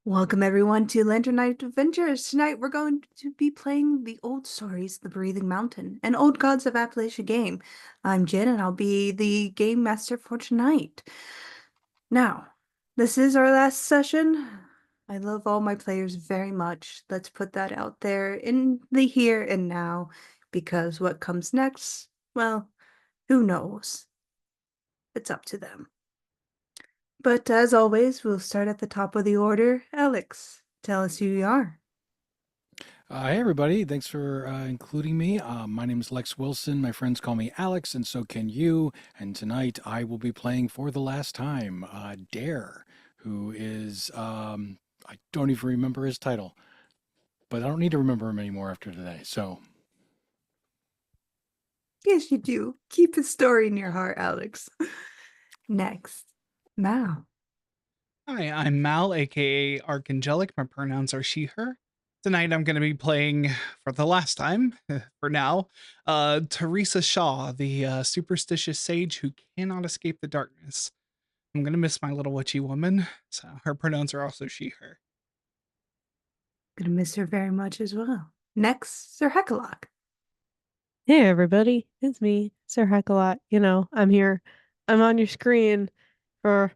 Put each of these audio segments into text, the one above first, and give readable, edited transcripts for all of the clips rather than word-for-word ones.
Welcome everyone to Lantern Night Adventures. Tonight we're going to be playing the old stories, The Breathing Mountain, an Old Gods of Appalachia game. I'm Jen and I'll be the game master for tonight. Now, this is our last session. I love all my players very much. Let's put that out there in the here and now, because what comes next, well, who knows? It's up to them. But as always, we'll start at the top of the order. Alex, tell us who you are. Hey everybody, thanks for including me. My name is Lex Wilson. My friends call me Alex, and so can you. And tonight I will be playing for the last time DAIRE, who is, I don't even remember his title, but I don't need to remember him anymore after today. So, Yes, you do. Keep his story in your heart, Alex. Next, Mal. Hi, I'm Mal, aka Archangelic. My pronouns are she, her. Tonight I'm going to be playing for the last time, for now, Theresa Shaw, the superstitious sage who cannot escape the darkness. I'm going to miss my little witchy woman, so her pronouns are also she, her. Gonna miss her very much as well. Next, SirHeckAlot. Hey everybody, it's me, SirHeckAlot. I'm here. I'm on your screen for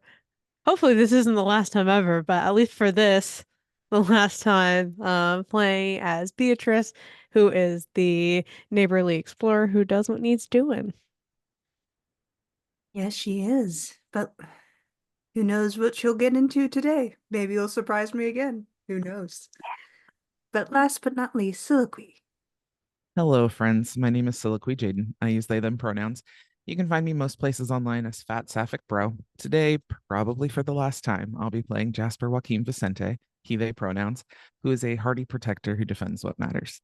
hopefully this isn't the last time ever, but at least for this, the last time playing as Beatrice, who is the neighborly explorer who does what needs doing. Yes, she is. But who knows what she'll get into today? Maybe you'll surprise me again. Who knows? But last but not least, Soliloquy. Hello, friends. My name is Soliloquy Jaden. I use they, them pronouns. You can find me most places online as FatSapphicBro. Today, probably for the last time, I'll be playing Jasper Joaquim Vicente, he, they pronouns, who is a hardy protector who defends what matters.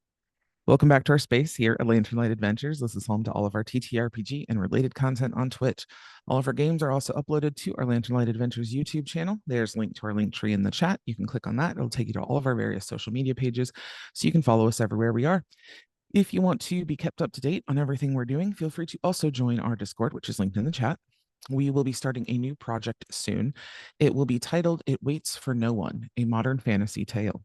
Welcome back to our space here at Lantern Light Adventures. This is home to all of our TTRPG and related content on Twitch. All of our games are also uploaded to our Lantern Light Adventures YouTube channel. There's a link to our link tree in the chat. You can click on that. It'll take you to all of our various social media pages, so you can follow us everywhere we are. If you want to be kept up to date on everything we're doing, feel free to also join our Discord, which is linked in the chat. We will be starting a new project soon. It will be titled It Waits for No One, a modern fantasy tale.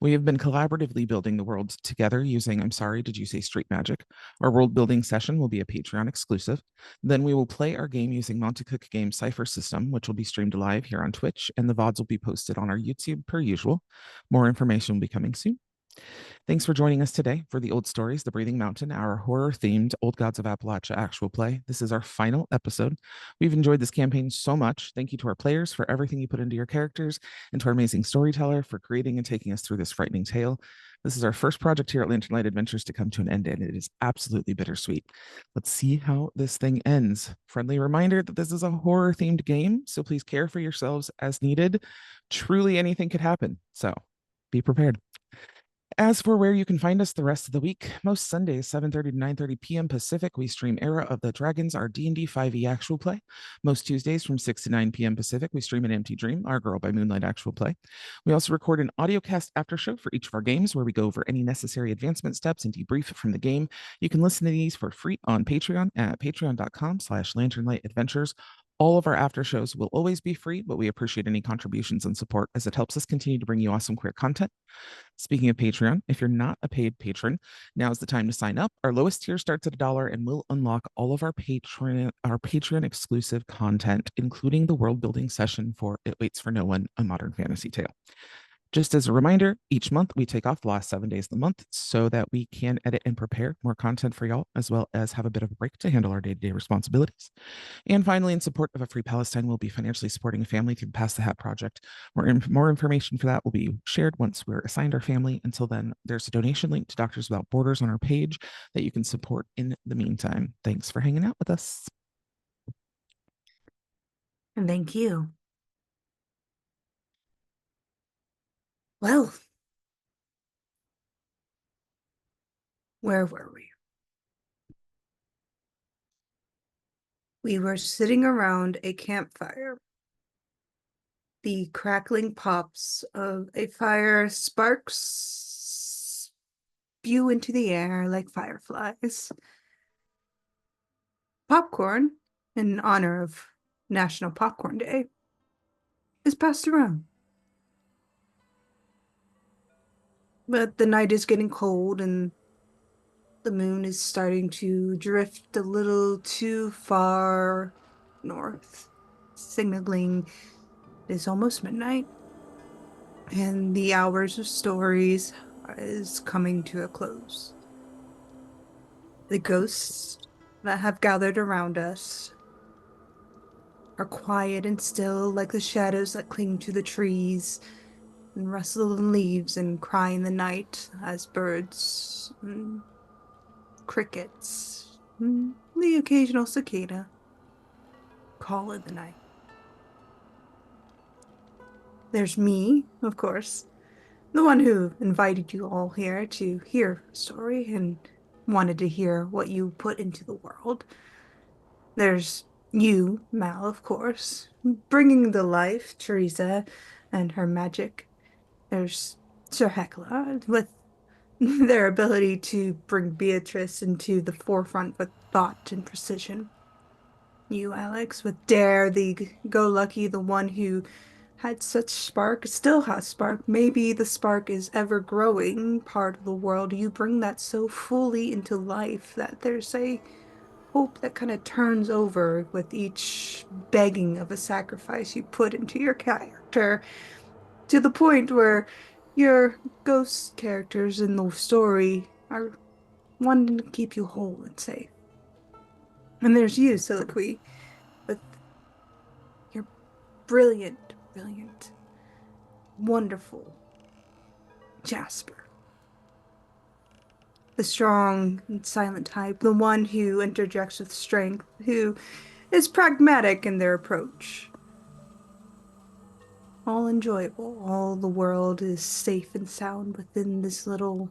We have been collaboratively building the world together using, I'm sorry, did you say street magic? Our world building session will be a Patreon exclusive. Then we will play our game using Monte Cook Game Cipher System, which will be streamed live here on Twitch, and the VODs will be posted on our YouTube per usual. More information will be coming soon. Thanks for joining us today for the Old Stories, The Breathing Mountain, our horror-themed Old Gods of Appalachia actual play. This is our final episode. We've enjoyed this campaign so much. Thank you to our players for everything you put into your characters, and to our amazing storyteller for creating and taking us through this frightening tale. This is our first project here at Lantern Light Adventures to come to an end, and it is absolutely bittersweet. Let's see how this thing ends. Friendly reminder that this is a horror-themed game, so please care for yourselves as needed. Truly anything could happen, so be prepared. As for where you can find us the rest of the week, most Sundays, 7:30 to 9:30 p.m. Pacific, we stream Era of the Dragons, our D&D 5e actual play. Most Tuesdays from 6 to 9 p.m. Pacific, we stream an Empty Dream, our Girl by Moonlight actual play. We also record an audiocast after show for each of our games where we go over any necessary advancement steps and debrief from the game. You can listen to these for free on Patreon at patreon.com/lanternlightadventures. All of our after shows will always be free, but we appreciate any contributions and support as it helps us continue to bring you awesome queer content. Speaking of Patreon, if you're not a paid patron, now is the time to sign up. Our lowest tier starts at $1 and will unlock all of our Patreon exclusive content, including the world building session for It Waits for No One, a modern fantasy tale. Just as a reminder, each month we take off the last 7 days of the month so that we can edit and prepare more content for y'all, as well as have a bit of a break to handle our day-to-day responsibilities. And finally, in support of a free Palestine, we'll be financially supporting a family through the Pass the Hat project. More information for that will be shared once we're assigned our family. Until then, there's a donation link to Doctors Without Borders on our page that you can support in the meantime. Thanks for hanging out with us. And thank you. Well, where were we? We were sitting around a campfire. The crackling pops of a fire sparks spew into the air like fireflies. Popcorn, in honor of National Popcorn Day, is passed around. But the night is getting cold and the moon is starting to drift a little too far north, signaling it is almost midnight. And the hours of stories is coming to a close. The ghosts that have gathered around us are quiet and still, like the shadows that cling to the trees and rustle in leaves and cry in the night as birds and crickets and the occasional cicada call in the night. There's me, of course, the one who invited you all here to hear a story and wanted to hear what you put into the world. There's you, Mal, of course, bringing to life Theresa and her magic. There's SirHeckAlot with their ability to bring Beatrice into the forefront with thought and precision. You, Alex, with DAIRE, the go-lucky, the one who had such spark, still has spark. Maybe the spark is ever growing part of the world. You bring that so fully into life that there's a hope that kind of turns over with each begging of a sacrifice you put into your character, to the point where your ghost characters in the story are wanting to keep you whole and safe. And there's you, Soliloquy, with your brilliant, brilliant, wonderful Jasper. The strong and silent type, the one who interjects with strength, who is pragmatic in their approach. All enjoyable. All the world is safe and sound within this little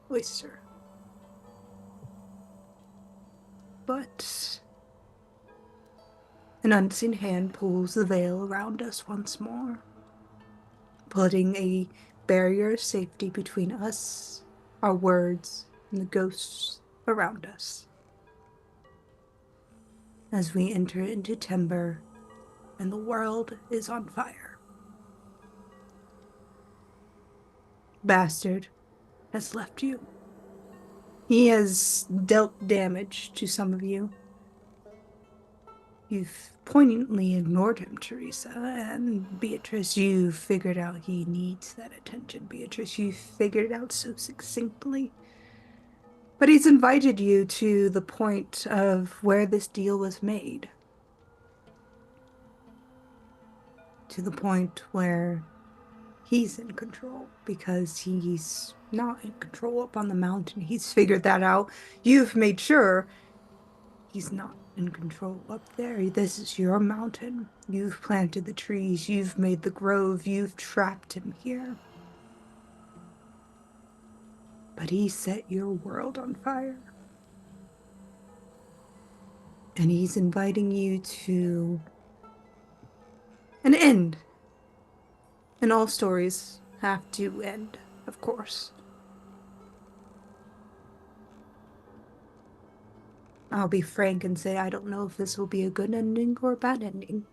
oyster. But an unseen hand pulls the veil around us once more, putting a barrier of safety between us, our words, and the ghosts around us. As we enter into Timber and the world is on fire. Bastard has left you. He has dealt damage to some of you. You've poignantly ignored him, Theresa, and Beatrice, you figured out he needs that attention. Beatrice, you figured it out so succinctly. But he's invited you to the point of where this deal was made. To the point where he's in control, because he's not in control up on the mountain. He's figured that out. You've made sure he's not in control up there. This is your mountain. You've planted the trees. You've made the grove. You've trapped him here. But he set your world on fire. And he's inviting you to an end. And all stories have to end, of course. I'll be frank and say I don't know if this will be a good ending or a bad ending.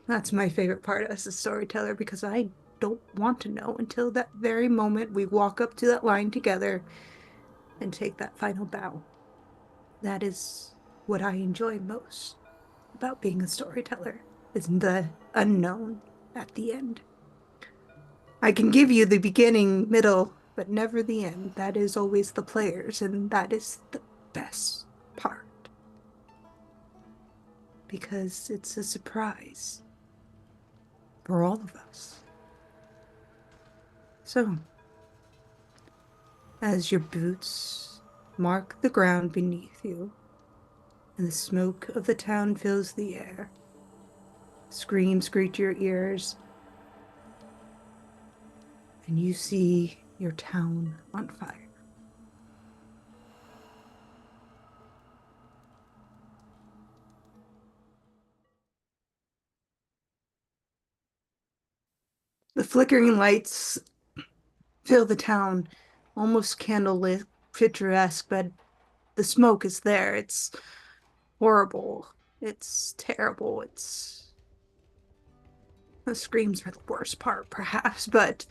That's my favorite part as a storyteller, because I don't want to know until that very moment we walk up to that line together and take that final bow. That is what I enjoy most about being a storyteller, is the unknown at the end. I can give you the beginning, middle, but never the end. That is always the players, and that is the best part. Because it's a surprise for all of us. So, as your boots mark the ground beneath you, and the smoke of the town fills the air, screams greet your ears, and you see your town on fire. The flickering lights fill the town, almost candlelit, picturesque, but the smoke is there. It's horrible. It's terrible. The screams are the worst part, perhaps, but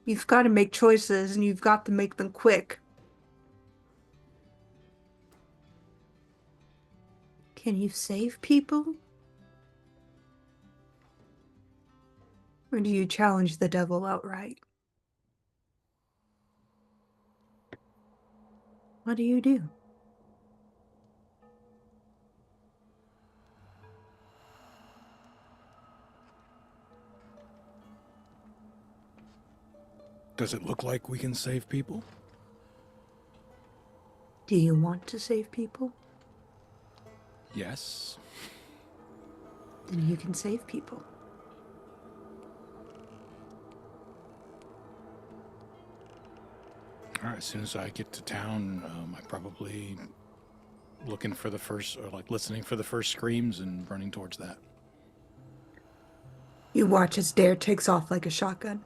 You've got to make choices, and you've got to make them quick. Can you save people? Or do you challenge the devil outright? What do you do? Does it look like we can save people? Do you want to save people? Yes. Then you can save people. All right, as soon as I get to town, I probably looking for the first, or like listening for the first screams and running towards that. You watch as DAIRE takes off like a shotgun.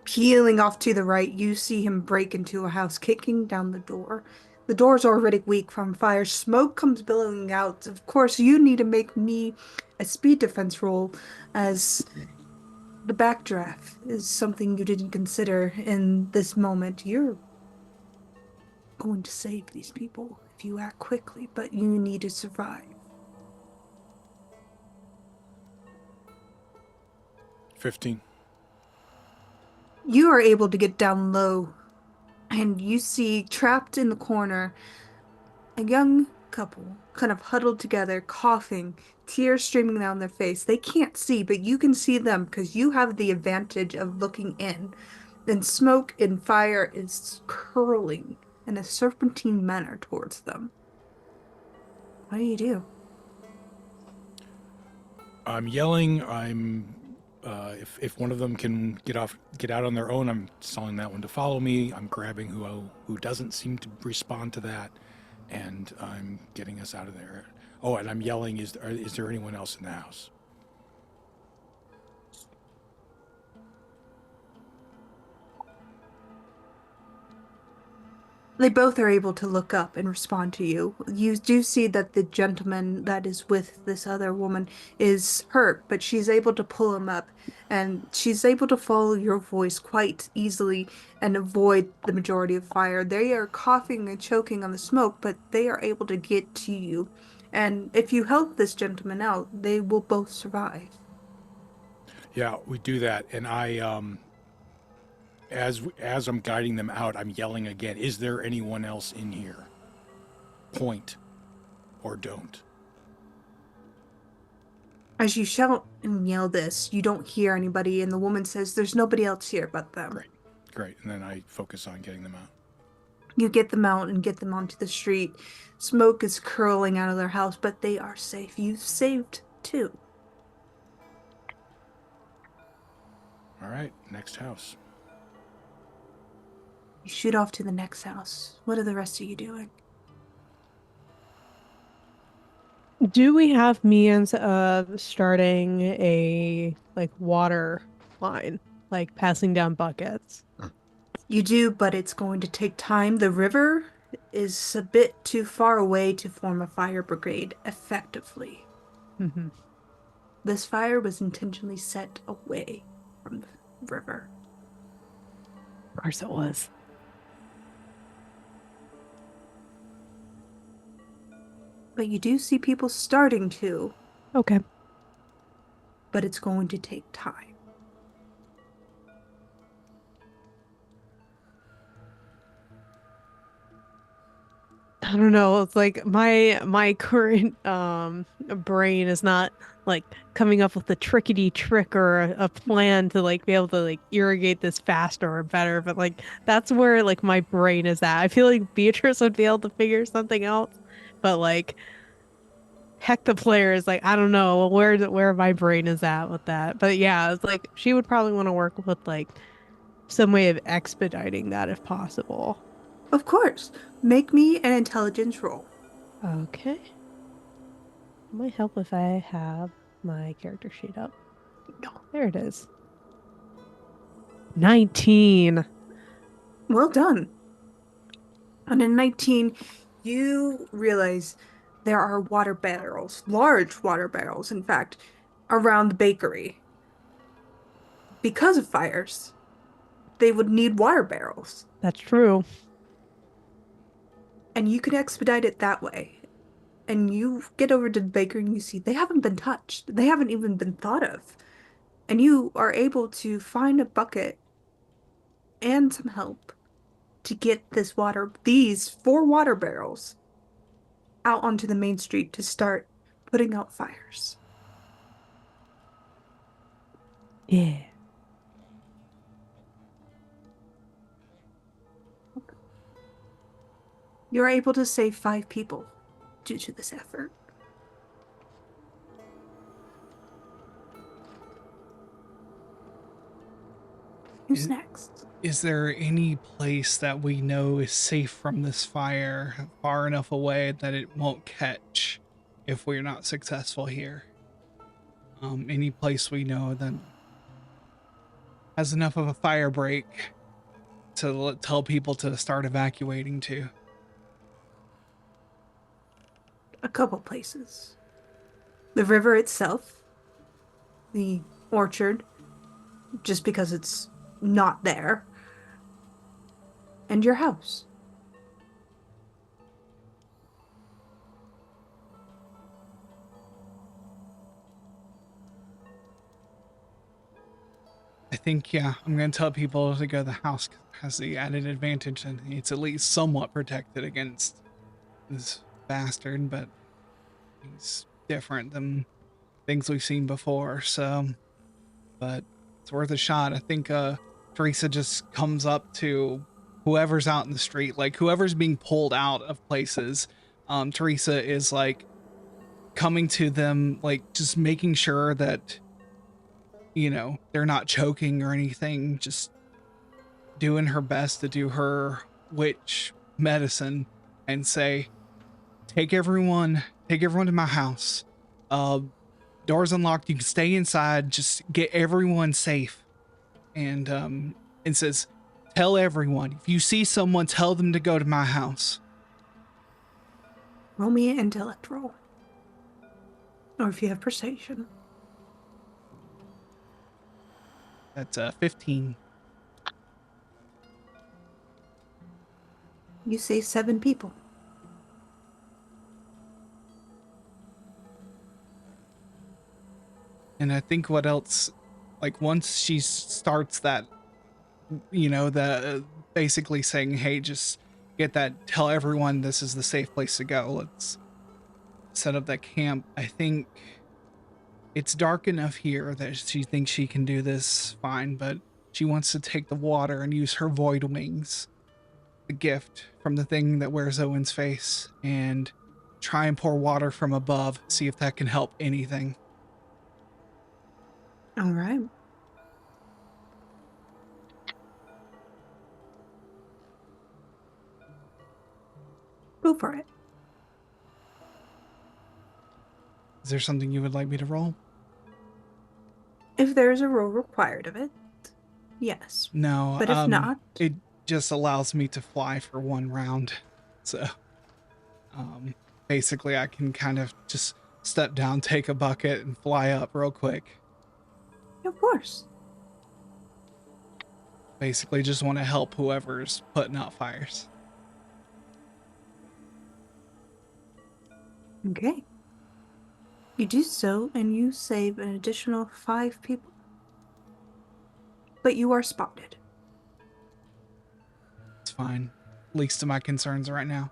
Peeling off to the right, you see him break into a house, kicking down the door. The door's already weak from fire. Smoke comes billowing out. Of course, you need to make me a speed defense roll, as the backdraft is something you didn't consider in this moment. You're going to save these people if you act quickly, but you need to survive. 15. You are able to get down low, and you see trapped in the corner a young couple kind of huddled together, coughing, tears streaming down their face. They can't see, but you can see them because you have the advantage of looking in. And smoke and fire is curling in a serpentine manner towards them. What do you do? I'm yelling. If one of them can get out on their own, I'm telling that one to follow me. I'm grabbing who doesn't seem to respond to that, and I'm getting us out of there. Oh, and I'm yelling, is there anyone else in the house? They both are able to look up and respond to you. You do see that the gentleman that is with this other woman is hurt, but she's able to pull him up, and she's able to follow your voice quite easily and avoid the majority of fire. They are coughing and choking on the smoke, but they are able to get to you. And if you help this gentleman out, they will both survive. Yeah, we do that, and as I'm guiding them out, I'm yelling again, is there anyone else in here? Point or don't. As you shout and yell this, you don't hear anybody, and the woman says there's nobody else here but them. Great. And then I focus on getting them out. You get them out and get them onto the street. Smoke is curling out of their house, but they are safe. You've saved two. All right, next house. You shoot off to the next house. What are the rest of you doing? Do we have means of starting a water line, like passing down buckets? You do, but it's going to take time. The river is a bit too far away to form a fire brigade effectively. Mm-hmm. This fire was intentionally set away from the river. Of course it was. But you do see people starting to. Okay. But it's going to take time. I don't know. It's like my current brain is not like coming up with a trickety trick or a plan to like be able to like irrigate this faster or better. But like that's where like my brain is at. I feel like Beatrice would be able to figure something out, but like heck, the player is like I don't know where my brain is at with that. But yeah, it's like she would probably want to work with like some way of expediting that if possible. Of course. Make me an intelligence roll. Okay. It might help if I have my character sheet up. No, there it is. 19. Well done. On a 19, you realize there are water barrels, large water barrels, in fact, around the bakery. Because of fires. they would need water barrels. That's true. And you can expedite it that way. And you get over to the bakery and you see they haven't been touched. They haven't even been thought of. And you are able to find a bucket and some help to get these 4 water barrels out onto the main street to start putting out fires. Yeah. You're able to save 5 people due to this effort. Who's next? Is there any place that we know is safe from this fire, far enough away that it won't catch if we're not successful here? Any place we know that has enough of a fire break to tell people to start evacuating to? A couple places. The river itself, the orchard, just because it's not there, and your house. I think, yeah, I'm going to tell people to go to the house 'cause it has the added advantage and it's at least somewhat protected against this bastard, but he's different than things we've seen before, so, but it's worth a shot. I think Theresa just comes up to whoever's out in the street, like whoever's being pulled out of places. Theresa is like coming to them, like just making sure that, you know, they're not choking or anything, just doing her best to do her witch medicine and say, take everyone to my house. Doors unlocked, you can stay inside, just get everyone safe. And says, tell everyone, if you see someone, tell them to go to my house. Roll me an intellect roll. Or if you have persuasion. That's 15. You say 7 people. And I think what else, like once she starts that, you know, the basically saying, hey, just get that, tell everyone this is the safe place to go. Let's set up that camp. I think it's dark enough here that she thinks she can do this fine, but she wants to take the water and use her void wings, the gift from the thing that wears Owen's face, and try and pour water from above, see if that can help anything. All right. Go for it. Is there something you would like me to roll? If there's a roll required of it, yes. No, But if not, it just allows me to fly for 1 round. So, basically I can kind of just step down, take a bucket, and fly up real quick. of course. Basically just want to help whoever's putting out fires. Okay. You do so, and you save an additional 5 people. But you are spotted. It's fine. Least of my concerns right now.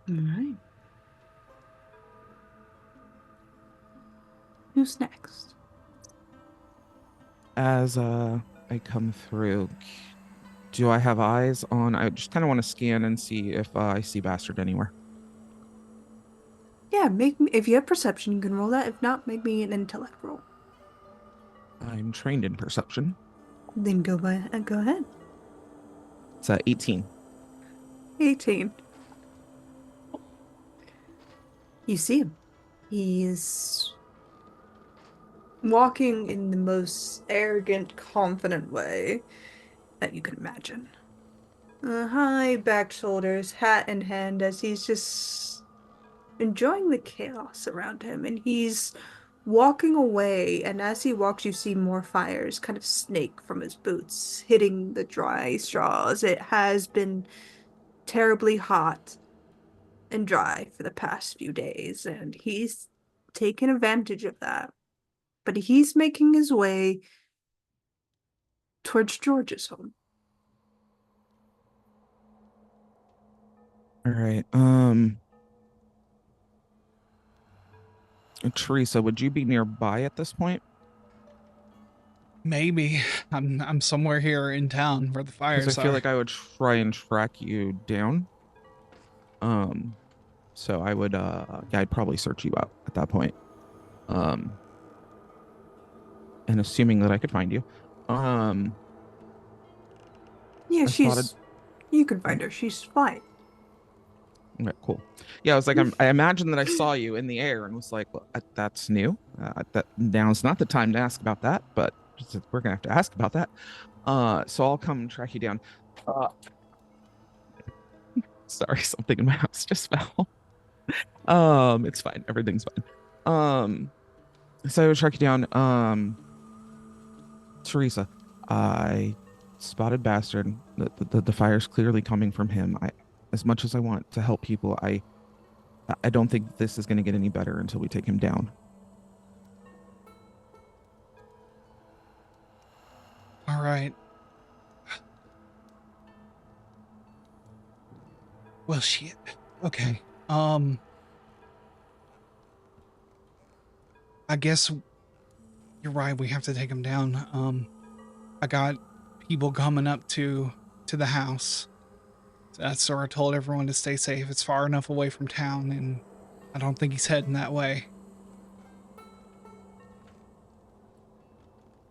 All right. Who's next? As I come through, do I have eyes on? I just kind of want to scan and see if I see Bastard anywhere. Yeah, make me. If you have perception, you can roll that. If not, make me an intellect roll. I'm trained in perception. Then go ahead. It's 18. 18. You see him. He is walking in the most arrogant, confident way that you can imagine. High back shoulders, hat in hand, as he's just enjoying the chaos around him, and he's walking away, and as he walks, you see more fires kind of snake from his boots, hitting the dry straws. It has been terribly hot and dry for the past few days, and he's taken advantage of that. But he's making his way towards George's home. All right. Theresa, would you be nearby at this point? Maybe I'm somewhere here in town where the fires Because I feel like I would try and track you down. So I would yeah, I'd probably search you out at that point. And assuming that I could find you. Yeah, I you can find her. She's fine. Okay, cool. Yeah, I was like, I imagine that I saw you in the air and was like, well, that's new. That now's not the time to ask about that, but we're gonna have to ask about that. So I'll come track you down. Sorry, something in my house just fell. It's fine. Everything's fine. So I would track you down. Theresa, I spotted Bastard. The fire's clearly coming from him. As much as I want to help people, I don't think this is going to get any better until we take him down. All right. Well, shit. Okay. I guess you're right. We have to take him down. I got people coming up to the house. So I told everyone to stay safe. It's far enough away from town, and I don't think he's heading that way.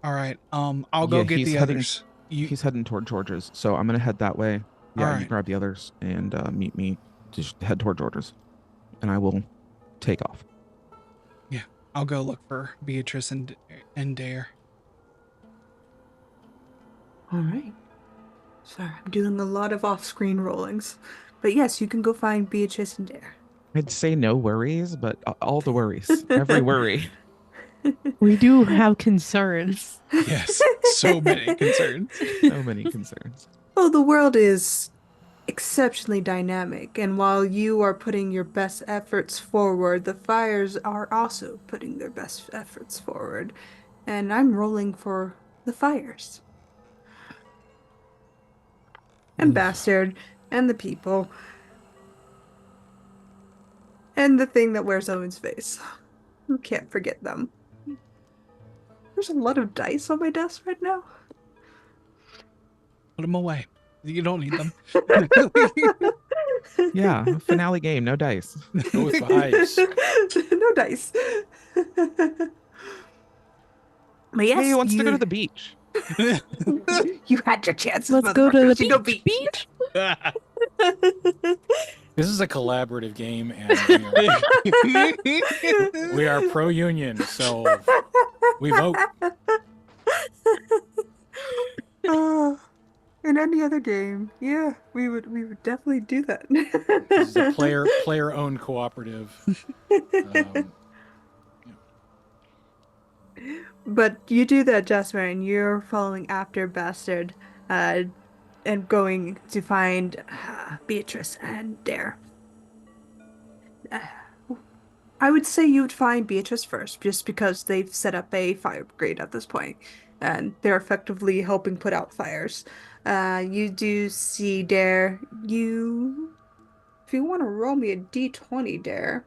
All right. I'll go get the others. He's heading toward George's, so I'm gonna head that way. Yeah, right. You grab the others and meet me. Just head toward George's, and I will take off. Yeah, I'll go look for Beatrice and DAIRE. All right. Sorry, I'm doing a lot of off-screen rollings. But yes, you can go find Beatrice and DAIRE. I'd say no worries, but all the worries, every worry. We do have concerns. Yes, so many concerns. So many concerns. Well, the world is exceptionally dynamic, and while you are putting your best efforts forward, the fires are also putting their best efforts forward. And I'm rolling for the fires. And Bastard, and the people, and the thing that wears Owen's face. You can't forget them. There's a lot of dice on my desk right now. Put them away. You don't need them. Yeah, finale game, no dice. Go with vibes. No dice. But yes, Hey, who wants to go to the beach? You had your chances. Let's go to the motherfuckers. beach. This is a collaborative game, and we are pro-union, so we vote. In any other game, yeah, we would definitely do that. This is a player-owned cooperative. But you do that, Jasper, and you're following after Bastard, and going to find Beatrice and DAIRE. I would say you would find Beatrice first, just because they've set up a fire brigade at this point, and they're effectively helping put out fires. You do see DAIRE. If you want to roll me a d20, DAIRE.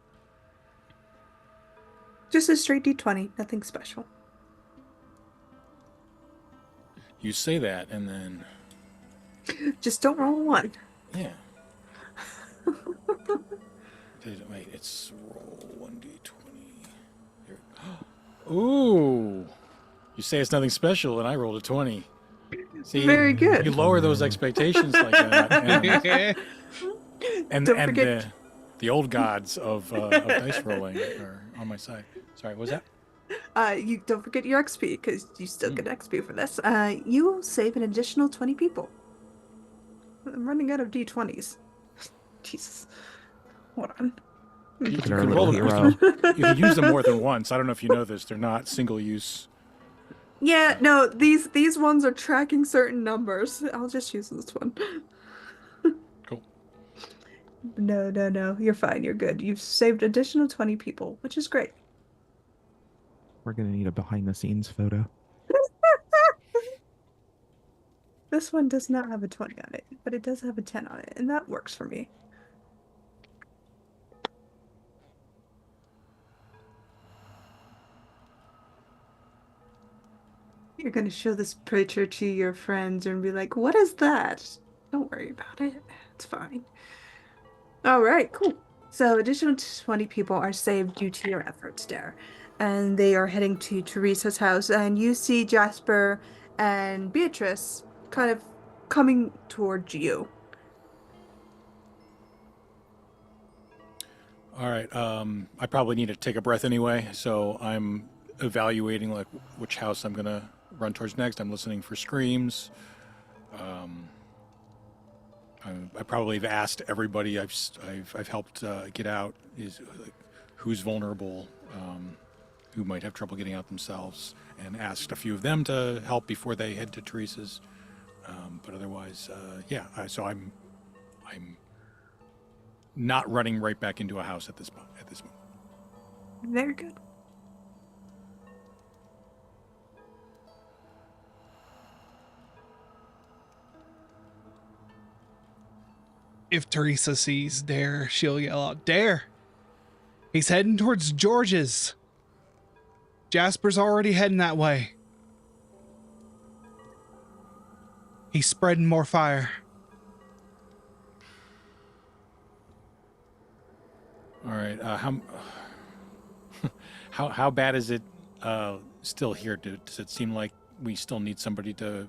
Just a straight d20, nothing special. You say that, and then... Just don't roll a 1. Yeah. Wait, it's roll 1d20. Ooh! You say it's nothing special, and I rolled a 20. See, very good. You lower those expectations like that, and Don't forget... the old gods of dice rolling are on my side. Sorry, what was that? You don't forget your XP, because you still get XP for this. You will save an additional 20 people. I'm running out of d20s. Jesus. Hold on. You Look at our can little roll them. hero. You can use them more than once. I don't know if you know this. They're not single use. Yeah, no, these ones are tracking certain numbers. I'll just use this one. Cool. No. You're fine. You're good. You've saved additional 20 people, which is great. We're gonna need a behind the scenes photo. This one does not have a 20 on it, but it does have a 10 on it, and that works for me. You're going to show this picture to your friends and be like, what is that? Don't worry about it. It's fine. All right, cool. So additional 20 people are saved due to your efforts, Dare. And they are heading to Theresa's house. And you see Jasper and Beatrice kind of coming towards you. All right. I probably need to take a breath anyway, so I'm evaluating like which house I'm gonna run towards next. I'm listening for screams. I probably have asked everybody I've helped get out is like, who's vulnerable, who might have trouble getting out themselves, and asked a few of them to help before they head to Theresa's. But otherwise, yeah. So I'm not running right back into a house at this moment. Very good. If Theresa sees Dare, she'll yell out, Dare! He's heading towards George's. Jasper's already heading that way. He's spreading more fire. All right. How bad is it still here? Does it seem like we still need somebody to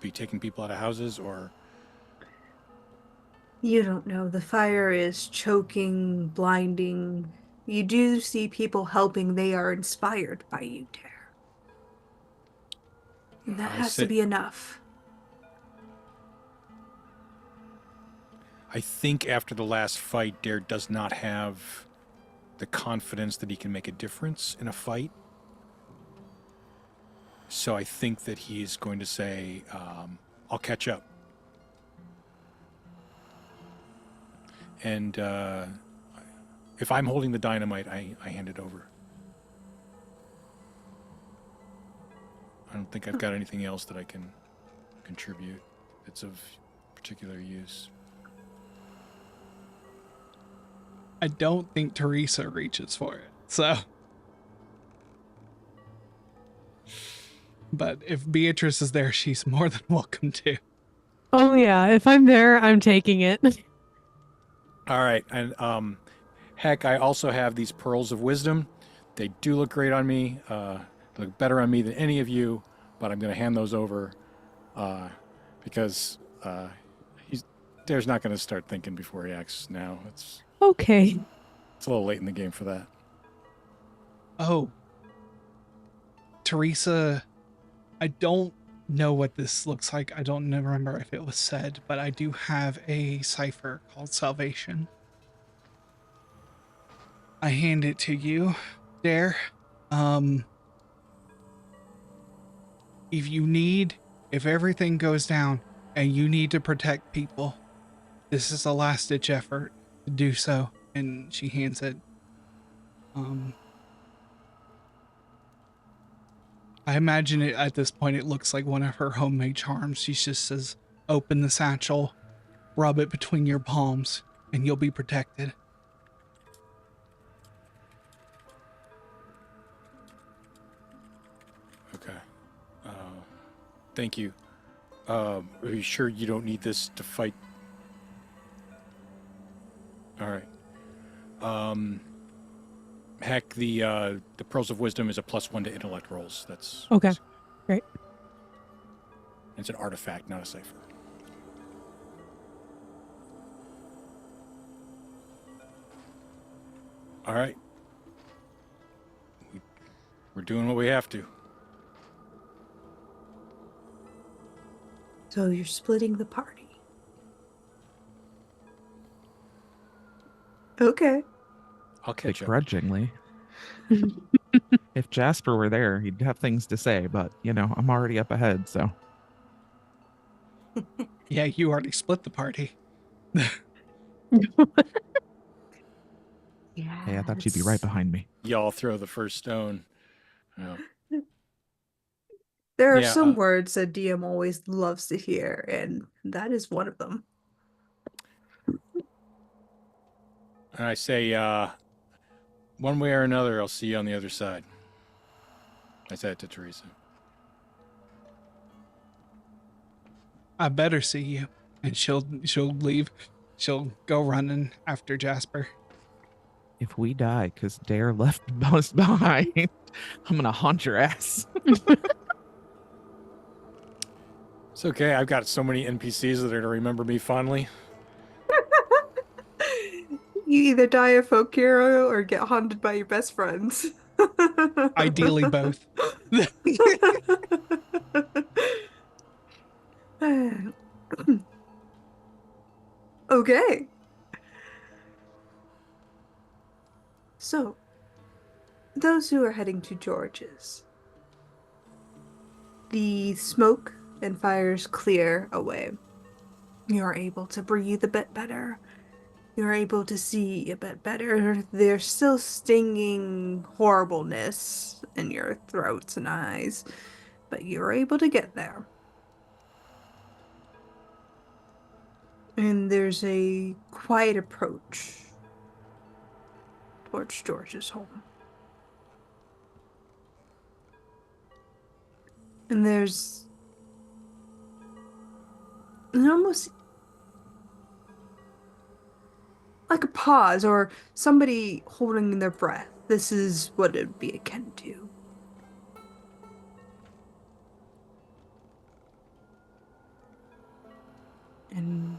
be taking people out of houses, or? You don't know. The fire is choking, blinding. You do see people helping. They are inspired by you, Dare. And that has to be enough. I think after the last fight, Dare does not have the confidence that he can make a difference in a fight. So I think that he's going to say, I'll catch up. And if I'm holding the dynamite, I hand it over. I don't think I've got anything else that I can contribute that's of particular use. I don't think Theresa reaches for it, so. But if Beatrice is there, she's more than welcome to. Oh yeah, if I'm there, I'm taking it. All right, and heck, I also have these pearls of wisdom. They do look great on me. They look better on me than any of you, but I'm going to hand those over because Dare's not going to start thinking before he acts now. It's Okay. a little late in the game for that. Oh. Theresa, I don't know what this looks like. I don't remember if it was said, but I do have a cipher called Salvation. I hand it to you, Dare. If everything goes down and you need to protect people, this is a last-ditch effort to do so. And she hands it. I imagine it at this point, it looks like one of her homemade charms. She just says, open the satchel, rub it between your palms, and you'll be protected. Okay. Thank you. Are you sure you don't need this to fight? All right. Heck, the Pearls of Wisdom is a +1 to intellect rolls. That's Okay. Great. It's an artifact, not a cipher. All right. We're doing what we have to. So you're splitting the party. Okay. I'll catch up. begrudgingly. If Jasper were there, he'd have things to say, but I'm already up ahead, so. Yeah, you already split the party. Yeah. Hey, I thought you'd be right behind me. Y'all throw the first stone. Oh. There are Yeah, some words that DM always loves to hear, and that is one of them. and I say, one way or another, I'll see you on the other side. I said it to Theresa. I better see you. And she'll leave. She'll go running after Jasper. If we die because DAIRE left us behind, I'm gonna haunt your ass. It's okay. I've got so many NPCs that are going to remember me fondly. You either die a folk hero or get haunted by your best friends. Ideally both. Okay. So, those who are heading to George's, the smoke and fires clear away. You're able to breathe a bit better. You're able to see a bit better. There's still stinging horribleness in your throats and eyes, but you're able to get there. And there's a quiet approach towards George's home. And there's an almost like a pause or somebody holding their breath. This is what it would be akin to. And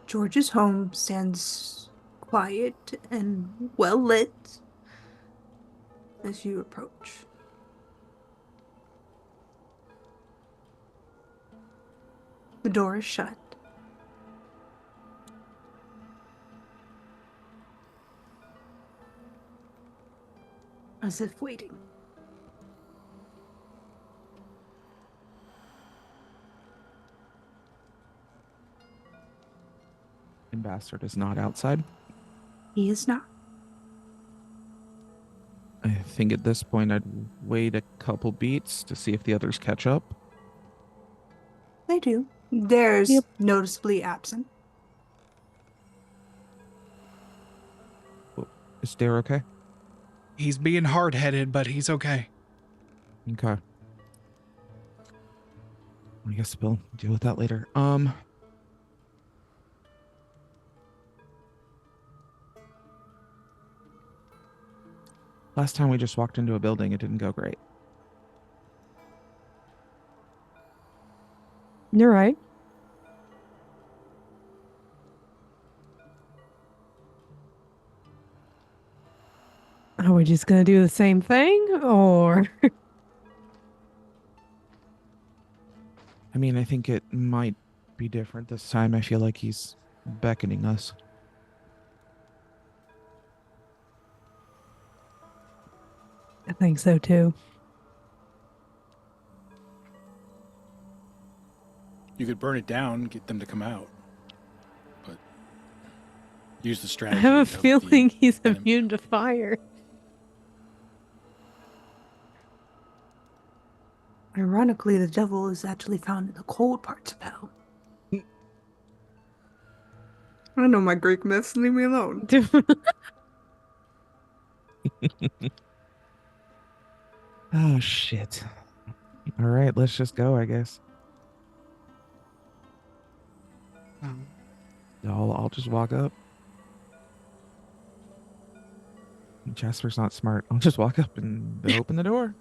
George's home stands quiet and well lit as you approach. The door is shut. As if waiting. Bastard is not outside. He is not. I think at this point I'd wait a couple beats to see if the others catch up. They do. There's Yep. noticeably absent. Is DAIRE okay? He's being hard-headed, but he's okay. Okay. I guess we'll deal with that later. Last time we just walked into a building, it didn't go great. You're right. Are we just gonna do the same thing, or? I mean, I think it might be different this time. I feel like he's beckoning us. I think so too. You could burn it down, get them to come out. But use the I strategy. have a of the feeling he's enemy. immune to fire. Ironically, the devil is actually found in the cold parts of hell. I know my Greek myths, leave me alone. Oh, shit. All right, let's just go, I guess. I'll just walk up. Jasper's not smart. I'll just walk up and they'll open the door.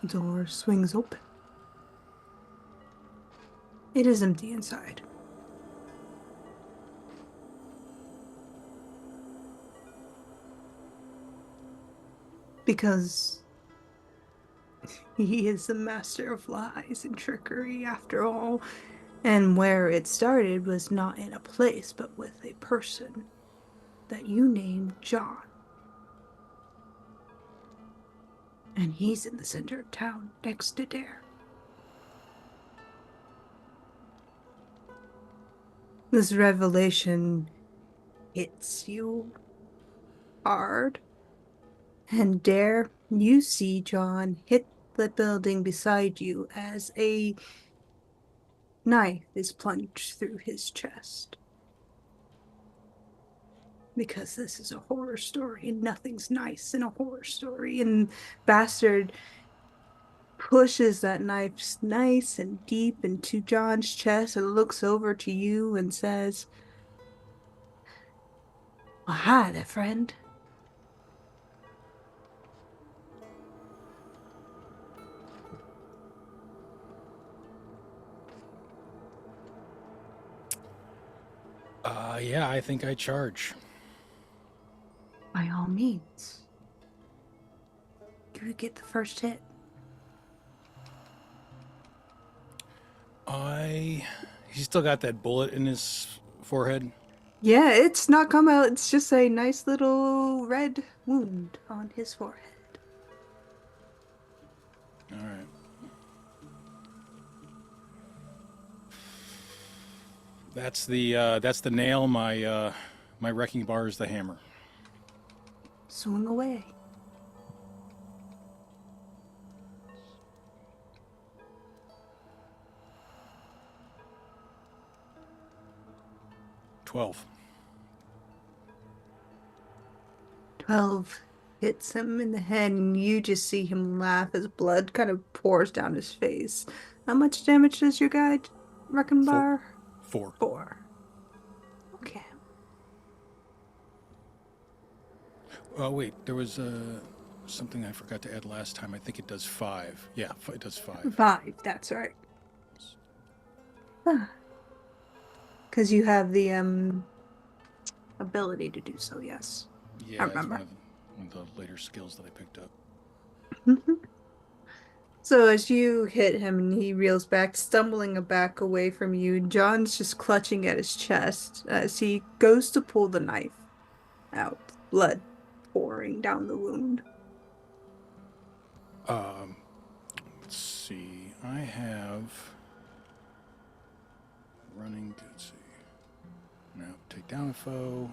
Door swings open. It is empty inside. Because he is the master of lies and trickery after all. And where it started was not in a place, but with a person. that you named John. And he's in the center of town, next to DAIRE. This revelation hits you hard. And DAIRE, you see John hit the building beside you as a knife is plunged through his chest. Because this is a horror story and nothing's nice in a horror story. And Bastard pushes that knife nice and deep into John's chest and looks over to you and says, "Well, hi there, friend." Yeah, I think I charge. By all means. You get the first hit. He's still got that bullet in his forehead. Yeah, it's not come out. It's just a nice little red wound on his forehead. All right. That's the nail. My wrecking bar is the hammer. Swing away. $12. 12 hits him in the head, and you just see him laugh as blood kind of pours down his face. How much damage does your guy reckon bar? 4. 4. Okay. Oh wait, there was something I forgot to add last time. I think it does 5. Yeah, it does 5. 5, that's right. Because you have the ability to do so, yes. Yeah, I that's remember. one of the later skills that I picked up. So as you hit him and he reels back, stumbling back away from you, John's just clutching at his chest as he goes to pull the knife out, blood pouring down the wound. Let's see. I have running. Let's see. Now take down a foe.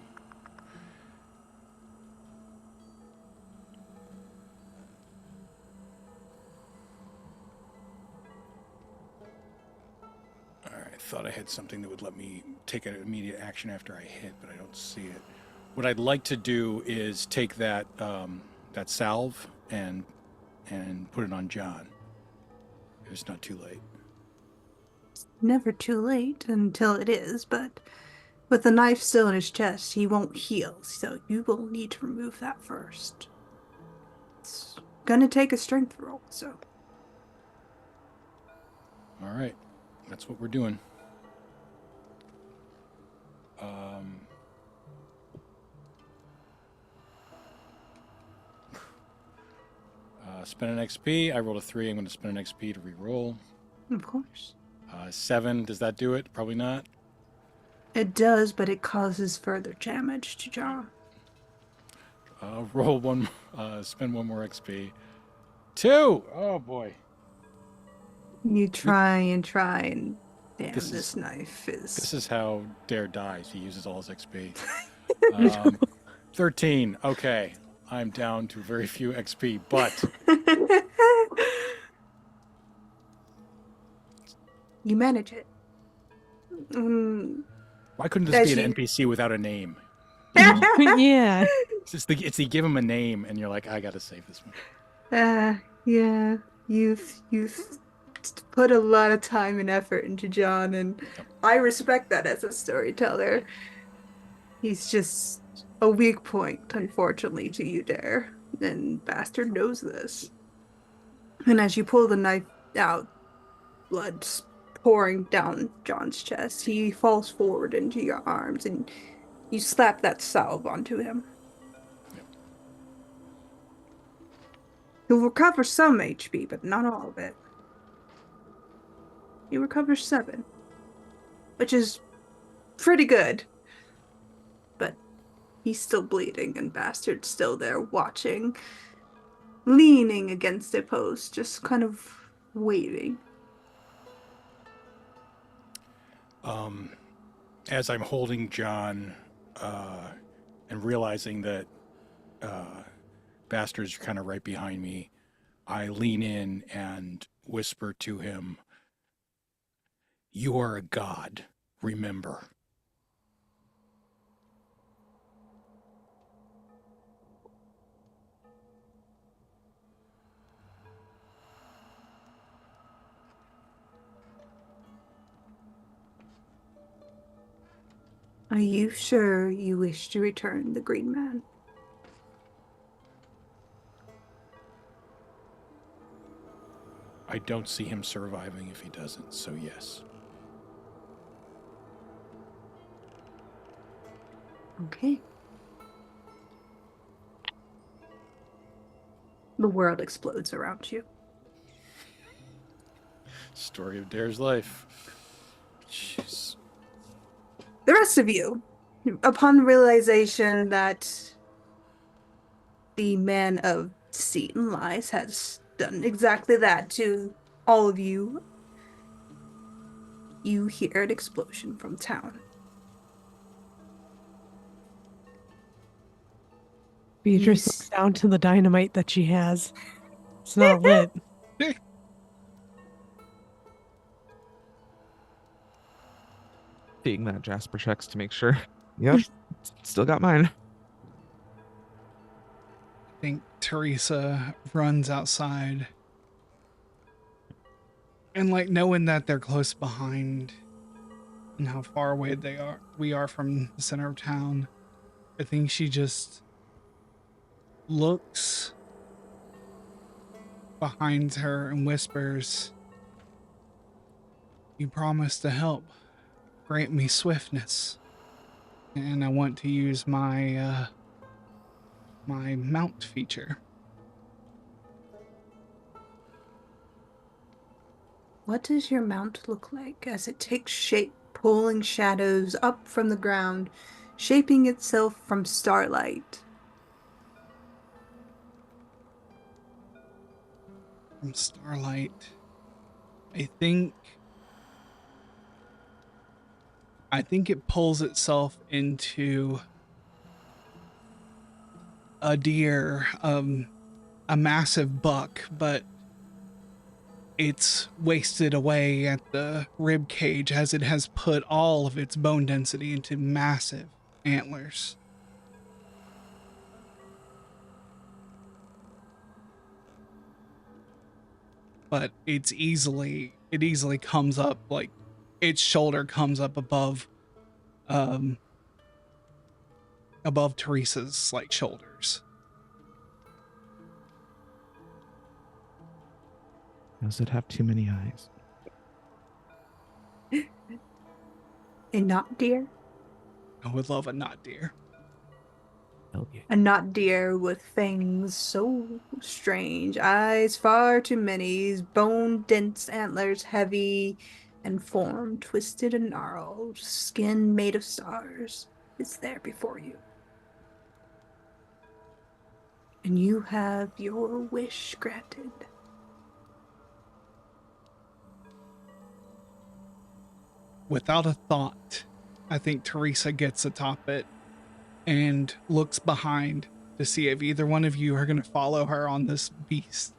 I thought I had something that would let me take an immediate action after I hit, but I don't see it. What I'd like to do is take that that salve and put it on John. If it's not too late. Never too late until it is, but with the knife still in his chest, he won't heal, so you will need to remove that first. It's gonna take a strength roll, so. All right, that's what we're doing. Spend an XP. I rolled a 3. I'm going to spend an XP to re-roll. Of course. 7. Does that do it? Probably not. It does, but it causes further damage to John. Roll one. Spend 1 more XP. 2. Oh boy. You try and damn, This this knife is. This is how DAIRE dies. He uses all his XP. 13. Okay. I'm down to very few XP, but You manage it. why couldn't this be an NPC without a name? Yeah. It's the give him a name, and you're like, I gotta save this one. Yeah. You've put a lot of time and effort into John, and I respect that as a storyteller. He's just a weak point, unfortunately, to you, DAIRE. And Bastard knows this. And as you pull the knife out, blood's pouring down John's chest. He falls forward into your arms, and you slap that salve onto him. Yep. He'll recover some HP, but not all of it. He recovers 7, which is pretty good. But He's still bleeding, and Bastard's still there watching, leaning against a post, just kind of waiting. As I'm holding John and realizing that Bastard's kind of right behind me, I lean in and whisper to him, "You are a god, remember." Are you sure you wish to return the green man? I don't see him surviving if he doesn't, so yes. Okay. The world explodes around you. Story of Dare's life. Jeez. The rest of you, upon realization that the man of deceit and lies has done exactly that to all of you, you hear an explosion from town. Beatrice looks down to the dynamite that she has. It's not lit. Seeing that, Jasper checks to make sure. Yep, still got mine. I think Theresa runs outside. And like knowing that they're close behind and how far away we are from the center of town, I think she just looks behind her and whispers, "You promised to help. Grant me swiftness. And I want to use my my mount feature." What does your mount look like as it takes shape, pulling shadows up from the ground, shaping itself from starlight? From starlight, I think it pulls itself into a deer, a massive buck, but it's wasted away at the rib cage as it has put all of its bone density into massive antlers. But it easily comes up, like its shoulder comes up above Teresa's like shoulders. Does it have too many eyes? A not deer? I would love a not deer. Hell yeah. A not deer with fangs so strange, eyes far too many, bone dense antlers heavy and form twisted and gnarled, skin made of stars. It's there before you. And you have your wish granted. Without a thought, I think Theresa gets atop it and looks behind to see if either one of you are going to follow her on this beast.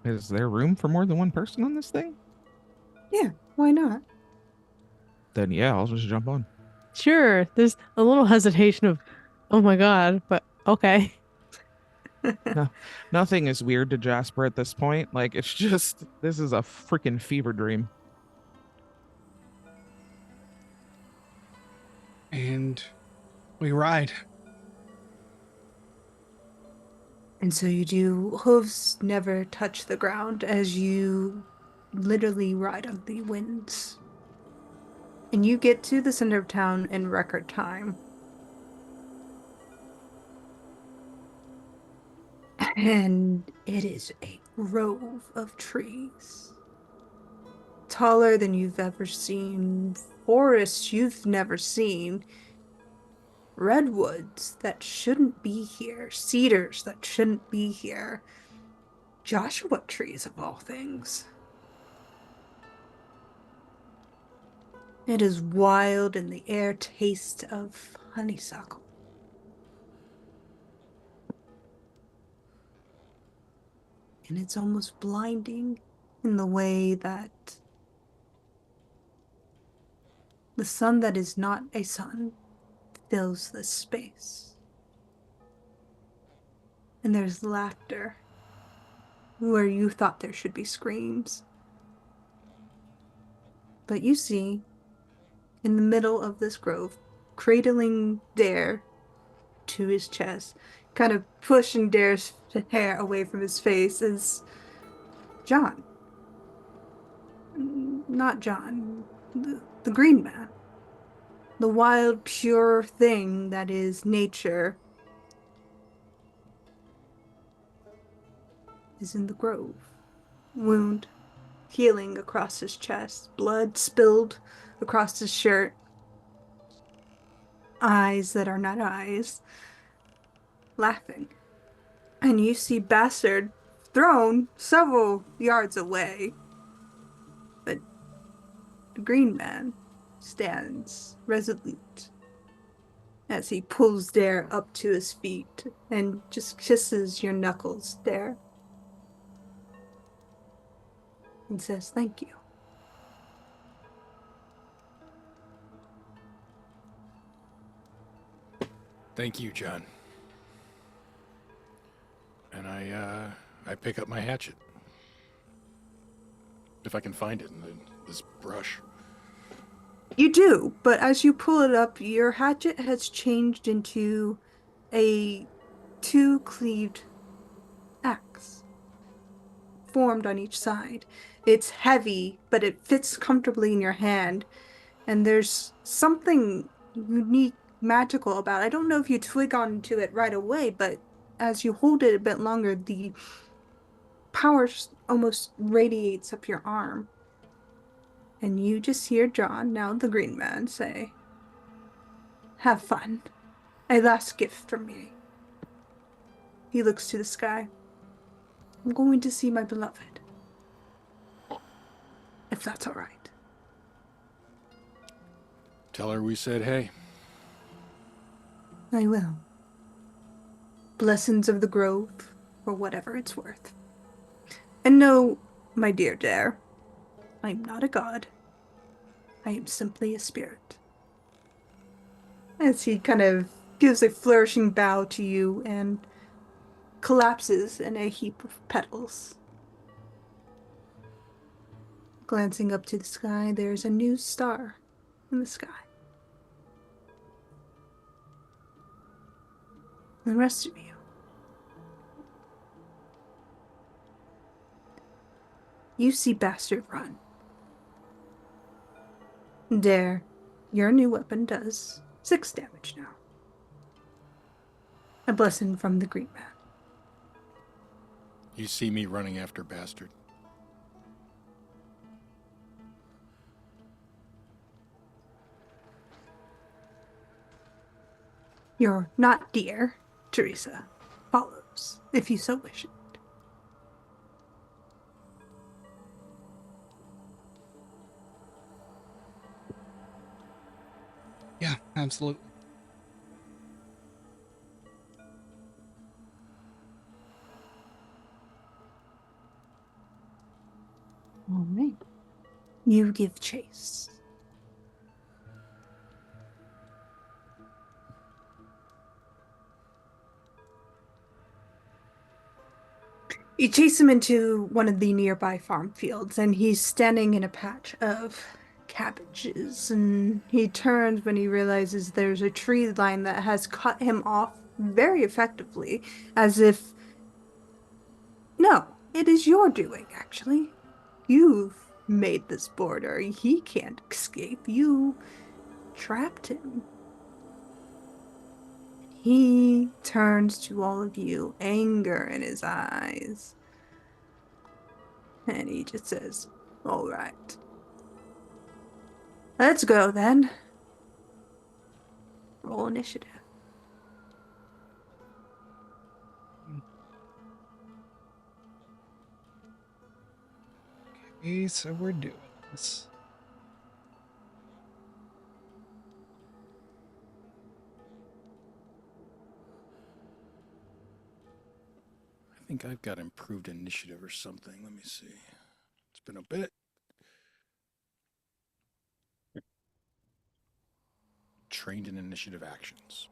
Is there room for more than one person on this thing? Yeah, why not? Then yeah, I'll just jump on. Sure, there's a little hesitation of, oh my god, but okay. No, nothing is weird to Jasper at this point. Like, it's just, this is a freaking fever dream. And we ride. And so you do. Hooves never touch the ground as you literally ride on the winds. And you get to the center of town in record time. And it is a grove of trees. Taller than you've ever seen, forests you've never seen, redwoods that shouldn't be here, cedars that shouldn't be here, Joshua trees of all things. It is wild and the air tastes of honeysuckle. And it's almost blinding in the way that the sun that is not a sun fills this space. And there's laughter where you thought there should be screams. But you see, in the middle of this grove, cradling DAIRE to his chest, kind of pushing DAIRE's hair away from his face, is John. Not John, the green man. The wild, pure thing that is nature is in the grove. Wound healing across his chest, blood spilled across his shirt, eyes that are not eyes, laughing. And you see Bastard thrown several yards away. But the green man stands resolute as he pulls DAIRE up to his feet and just kisses your knuckles, DAIRE, and says thank you. Thank you, John. And I pick up my hatchet. If I can find it in this brush. You do, but as you pull it up, your hatchet has changed into a two-cleaved axe, formed on each side. It's heavy, but it fits comfortably in your hand, and there's something unique, magical about it. I don't know if you twig onto it right away, but as you hold it a bit longer, the power almost radiates up your arm. And you just hear John, now the green man, say, "Have fun. A last gift from me." He looks to the sky. "I'm going to see my beloved. If that's all right." Tell her we said hey. "I will. Blessings of the grove, for whatever it's worth. And no, my dear DAIRE, I am not a god. I am simply a spirit." As he kind of gives a flourishing bow to you and collapses in a heap of petals. Glancing up to the sky, there's a new star in the sky. The rest of you, you see Bastard run. DAIRE, your new weapon does 6 damage now. A blessing from the green man. You see me running after Bastard. Your not dear Theresa follows, if you so wish it. Yeah, absolutely. All right. You give chase. You chase him into one of the nearby farm fields, and he's standing in a patch of cabbages, and he turns when he realizes there's a tree line that has cut him off very effectively, as if, no, it is your doing, actually. You've made this border. He can't escape. You trapped him. He turns to all of you, anger in his eyes. And he just says, "All right. Let's go then. Roll initiative." Okay, so we're doing this. I think I've got improved initiative or something. Let me see. It's been a bit. Trained in initiative actions.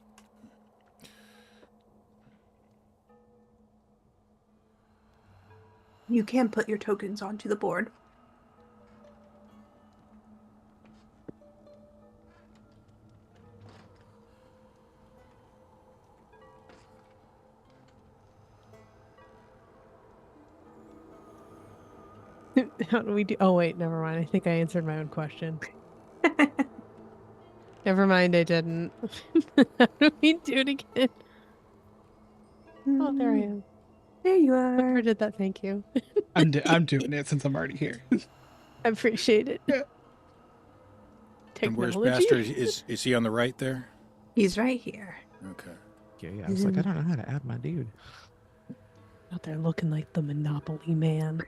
You can put your tokens onto the board. How do we do? Oh, wait, never mind. I think I answered my own question. Never mind, I didn't. How do we do it again? Oh, there I am. There you Whoever are. did that, thank you. I'm doing it since I'm already here. I appreciate it. Yeah. And where's Technology. Master? Is he on the right there? He's right here. Okay. Yeah, I was like, I don't know how to add my dude. Out there looking like the Monopoly man.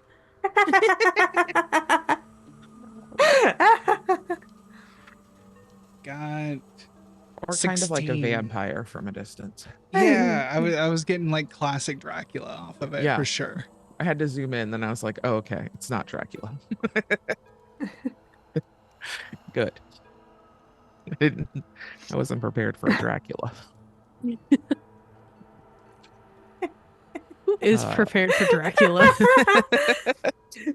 Got Or kind of like a 16. vampire from a distance. Yeah, I was getting like classic Dracula off of it Yeah. for sure. I had to zoom in, then I was like, oh, okay, it's not Dracula. Good. I wasn't prepared for a Dracula. Who is prepared for Dracula?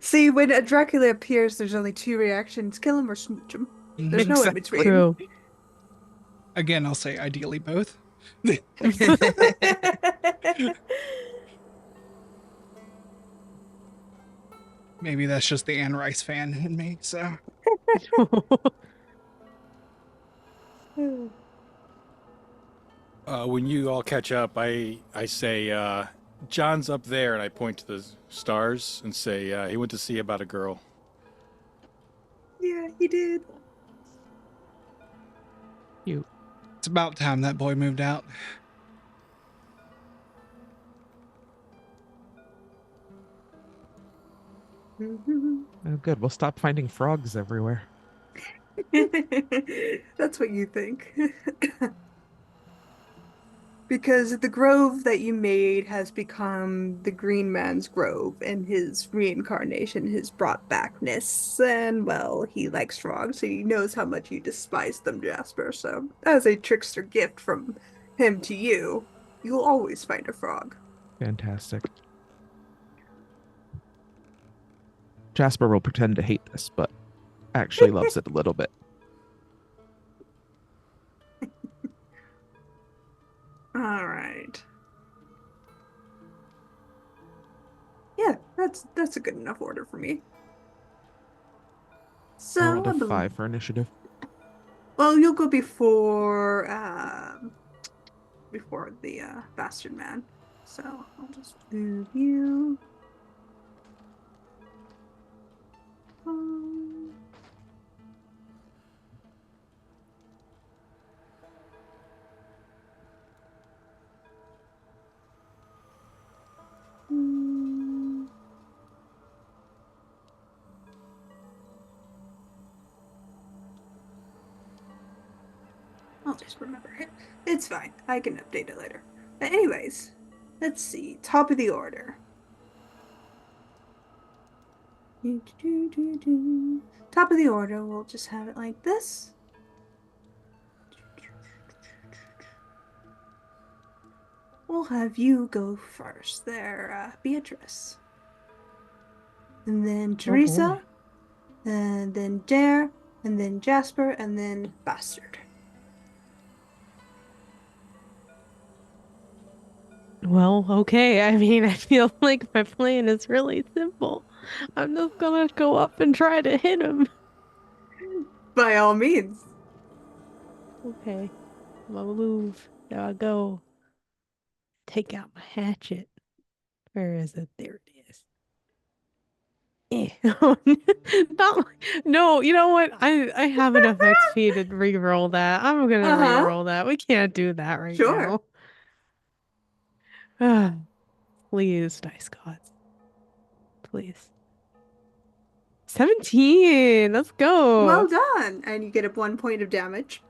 See, when a Dracula appears, there's only two reactions: kill him or smooch him. There's no in between. True. Again, I'll say ideally both. Maybe that's just the Anne Rice fan in me. So When you all catch up, I say, John's up there, and I point to the stars and say, he went to see about a girl. Yeah, he did. Cute. it's about time that boy moved out. Oh, good. We'll stop finding frogs everywhere. That's what you think. Because the grove that you made has become the Green Man's grove, and his reincarnation has brought backness. And, well, he likes frogs, and he knows how much you despise them, Jasper. So, as a trickster gift from him to you, you'll always find a frog. Fantastic. Jasper will pretend to hate this, but actually loves it a little bit. All right. Yeah, that's a good enough order for me. I So, rolled a 5 for initiative. well, you'll go before the bastard man. So I'll just move you. I'll just remember it. It's fine. I can update it later. But anyways, let's see. Top of the order. Top of the order, we'll just have it like this. We'll have you go first there, Beatrice. And then Theresa, and then DAIRE, and then Jasper, and then Bastard. Well, okay. I mean, I feel like my plan is really simple. I'm just gonna go up and try to hit him. By all means. Okay. I'm gonna move. There I go. Take out my hatchet. Where is it? There it is. No, you know what? I have enough XP to re-roll that. I'm gonna re-roll that. We can't do that right Sure. now. Please, dice gods. Please. 17. Let's go. Well done. And you get up 1 point of damage.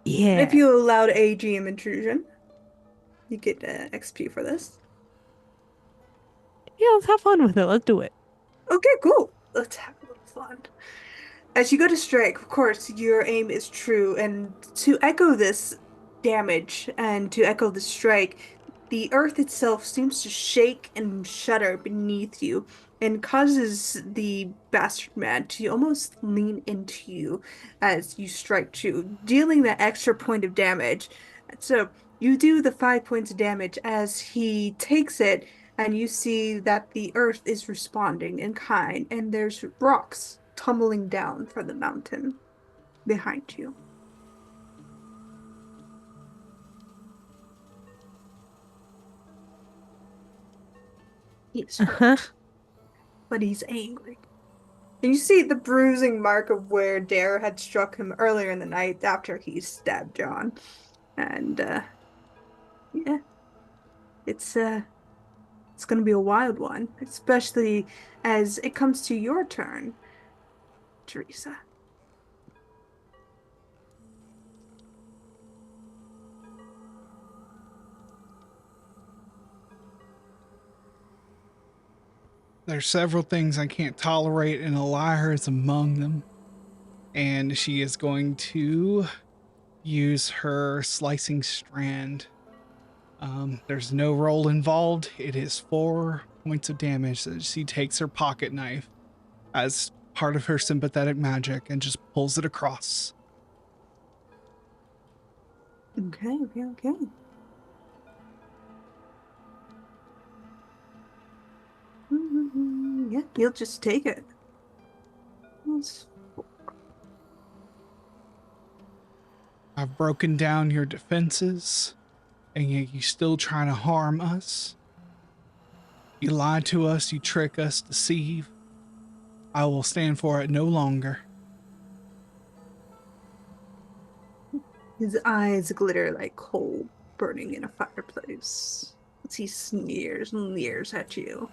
Yeah. If you allowed a GM intrusion, you get XP for this. Yeah, let's have fun with it. Let's do it. Okay, cool. Let's have a little fun. As you go to strike, of course, your aim is true, and to echo this damage and to echo the strike, the earth itself seems to shake and shudder beneath you and causes the bastard man to almost lean into you as you strike true, dealing that extra point of damage. So you do the 5 points of damage as he takes it, and you see that the earth is responding in kind, and there's rocks tumbling down from the mountain behind you. He's hurt, but he's angry. And you see the bruising mark of where DAIRE had struck him earlier in the night after he stabbed John. And yeah, it's gonna be a wild one, especially as it comes to your turn, Theresa. There's several things I can't tolerate, and a liar is among them. And she is going to use her slicing strand. There's no roll involved. It is 4 points of damage. She takes her pocket knife as part of her sympathetic magic and just pulls it across. Okay. Yeah, you'll just take it. I've broken down your defenses, and yet you still trying to harm us. You lie to us, you trick us, deceive. I will stand for it no longer. His eyes glitter like coal burning in a fireplace as he sneers and leers at you.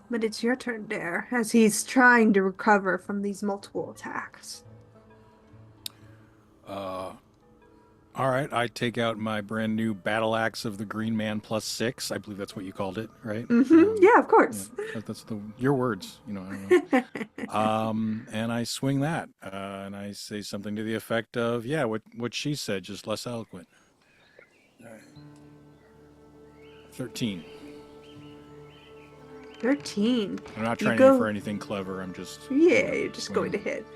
But it's your turn, DAIRE, as he's trying to recover from these multiple attacks. All right, I take out my brand new battle axe of the Green Man +6. I believe that's what you called it, right? Yeah, of course. Yeah, that's your words. I don't know. And I swing that, and I say something to the effect of, "Yeah, what she said, just less eloquent." All right. 13. 13. I'm not You trying go... for anything clever. I'm just Yeah, you're just going to hit.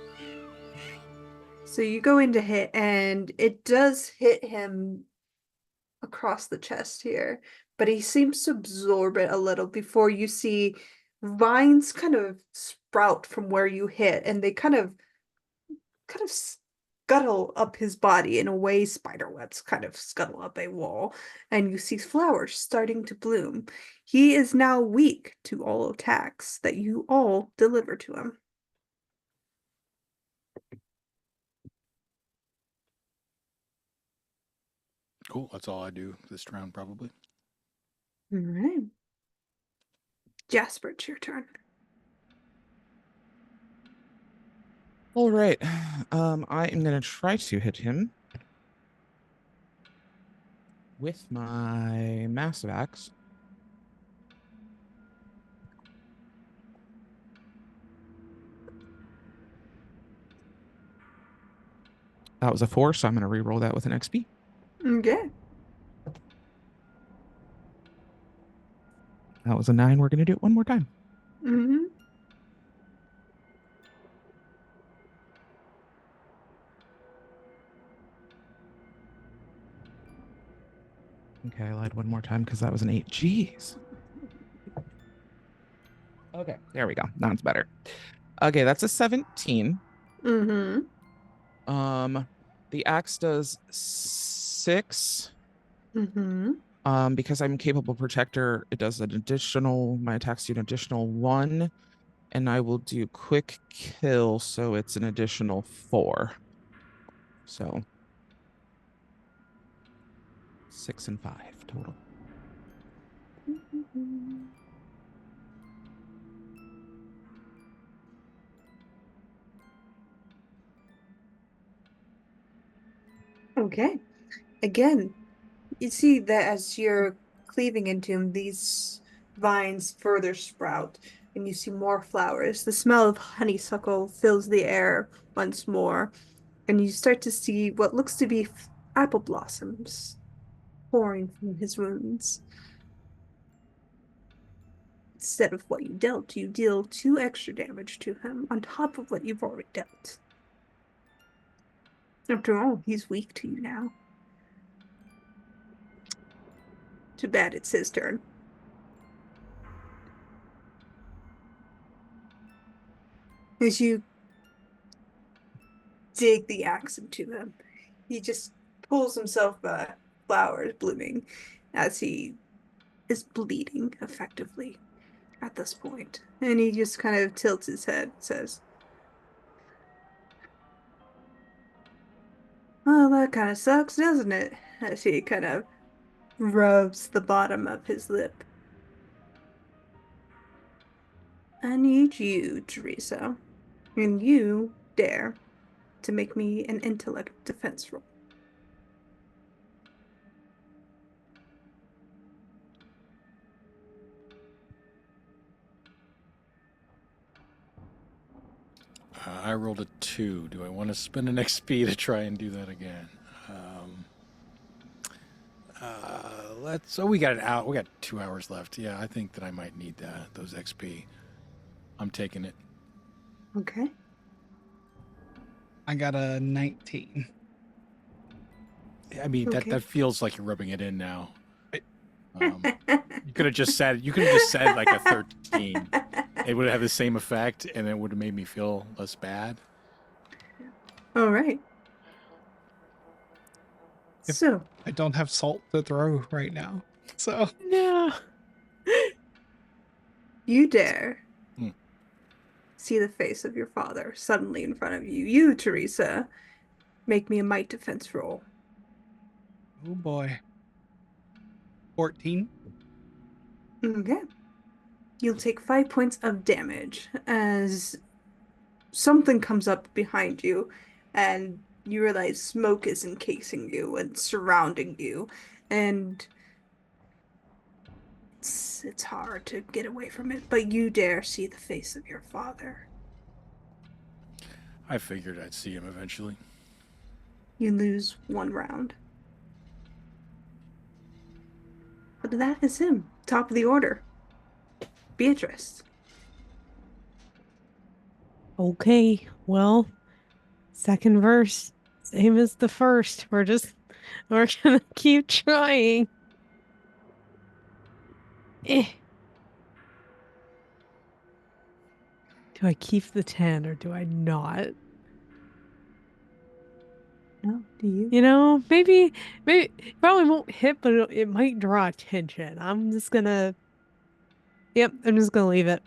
So you go in to hit, and it does hit him across the chest here, but he seems to absorb it a little before you see vines kind of sprout from where you hit, and they kind of scuttle up his body in a way spider webs kind of scuttle up a wall, and you see flowers starting to bloom. He is now weak to all attacks that you all deliver to him. Cool. That's all I do this round, probably. All right. Jasper, it's your turn. All right. I am going to try to hit him with my massive axe. That was a 4, so I'm going to re-roll that with an XP. Okay. That was a 9. We're going to do it one more time. Mm-hmm. Okay, I lied one more time because that was an 8. Jeez. Okay, there we go. Now it's better. Okay, that's a 17. Mm-hmm. The axe does 6. Mm-hmm. Because I'm capable protector, it does an additional, my attacks do an additional 1, and I will do quick kill, so it's an additional 4. So 6 and 5 total. Okay. Again, you see that as you're cleaving into him, these vines further sprout, and you see more flowers. The smell of honeysuckle fills the air once more, and you start to see what looks to be apple blossoms pouring from his wounds. Instead of what you dealt, you deal 2 extra damage to him on top of what you've already dealt. After all, he's weak to you now. Too bad it's his turn. As you dig the axe into him, he just pulls himself by flowers blooming as he is bleeding effectively at this point. And he just kind of tilts his head, says, "Well, that kind of sucks, doesn't it?" As he kind of rubs the bottom of his lip. "I need you, Theresa, and you, DAIRE, to make me an intellect defense roll." I rolled a 2. Do I want to spend an XP to try and do that again? We got an hour. We got 2 hours left. Yeah, I think that I might need those XP. I'm taking it. Okay. I got a 19. I mean, Okay. that feels like you're rubbing it in now. Right. You could have just said like a 13. It would have the same effect, and it would have made me feel less bad. All right. If- So, I don't have salt to throw right now. So No. you DAIRE Hmm. see the face of your father suddenly in front of you. You, Theresa, make me a might defense roll. oh boy. 14. Okay. You'll take 5 points of damage as something comes up behind you and you realize smoke is encasing you and surrounding you, and it's hard to get away from it, but you DAIRE see the face of your father. I figured I'd see him eventually. You lose 1 round. But that is him. Top of the order. Beatrice. Okay, well, second verse, same as the first. We're gonna keep trying. Eh. Do I keep the 10 or do I not? No, do you? You know, maybe probably won't hit, but it might draw attention. I'm just gonna leave it.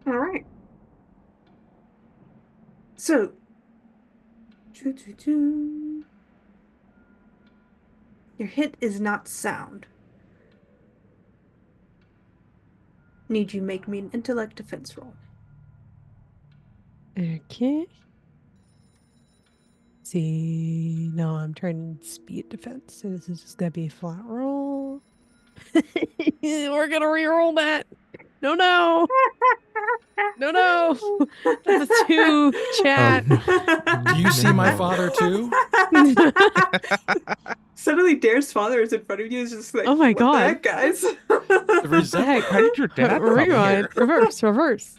All right. So, your hit is not sound. Need you make me an intellect defense roll. Okay. See, no, I'm trying speed defense. So this is just gonna be a flat roll. We're gonna re-roll that. No, no, no. That's a 2, chat. Do you see my father too? Suddenly, DAIRE's father is in front of you. Is just like, Oh my what God. the heck, guys? The resemblance. How did your dad come Rewind. here? Reverse.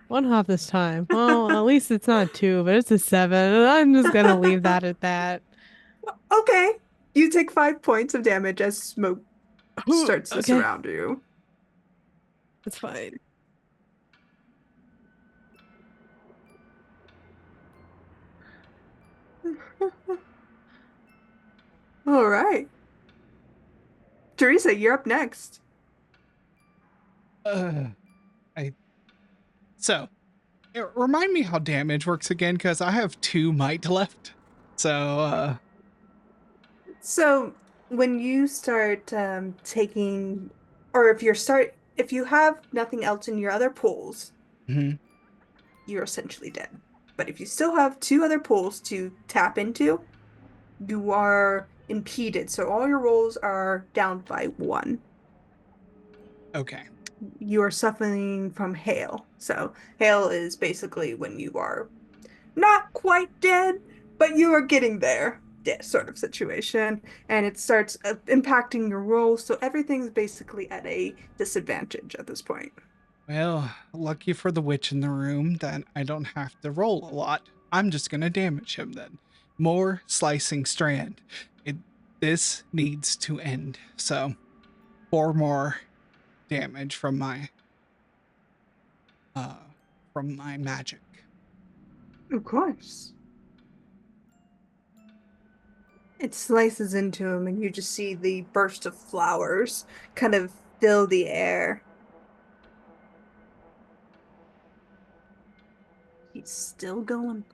1 hop this time. Well, at least it's not 2, but it's a 7. I'm just gonna leave that at that. Okay. You take 5 points of damage as smoke starts to Okay. surround you. That's fine. All right. Theresa, you're up next. Remind me how damage works again, because I have 2 might left. So So when you start taking, or if you have nothing else in your other pools, mhm. you're essentially dead. But if you still have 2 other pools to tap into, you are impeded, so all your rolls are down by 1. Okay. You are suffering from hail. So hail is basically when you are not quite dead, but you are getting there, sort of situation, and it starts impacting your rolls. So everything's basically at a disadvantage at this point. Well, lucky for the witch in the room that I don't have to roll a lot. I'm just gonna damage him then. More slicing strand. This needs to end. So 4 more damage from my magic. Of course. It slices into him, and you just see the burst of flowers kind of fill the air. He's still going.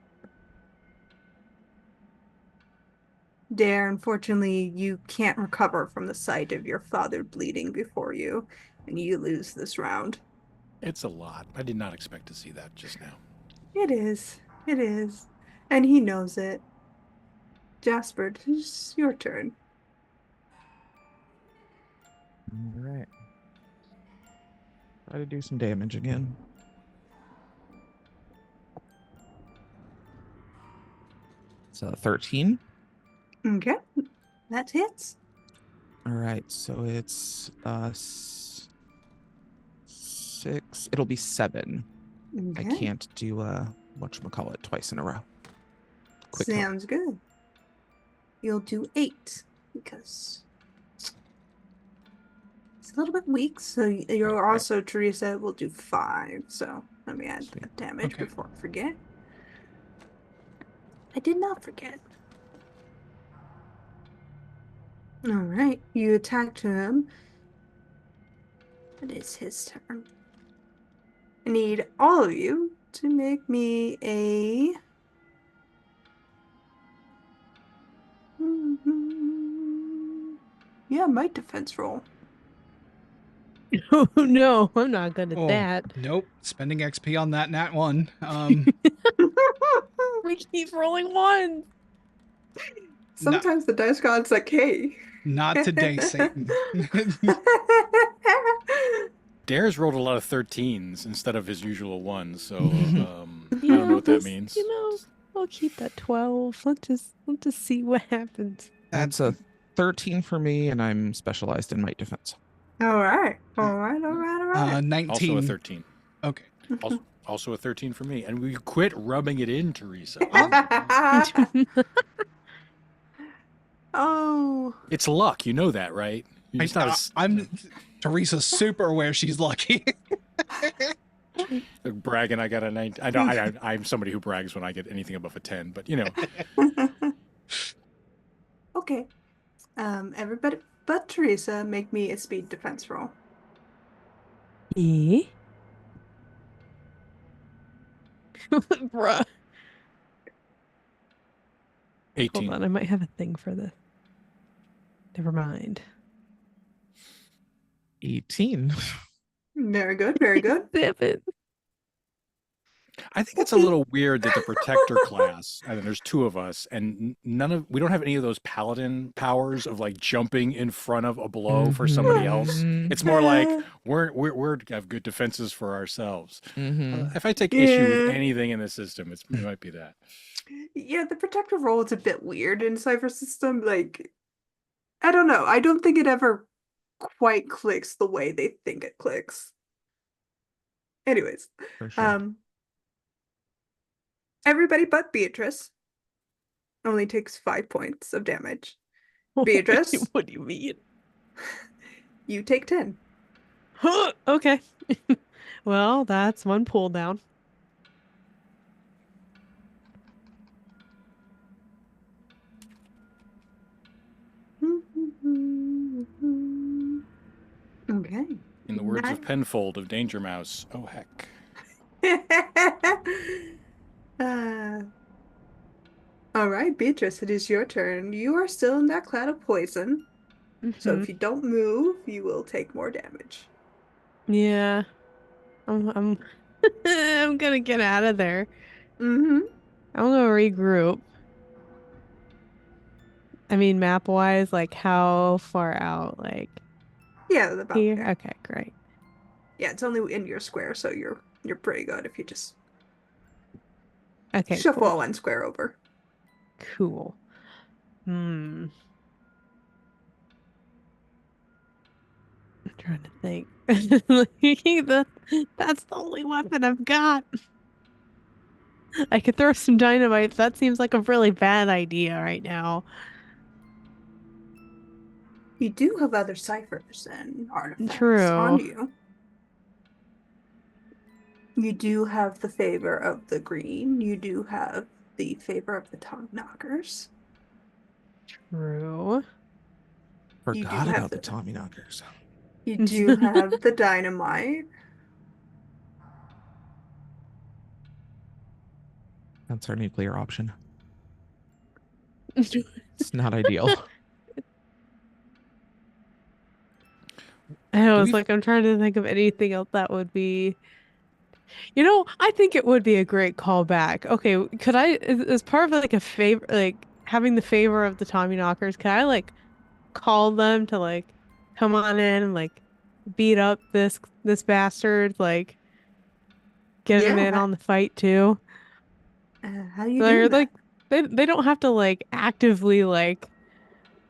DAIRE, unfortunately, you can't recover from the sight of your father bleeding before you, and you lose this round. It's a lot. I did not expect to see that just now. It is. It is. And he knows it. Jasper, it's your turn. All right. Try to do some damage again. So 13. Okay. That hits. All right, so it's 6. It'll be 7. I Okay. can't do whatchamacallit twice in a row. Quick kill. Sounds good. You'll do 8 because it's a little bit weak. So you're Right. also, Theresa, will do 5. So let me add Sweet. that damage Okay. before I forget. I did not forget. All right. You attacked him. It is his turn. I need all of you to make me a might defense roll. Oh no, I'm not good at Oh, that. nope. Spending XP on that nat 1. We keep rolling ones. Sometimes the dice god's like, hey. Not today, Satan. DAIRE's rolled a lot of 13s instead of his usual ones, so I Yeah, don't know what that let's- means. You know, I'll keep that 12. Let's just see what happens. That's a 13 for me, and I'm specialized in might defense. All right. All right. All right. All right. 19. Also a 13. Okay. Also a 13 for me. And we quit rubbing it in, Theresa. Oh. It's luck. You know that, right? It's not a, I'm Teresa's super aware she's lucky. bragging. I got a 9. I know I'm somebody who brags when I get anything above a 10, but you know. Okay. Everybody but Theresa, make me a speed defense roll. Eh? Bruh. 18. Hold on, I might have a thing for this. Never mind. 18. Very good. Very good. 7. I think it's a little weird that the protector class, and there's 2 of us, and we don't have any of those paladin powers of like jumping in front of a blow for somebody else. It's more like we're have good defenses for ourselves. If I take issue with anything in the system, it might be that. Yeah, the protective role is a bit weird in Cypher System. Like, I don't know. I don't think it ever quite clicks the way they think it clicks. Anyways, For sure. Everybody but Beatrice only takes 5 points of damage. Beatrice, What do you mean? you take 10. Okay. Well, that's 1 pull down. Okay. In the words of Penfold of Danger Mouse, oh heck. All right, Beatrice, it is your turn. You are still in that cloud of poison. So if you don't move, you will take more damage. Yeah. I'm I'm gonna get out of there. Mm-hmm. I'm gonna regroup. I mean, map wise, like how far out? Like Yeah, about here? there. Okay, great. Yeah, it's only in your square, so you're pretty good if you just Okay, shuffle cool. one square over. Cool. Hmm. I'm trying to think. That, that's the only weapon I've got. I could throw some dynamite. That seems like a really bad idea right now. You do have other ciphers and artifacts on True. you. You do have the favor of the green. You do have the favor of the tongue knockers. True. You do Forgot have about the the Tommy knockers. you do have the dynamite. That's our nuclear option. It's not ideal. I Do was we? like, I'm trying to think of anything else that would be. I think it would be a great callback. Okay, could I, as part of like a favor, like having the favor of the Tommy knockers, could I like call them to like come on in and like beat up this bastard, like get him in Yeah. on the fight too? How are you They're doing like that? they don't have to like actively like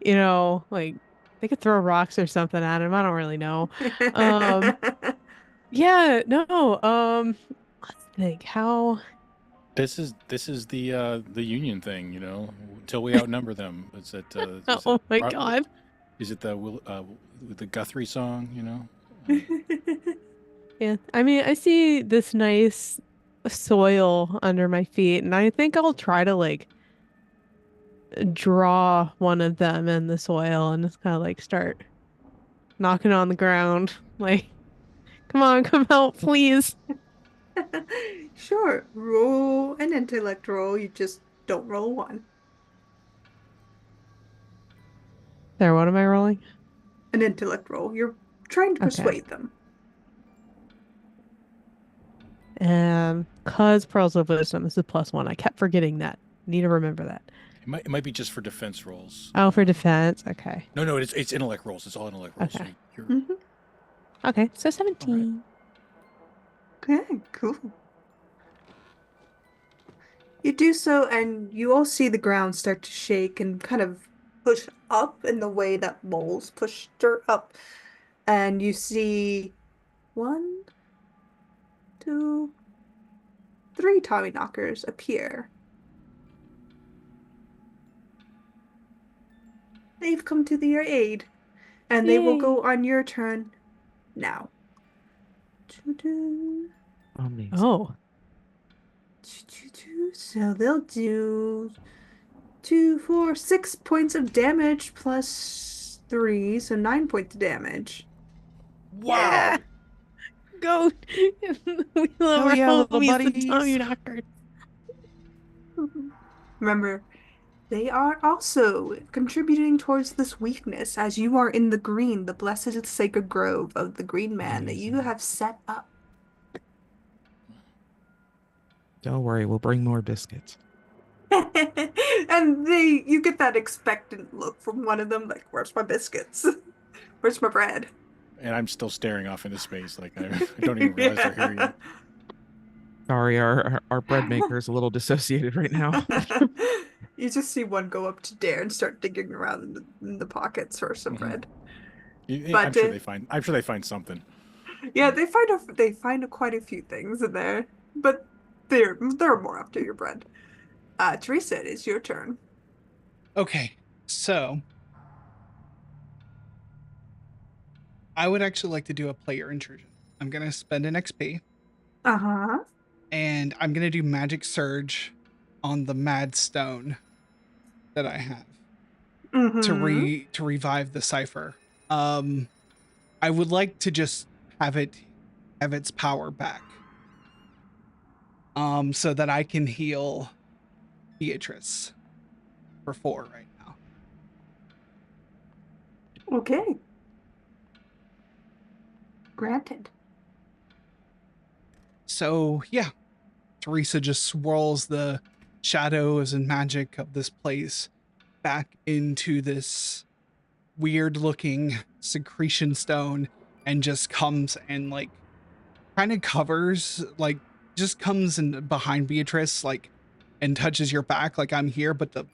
like they could throw rocks or something at him. I don't really know. Um yeah, no. Let's think how This is the union thing, until we outnumber them. Is it is it oh my Ro- God. is it the Guthrie song? Yeah. I mean, I see this nice soil under my feet, and I think I'll try to like draw one of them in the soil and just kind of like start knocking on the ground. Like, come on, come help, please. Sure, roll an intellect roll. You just don't roll one. There, what am I rolling? An intellect roll. You're trying to Okay. persuade them. Cause Pearls of Wisdom is a +1. I kept forgetting that. Need to remember that. It might be just for defense rolls. Oh, for defense. Okay. No, it's intellect rolls. It's all intellect rolls. So Okay. you're Hmm. Okay. So all right. 17. Okay, cool. You do so, and you all see the ground start to shake and kind of push up in the way that moles push dirt up. And you see one, two, three Tommy knockers appear. They've come to your aid, and they will Yay. go on your turn now. Doo-doo, Amazing. Oh. doo-doo-doo. So they'll do 2, 4, 6 points of damage plus 3, so 9 points of damage. Yeah. Wow. Go. We love Hell our yeah, little homies, the buddies. Tommy knockers. Remember, they are also contributing towards this weakness as you are in the green, the blessed sacred grove of the green man that you have set up. Don't worry, we'll bring more biscuits. And you get that expectant look from one of them, like, where's my biscuits? Where's my bread? And I'm still staring off into space, like I don't even realize they're here yet. Sorry, our bread maker is a little dissociated right now. You just see one go up to Dare and start digging around in the pockets for some Mhm. bread. I'm But sure they find. I'm sure they find something. yeah, they find quite a few things in there, but they're more after your bread. Theresa, it is your turn. Okay, so I would actually like to do a player intrusion. I'm gonna spend an XP, Uh-huh. and I'm gonna do Magic Surge on the Mad Stone that I have Mm-hmm. to revive the cipher. I would like to just have its power back, so that I can heal Beatrice for 4 right now. Okay. Granted. So yeah, Theresa just swirls the shadows and magic of this place back into this weird looking secretion stone and just comes and like kind of covers, like just comes in behind Beatrice, like, and touches your back like I'm here, but the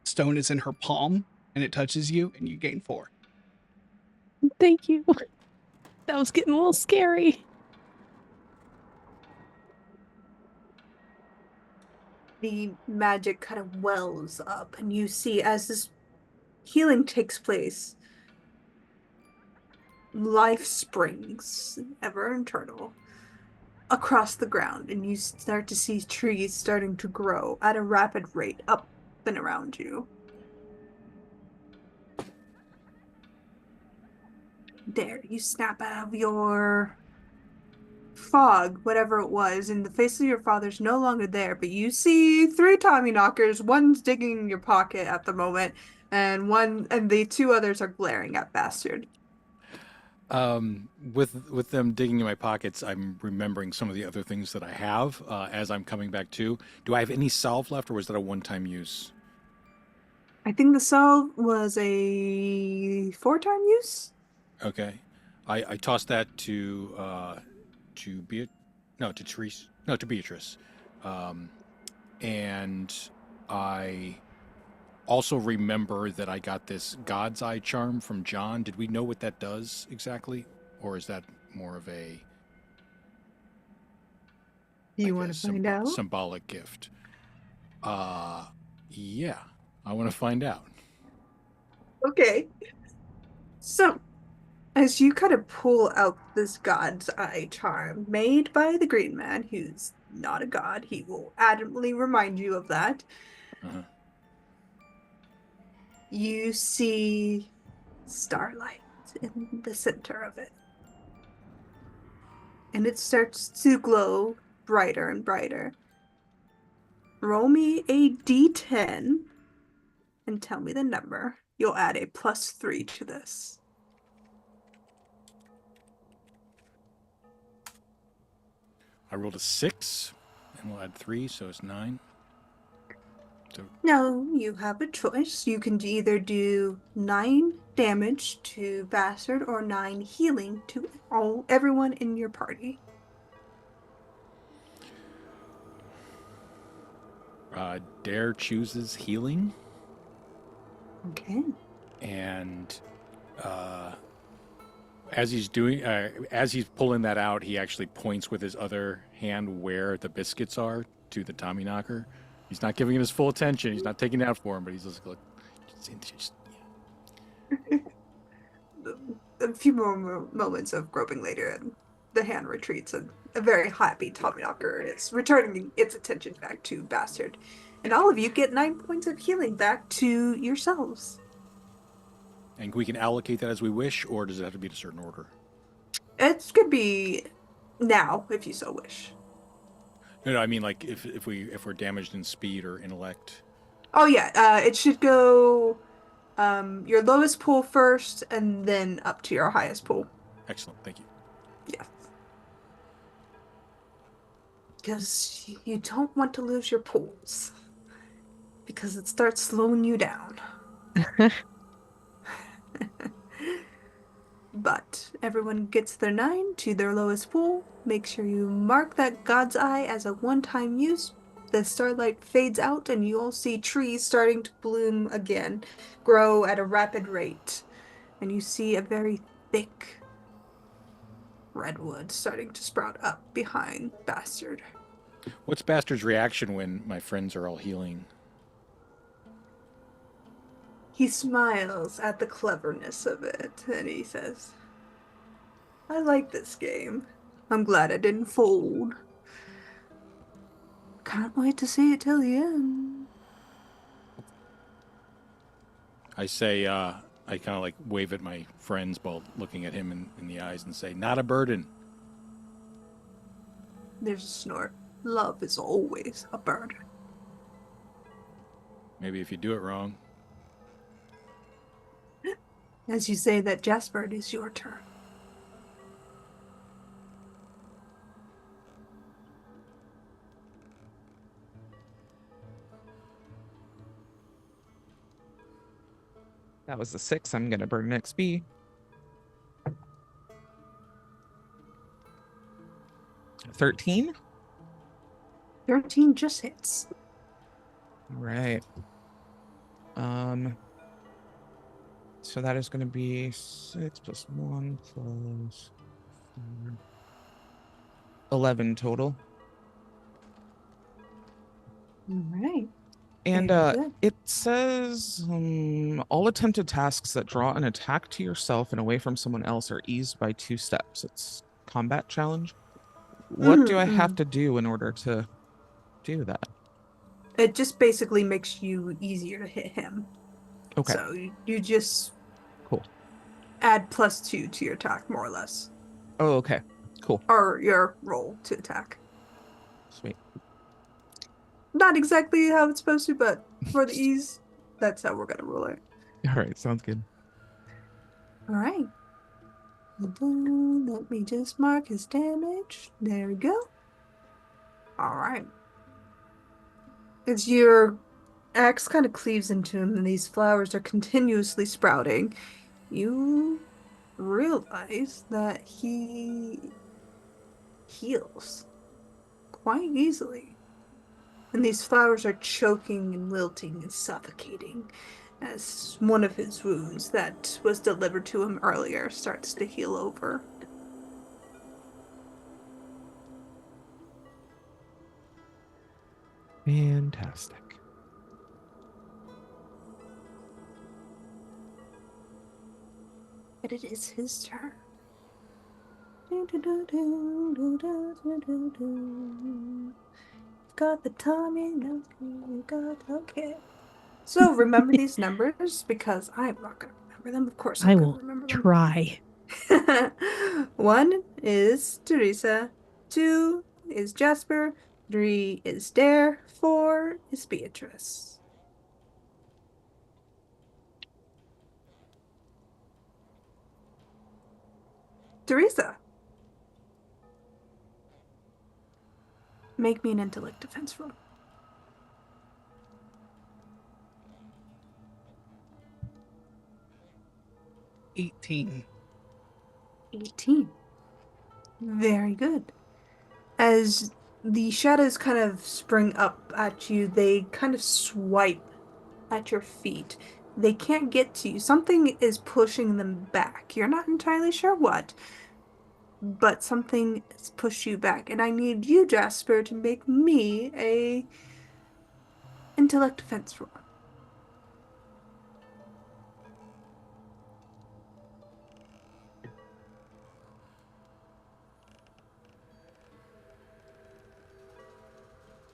stone is in her palm and it touches you and you gain 4. Thank you. That was getting a little scary. The magic kind of wells up, and you see as this healing takes place, life springs, ever eternal, across the ground, and you start to see trees starting to grow at a rapid rate up and around you. There, you snap out of your fog, whatever it was, and the face of your father's no longer there, but you see 3 Tommy knockers. One's digging in your pocket at the moment, and the 2 others are glaring at Bastard. With them digging in my pockets, I'm remembering some of the other things that I have as I'm coming back to. Do I have any salve left, or was that a one-time use? I think the salve was a 4-time use. Okay, I tossed that to Therese, no, to Beatrice, and I also remember that I got this God's Eye charm from John. Did we know what that does exactly, or is that more of a You want to find out? symbolic gift? Yeah, I want to find out. Okay. So, as you kind of pull out this God's Eye charm made by the Green Man, who's not a god, he will adamantly remind you of that. Uh-huh. You see starlight in the center of it. And it starts to glow brighter and brighter. Roll me a d10 and tell me the number. You'll add a +3 to this. I rolled a 6, and we'll add 3, so it's 9. So Now you have a choice. You can either do 9 damage to Bastard or 9 healing to everyone in your party. DAIRE chooses healing, Okay. and as he's pulling that out, he actually points with his other hand where the biscuits are to the Tommy knocker. He's not giving him his full attention. He's not taking it out for him, but he's just like, A few more moments of groping later, and the hand retreats, and a very happy Tommyknocker is returning its attention back to Bastard. And all of you get 9 points of healing back to yourselves. And we can allocate that as we wish, or does it have to be in a certain order? It could be now, if you so wish. No, I mean like if we're damaged in speed or intellect. Oh yeah, it should go your lowest pool first, and then up to your highest pool. Excellent, thank you. Yeah. Because you don't want to lose your pools. Because it starts slowing you down. But everyone gets their 9 to their lowest pool. Make sure you mark that God's Eye as a one-time use. The starlight fades out, and you all see trees starting to bloom again, grow at a rapid rate. And you see a very thick redwood starting to sprout up behind Bastard. What's Bastard's reaction when my friends are all healing? He smiles at the cleverness of it, and he says, I like this game. I'm glad I didn't fold. Can't wait to see it till the end. I say, I kind of like wave at my friends while looking at him in the eyes and say, not a burden. There's a snort. Love is always a burden. Maybe if you do it wrong. As you say that, Jasper, it is your turn. That was a 6. I'm going to burn an XP. 13. 13 just hits. All right. So that is going to be 6 plus 1 plus 4, 11 total. All right. And Very good. it says all attempted tasks that draw an attack to yourself and away from someone else are eased by 2 steps. It's combat challenge. What do I have to do in order to do that? It just basically makes you easier to hit him. Okay. So you just Cool. add +2 to your attack, more or less. Oh, okay. Cool. Or your roll to attack. Sweet. Not exactly how it's supposed to, but for the ease, that's how we're gonna roll it. All right, sounds good. All right. Let me just mark his damage. There we go. All right. As your axe kind of cleaves into him and these flowers are continuously sprouting, you realize that he heals quite easily. And these flowers are choking and wilting and suffocating as one of his wounds that was delivered to him earlier starts to heal over. Fantastic. But it is his turn. Got the timing, okay. So remember these numbers because I'm not gonna remember them. Of course, I I'm gonna will remember them. try. 1 is Theresa, 2 is Jasper, 3 is DAIRE, 4 is Beatrice. Theresa, make me an intellect defense roll. 18. 18. Very good. As the shadows kind of spring up at you, they kind of swipe at your feet. They can't get to you. Something is pushing them back. You're not entirely sure what, but something has pushed you back. And I need you, Jasper, to make me a intellect defense roll.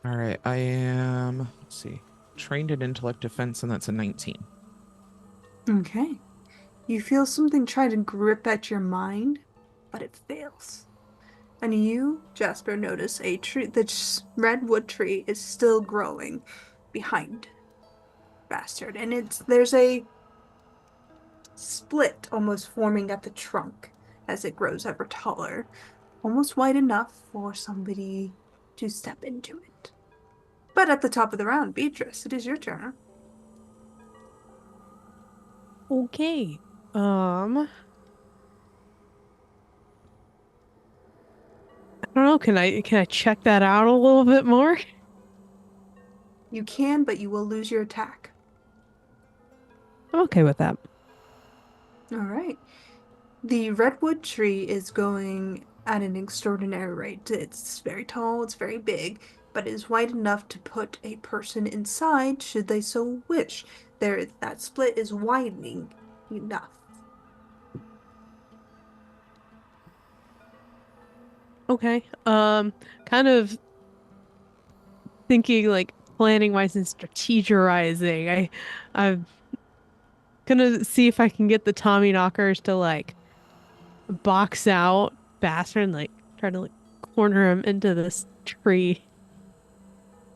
All right, I am, let's see, trained in intellect defense, and that's a 19. Okay. You feel something try to grip at your mind, but it fails. And you, Jasper, notice a tree, the redwood tree is still growing behind Bastard. And there's a split almost forming at the trunk as it grows ever taller, almost wide enough for somebody to step into it. But at the top of the round, Beatrice, it is your turn. Okay. I don't know. Can I check that out a little bit more? You can, but you will lose your attack. I'm okay with that. All right. The redwood tree is going at an extraordinary rate. It's very tall, it's very big, but it is wide enough to put a person inside should they so wish. That split is widening enough. Okay. Kind of thinking like planning wise and strategizing. I'm gonna see if I can get the Tommy knockers to like box out Bastard and like try to like corner him into this tree.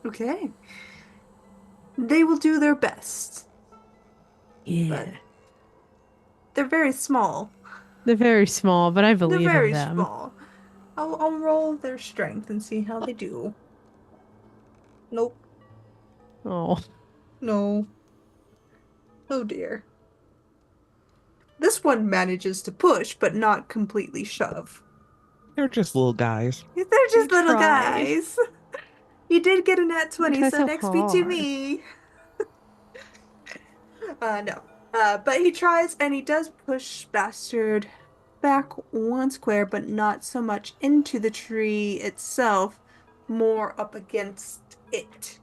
Okay. They will do their best, but Yeah. they're very small. They're very small, but I They're believe in very them. small. I'll roll their strength and see how they do. Nope. Oh. No. Oh dear. This one manages to push, but not completely shove. They're just little guys. They're just little tried. guys. You did get a nat 20, Try so so XP to hard. me. No. But he tries and he does push Bastard back one square, but not so much into the tree itself, more up against it.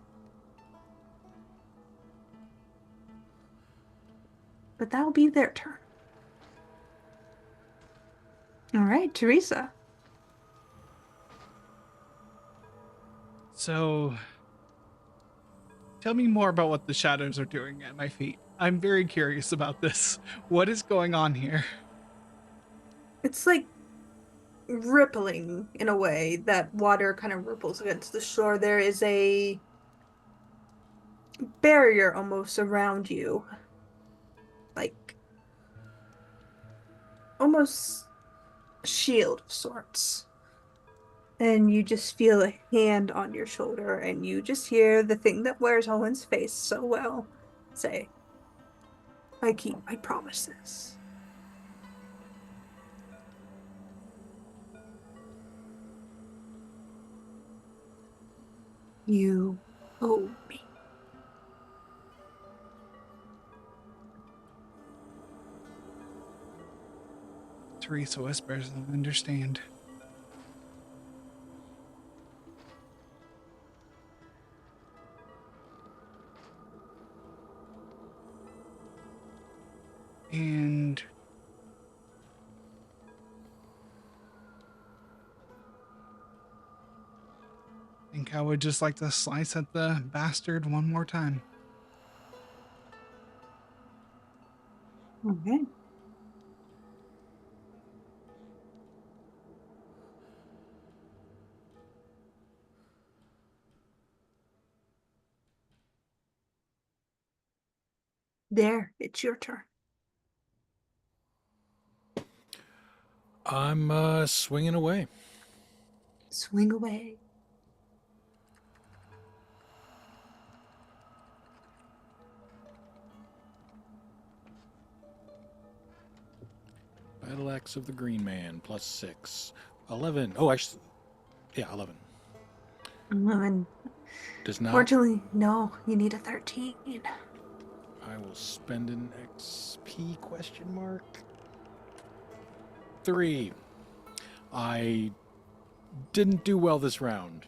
But that'll be their turn. All right, Theresa. So, tell me more about what the shadows are doing at my feet. I'm very curious about this. What is going on here? It's like rippling in a way that water kind of ripples against the shore. There is a barrier almost around you, like almost a shield of sorts. And you just feel a hand on your shoulder, and you just hear the thing that wears Owen's face so well say, I keep my promises. You owe me. Theresa whispers, I understand. And I think I would just like to slice at the bastard one more time. Okay. There, it's your turn. I'm swinging away. Swing away. Battle Axe of the Green Man, +6. 11. Oh, actually, yeah, 11. 11. Does not. Fortunately, no, you need a 13. I will spend an XP question mark. 3. I didn't do well this round.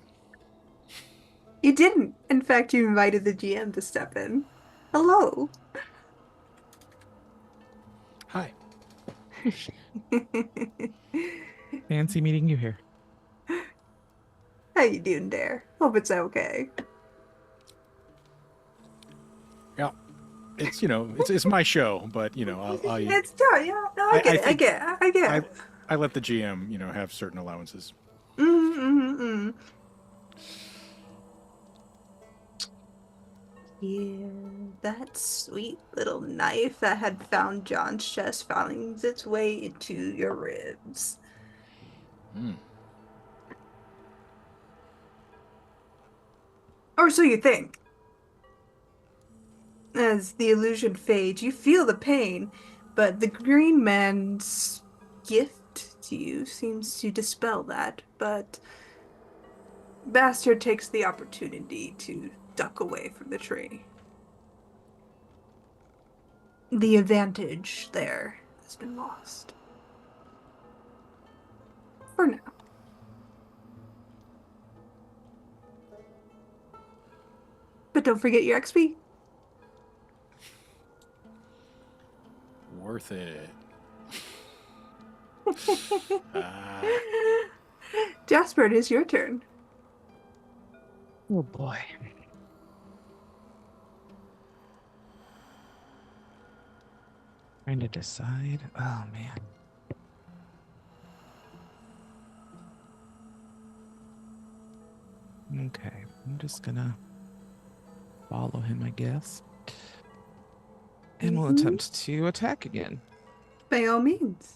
You didn't. In fact, you invited the GM to step in. Hello. Hi. Fancy meeting you here. How you doing there? Hope it's okay. Yeah. It's, it's my show, but, It's tough, yeah. No, I get it. I get it. I let the GM, have certain allowances. Mm-hmm. Yeah, that sweet little knife that had found John's chest finds its way into your ribs. Or so you think. As the illusion fades, you feel the pain, but the green man's gift to you seems to dispel that. But Bastard takes the opportunity to duck away from the tree. The advantage there has been lost. For now. But don't forget your XP. Worth it. Jasper, it is your turn. Oh boy. Trying to decide. Oh man. Okay, I'm just gonna follow him, I guess. And we'll attempt to attack again. By all means.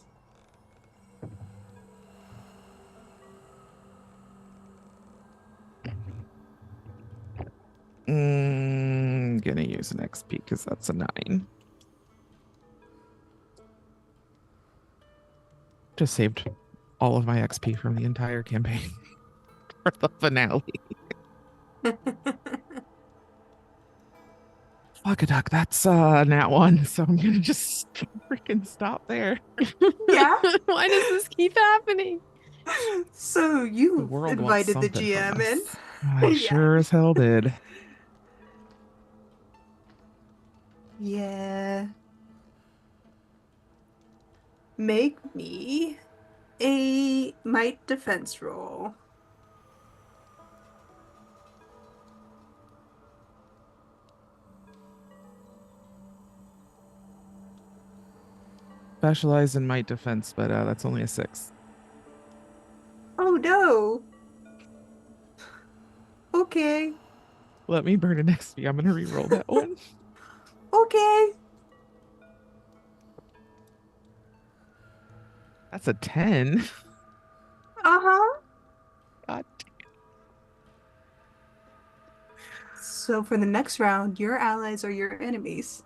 Gonna use an XP because that's a 9. Just saved all of my XP from the entire campaign for the finale. Fuck a duck, that's nat one, so I'm gonna just freaking stop there. Yeah. Why does this keep happening? So The you world wants invited the something from GM in. us. I Yeah. sure as hell did. Yeah. Make me a might defense roll. Specialized in might defense, but that's only a 6. Oh no. Okay. Let me burn an XP. I'm gonna re-roll that one. Okay. That's a 10. Uh-huh. God. So for the next round, your allies are your enemies.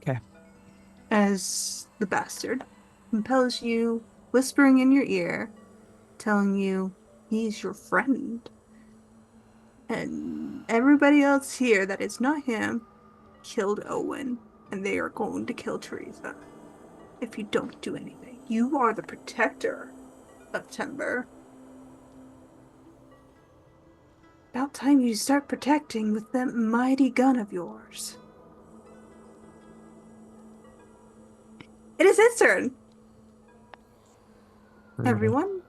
Okay. As the bastard compels you, whispering in your ear, telling you he's your friend. And everybody else here that is not him killed Owen, and they are going to kill Theresa if you don't do anything. You are the protector of Timber. About time you start protecting with that mighty gun of yours. It is his turn. Brutal. Everyone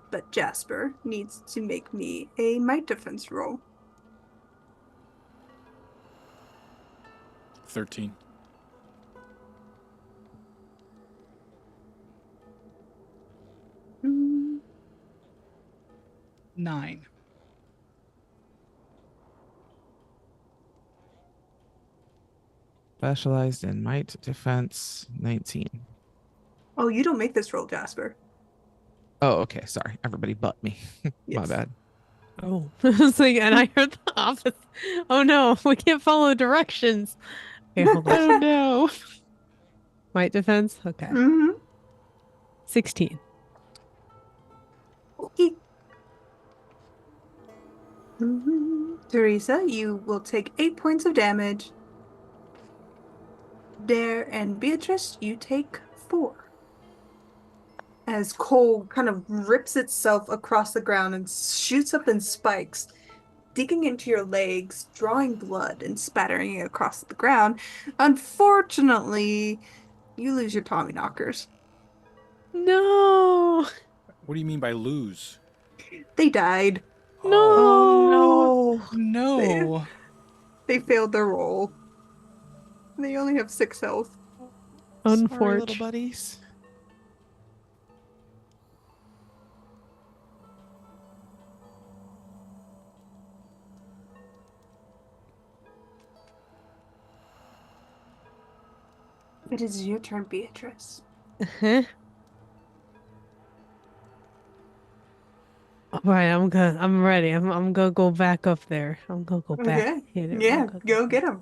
but Jasper needs to make me a might defense roll. 13. Mm, 9. Specialized in might defense, 19. Oh, you don't make this roll, Jasper. Oh, okay. Sorry. Everybody but me. My Yes. bad. Oh, I was like, and I heard the opposite. Oh no, we can't follow directions. Okay, hold on. Oh no. Might defense? Okay. Mm-hmm. 16. Okay. Theresa, you will take 8 points of damage. DAIRE and Beatrice, you take 4. As coal kind of rips itself across the ground and shoots up in spikes, digging into your legs, drawing blood and spattering it across the ground. Unfortunately, you lose your Tommy knockers. No. What do you mean by lose? They died. No. Oh No. They failed their roll. They only have 6 health. no. Sorry, little Unfortunate. buddies. It is your turn, Beatrice. Uh-huh. All right, I'm good. I'm ready. I'm gonna go back up there. I'm gonna go back. Okay. Hit it. Yeah, go get him.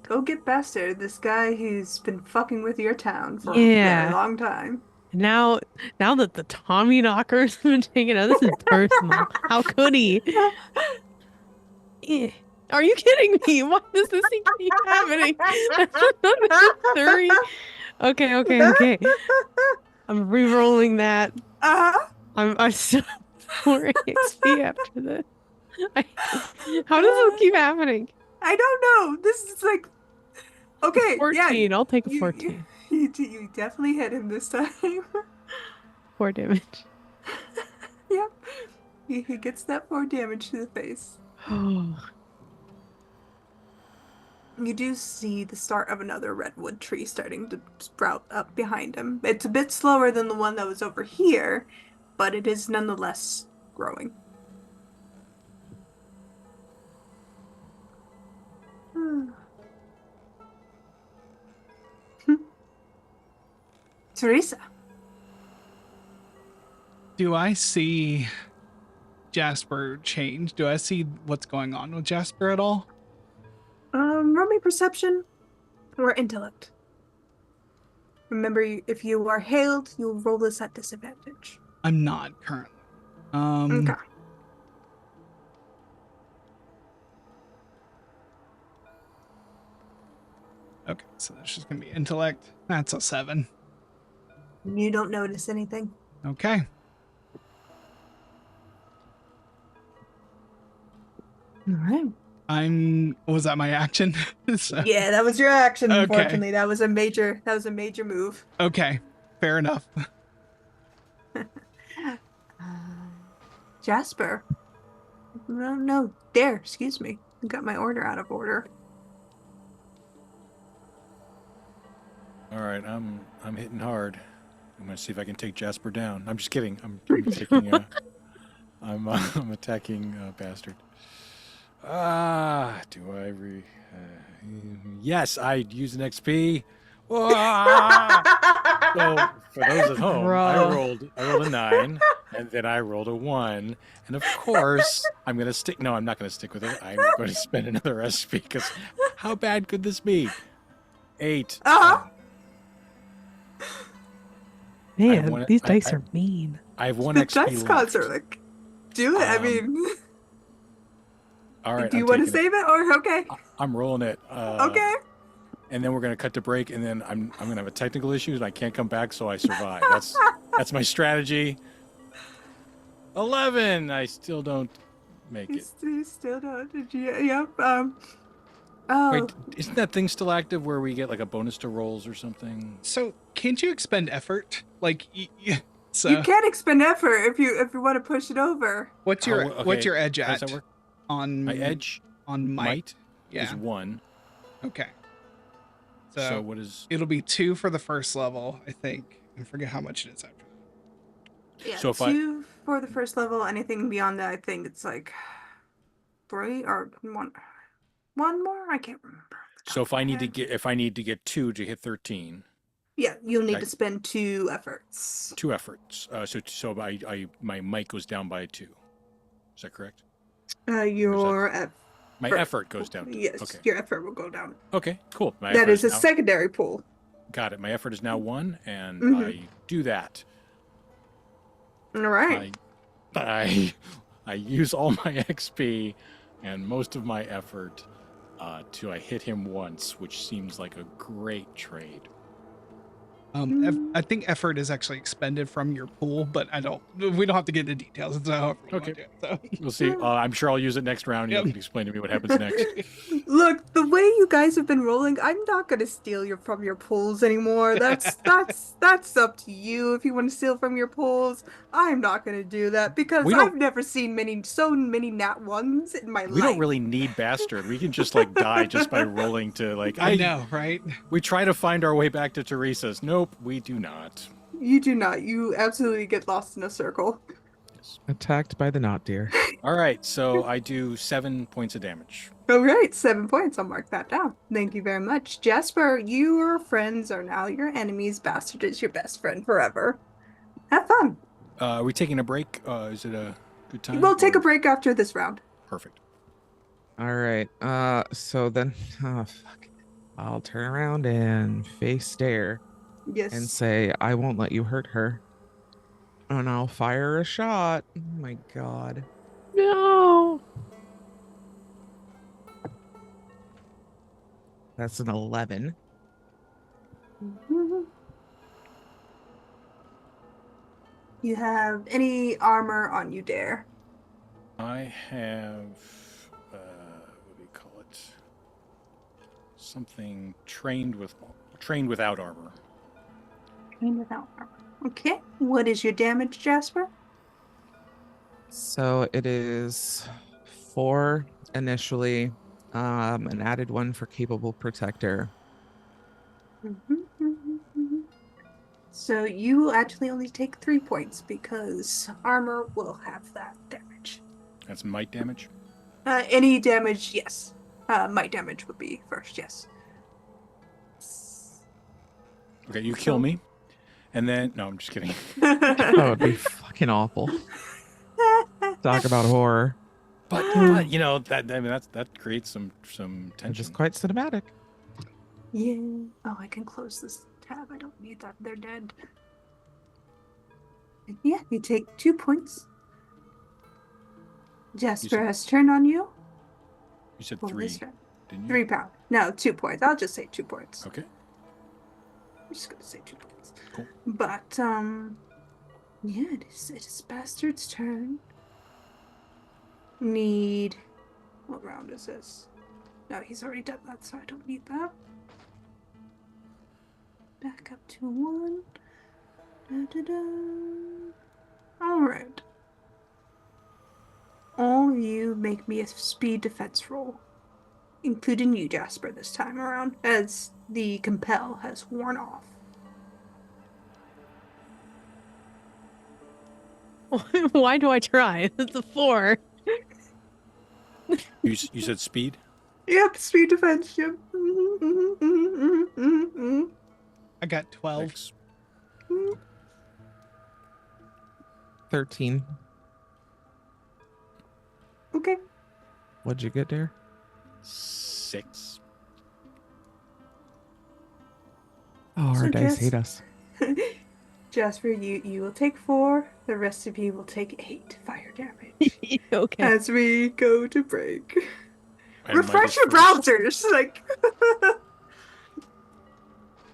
Go get Bastard, this guy who's been fucking with your town for a very Yeah. long time. Now that the Tommy knockers have been taken out, this is personal. How could he? Eh. Are you kidding me? Why does this thing keep happening? Three. Okay. I'm re-rolling that. Uh-huh. I still have 4 XP after this. How does this keep happening? I don't know. This is like, okay, 14. yeah. I'll take a You 14. you definitely hit him this time. 4 damage. Yep. He gets that 4 damage to the face. Oh. You do see the start of another redwood tree starting to sprout up behind him. It's a bit slower than the one that was over here, but it is nonetheless growing. Theresa. Do I see Jasper change? Do I see what's going on with Jasper at all? Roll me perception or intellect. Remember, if you are hailed, you'll roll this at disadvantage. I'm not currently. Okay. Okay, so that's just gonna be intellect. That's a 7. You don't notice anything. Okay. All right. Was that my action? So- Yeah, that was your action. Okay. Unfortunately, that was a major move. Okay, fair enough. Jasper. No, DAIRE. Excuse me. I got my order out of order. All right, I'm hitting hard. I'm gonna see if I can take Jasper down. I'm just kidding. I'm taking. I'm attacking Bastard. Do I yes, I use an XP. So for those at home, I rolled a 9, and then I rolled a 1, and of course I'm gonna stick. No, I'm not gonna stick with it. I'm going to spend another SP because how bad could this be? 8. Man, these dice are mean. I have 1 The XP dice gods left. are like, do it. I mean, all right. do you want to save it or okay? I'm rolling it. Okay. And then we're gonna cut to break, and then I'm gonna have a technical issue, and I can't come back, so I survive. That's my strategy. 11. I still don't make it. You still don't. Did you? Yep. Oh. Wait, isn't that thing still active where we get like a bonus to rolls or something? So can't you expend effort? Like, so You can't expend effort if you want to push it over. what's your edge How does at? that work? On My edge on might. is 1. Okay. So what is? It'll be 2 for the first level, I think. I forget how much it is after. Yeah. So if 2 for the first level. Anything beyond that, I think it's like 3 or 1. One more. I can't remember. So if I need to get 2 to hit 13. Yeah, you'll need to spend 2 efforts. 2 efforts. So my might goes down by 2. Is that correct? My effort goes down. Yes, Okay. your effort will go down. Okay, cool. That is a secondary pool. Got it. My effort is now 1, and I do that. All right. I use all my XP and most of my effort till I hit him once, which seems like a great trade. I think effort is actually expended from your pool, but we don't have to get into details. It's however you want to do it, so. We'll see. I'm sure I'll use it next round. You can explain to me what happens next. Look, the way you guys have been rolling, I'm not gonna steal from your pools anymore. That's up to you. If you want to steal from your pools, I'm not gonna do that because I've never seen so many nat ones in my life. We don't really need Bastard. We can just like die just by rolling to like. I know, right? We try to find our way back to Theresa's. Nope, we do not. You do not. You absolutely get lost in a circle. Attacked by the knot deer. All right, so I do 7 points of damage. All right, 7 points. I'll mark that down. Thank you very much. Jasper, your friends are now your enemies. Bastard is your best friend forever. Have fun. Are we taking a break? Is it a good time? We'll take a break after this round. Perfect. All right. So then, fuck. I'll turn around and face DAIRE Yes. and say, I won't let you hurt her. And I'll fire a shot. Oh my god. No. That's an 11. You have any armor on you, DAIRE? I have, what do you call it? Something trained without armor. Trained without armor. Okay. What is your damage, Jasper? So it is 4 initially, an added 1 for capable protector. So you actually only take 3 points because armor will have that damage. That's might damage? Any damage, yes. Might damage would be first, yes. Okay, you kill me. And then, no, I'm just kidding. That would be fucking awful. Talk about horror. But you know, that creates some tension. Which is quite cinematic. Yeah. Oh, I can close this tab. I don't need that. They're dead. And yeah, you take 2 points. Jasper has turned on you. You said For 3, this round. didn't you? 3 pound. No, 2 points. I'll just say 2 points. Okay. I'm just gonna say 2 points. Cool. But yeah, it is Bastard's turn. Need what round is this? No, he's already done that, so I don't need that. Back up to 1. Alright. All of you make me a speed defense roll. Including you, Jasper, this time around, as the compel has worn off. Why do I try? It's a 4. You said speed? Yep, speed defense, yep. I got 12. Thanks. 13. Okay. What'd you get, Dare? 6. Oh, So our dice just- hate us. Jasper, you will take 4. The rest of you will take 8 fire damage Okay. as we go to break. And Refresh Midas your first. browsers, like.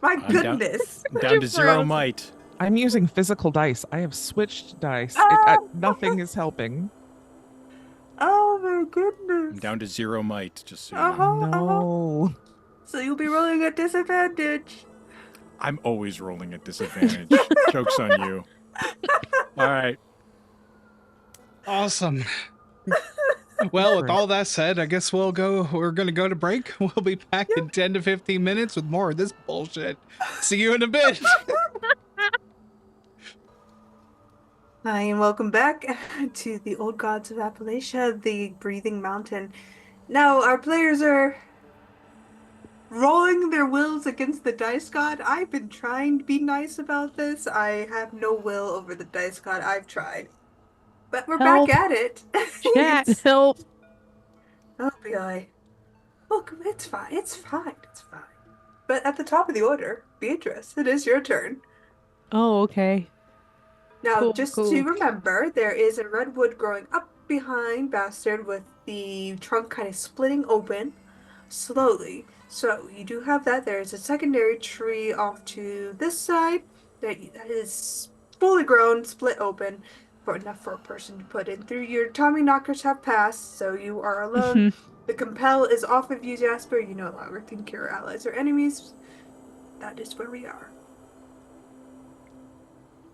My I'm down. goodness. I'm down to 0 Gross. might. I'm using physical dice. I have switched dice. Nothing is helping. Oh my goodness. I'm down to 0 might, just so you Uh-huh. know. No. So you'll be rolling at disadvantage. I'm always rolling at disadvantage. Joke's on you. All right. Awesome. Well, with all that said, I guess we're going to go to break. We'll be back in 10 to 15 minutes with more of this bullshit. See you in a bit. Hi, and welcome back to the Old Gods of Appalachia, the Breathing Mountain. Now, our players are rolling their wills against the dice god. I've been trying to be nice about this. I have no will over the dice god. I've tried. But we're Help. back at it. Chat, It's- help. Oh, boy. Look, it's fine. It's fine. It's fine. But at the top of the order, Beatrice, it is your turn. Oh, okay. Now, Cool, just cool. to remember, there is a redwood growing up behind Bastard with the trunk kind of splitting open slowly. So you do have that. There is a secondary tree off to this side that is fully grown, split open, for enough for a person to put in through. Your Tommy knockers have passed, so you are alone. The compel is off of you, Jasper. You no longer think your allies or enemies. That is where we are.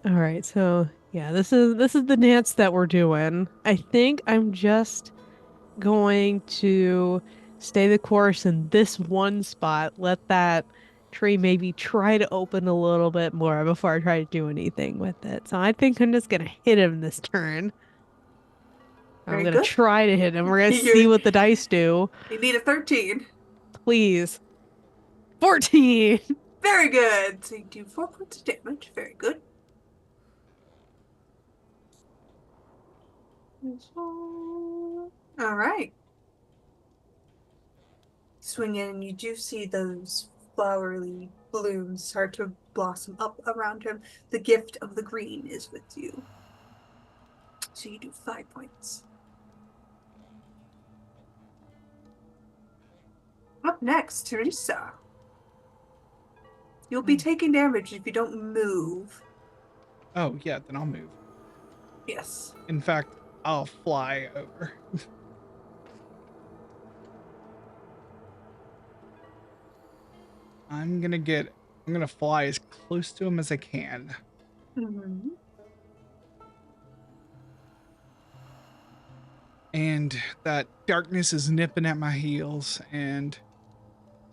All right, so yeah, this is the dance that we're doing. I think I'm just going to stay the course in this one spot. Let that tree maybe try to open a little bit more before I try to do anything with it. So I think I'm just gonna hit him this turn. I'm Very gonna good. try to hit him. We're gonna You're- see what the dice do. You need a 13. Please. 14. Very good. So you do 4 points of damage. Very good. All right. Swing in, and you do see those flowery blooms start to blossom up around him. The gift of the green is with you. So you do 5 points. Up next, Theresa. You'll be taking damage if you don't move. Oh, yeah, then I'll move. Yes. In fact, I'll fly over. I'm gonna fly as close to him as I can. Mm-hmm. And that darkness is nipping at my heels, and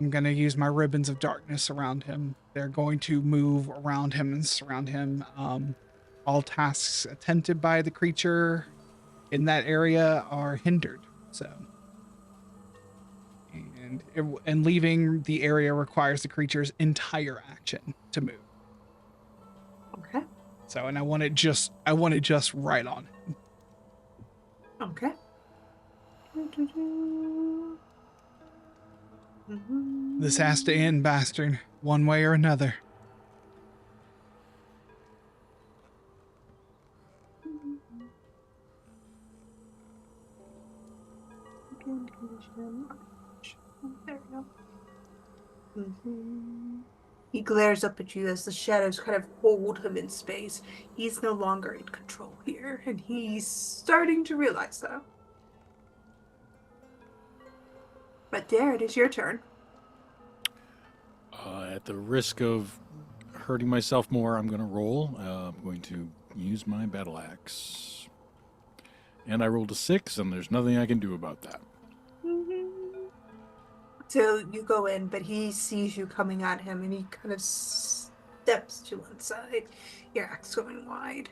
I'm gonna use my ribbons of darkness around him. They're going to move around him and surround him. All tasks attempted by the creature in that area are hindered. So, and leaving the area requires the creature's entire action to move. Okay. So, and I want it just right on him. Okay. This has to end, bastard, one way or another. There we go. He glares up at you as the shadows kind of hold him in space. He's no longer in control here, and he's starting to realize that. But DAIRE, it is your turn. At the risk of hurting myself more, I'm going to roll. I'm going to use my battle axe. And I rolled a 6, and there's nothing I can do about that. So you go in, but he sees you coming at him, and he kind of steps to one side, your axe going wide.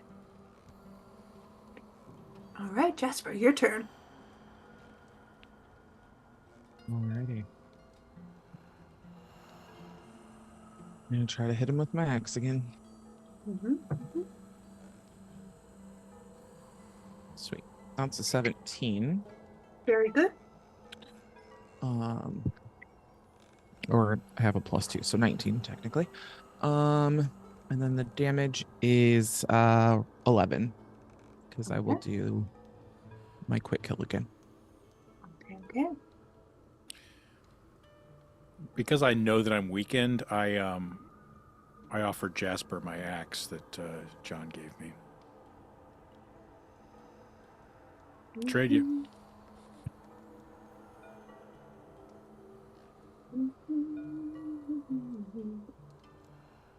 All right, Jasper, your turn. Alrighty. I'm gonna try to hit him with my axe again. Sweet. That's a 17. Very good. Or I have a +2, so 19 technically. And then the damage is 11, because I will do my quick kill again. Okay. Because I know that I'm weakened, I offered Jasper my axe that John gave me. Trade you.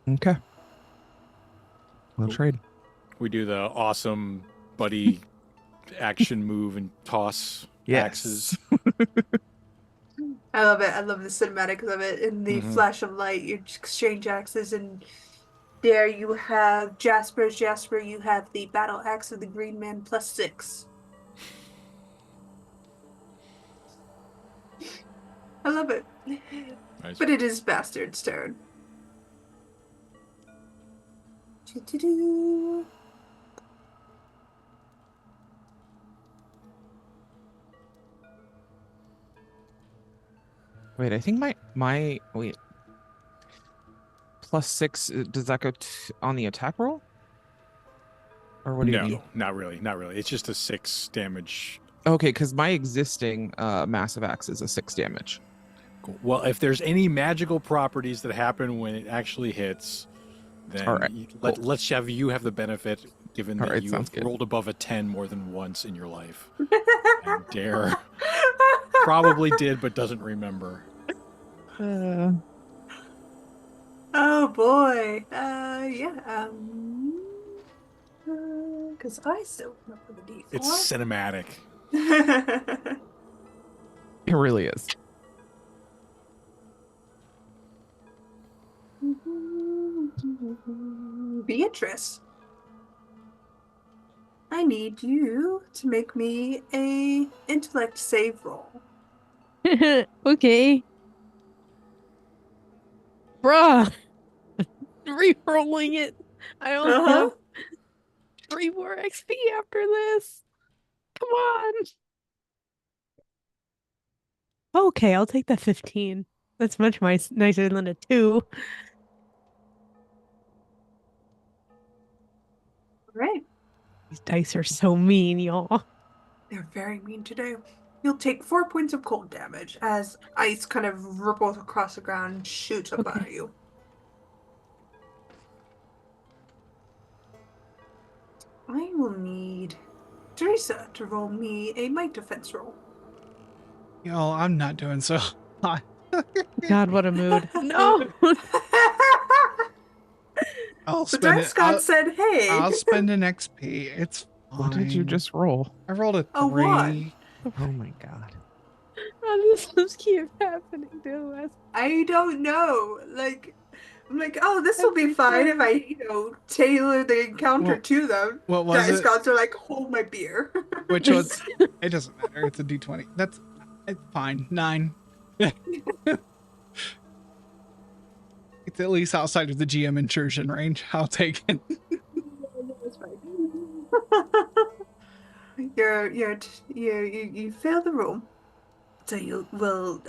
Okay. We'll trade. We do the awesome buddy action move and toss axes. I love it. I love the cinematics of it. In the flash of light, you exchange axes, and there you have Jasper. Jasper, you have the battle axe of the green man +6. I love it. Nice. But it is Bastard's turn. Doo-doo-doo. Wait, I think my wait. +6, does that go on the attack roll? Or what do you mean? No, not really. Not really. It's just a 6 damage. Okay, because my existing massive axe is a 6 damage. Cool. Well, if there's any magical properties that happen when it actually hits, then All right, let's have you have the benefit, given that you have good. rolled above a 10 more than once in your life. And DAIRE probably did, but doesn't remember. Oh boy. Yeah. Because I still remember the D4. It's cinematic. It really is. Beatrice, I need you to make me a intellect save roll. Okay. Bruh. Rerolling it. I only have 3 more XP after this. Come on. Okay, I'll take the 15. That's much nicer than a 2. Right. These dice are so mean, y'all. They're very mean today. You'll take 4 points of cold damage as ice kind of ripples across the ground and shoots up at you. I will need Theresa to roll me a might defense roll. Yo, I'm not doing so hot. God, what a mood. No! I'll But spend Dark Scott said, hey. I'll spend an XP. It's fine. What did you just roll? I rolled a 3. A 1. Oh my god. How does this keep happening to us? I don't know. I'm like, oh, this will be fine if I, tailor the encounter to them. What was Dice it? gods are like, hold my beer. Which was, it doesn't matter. It's a D20. It's fine. 9. It's at least outside of the GM intrusion range. I'll take it. That's fine. You fail the roll, so you will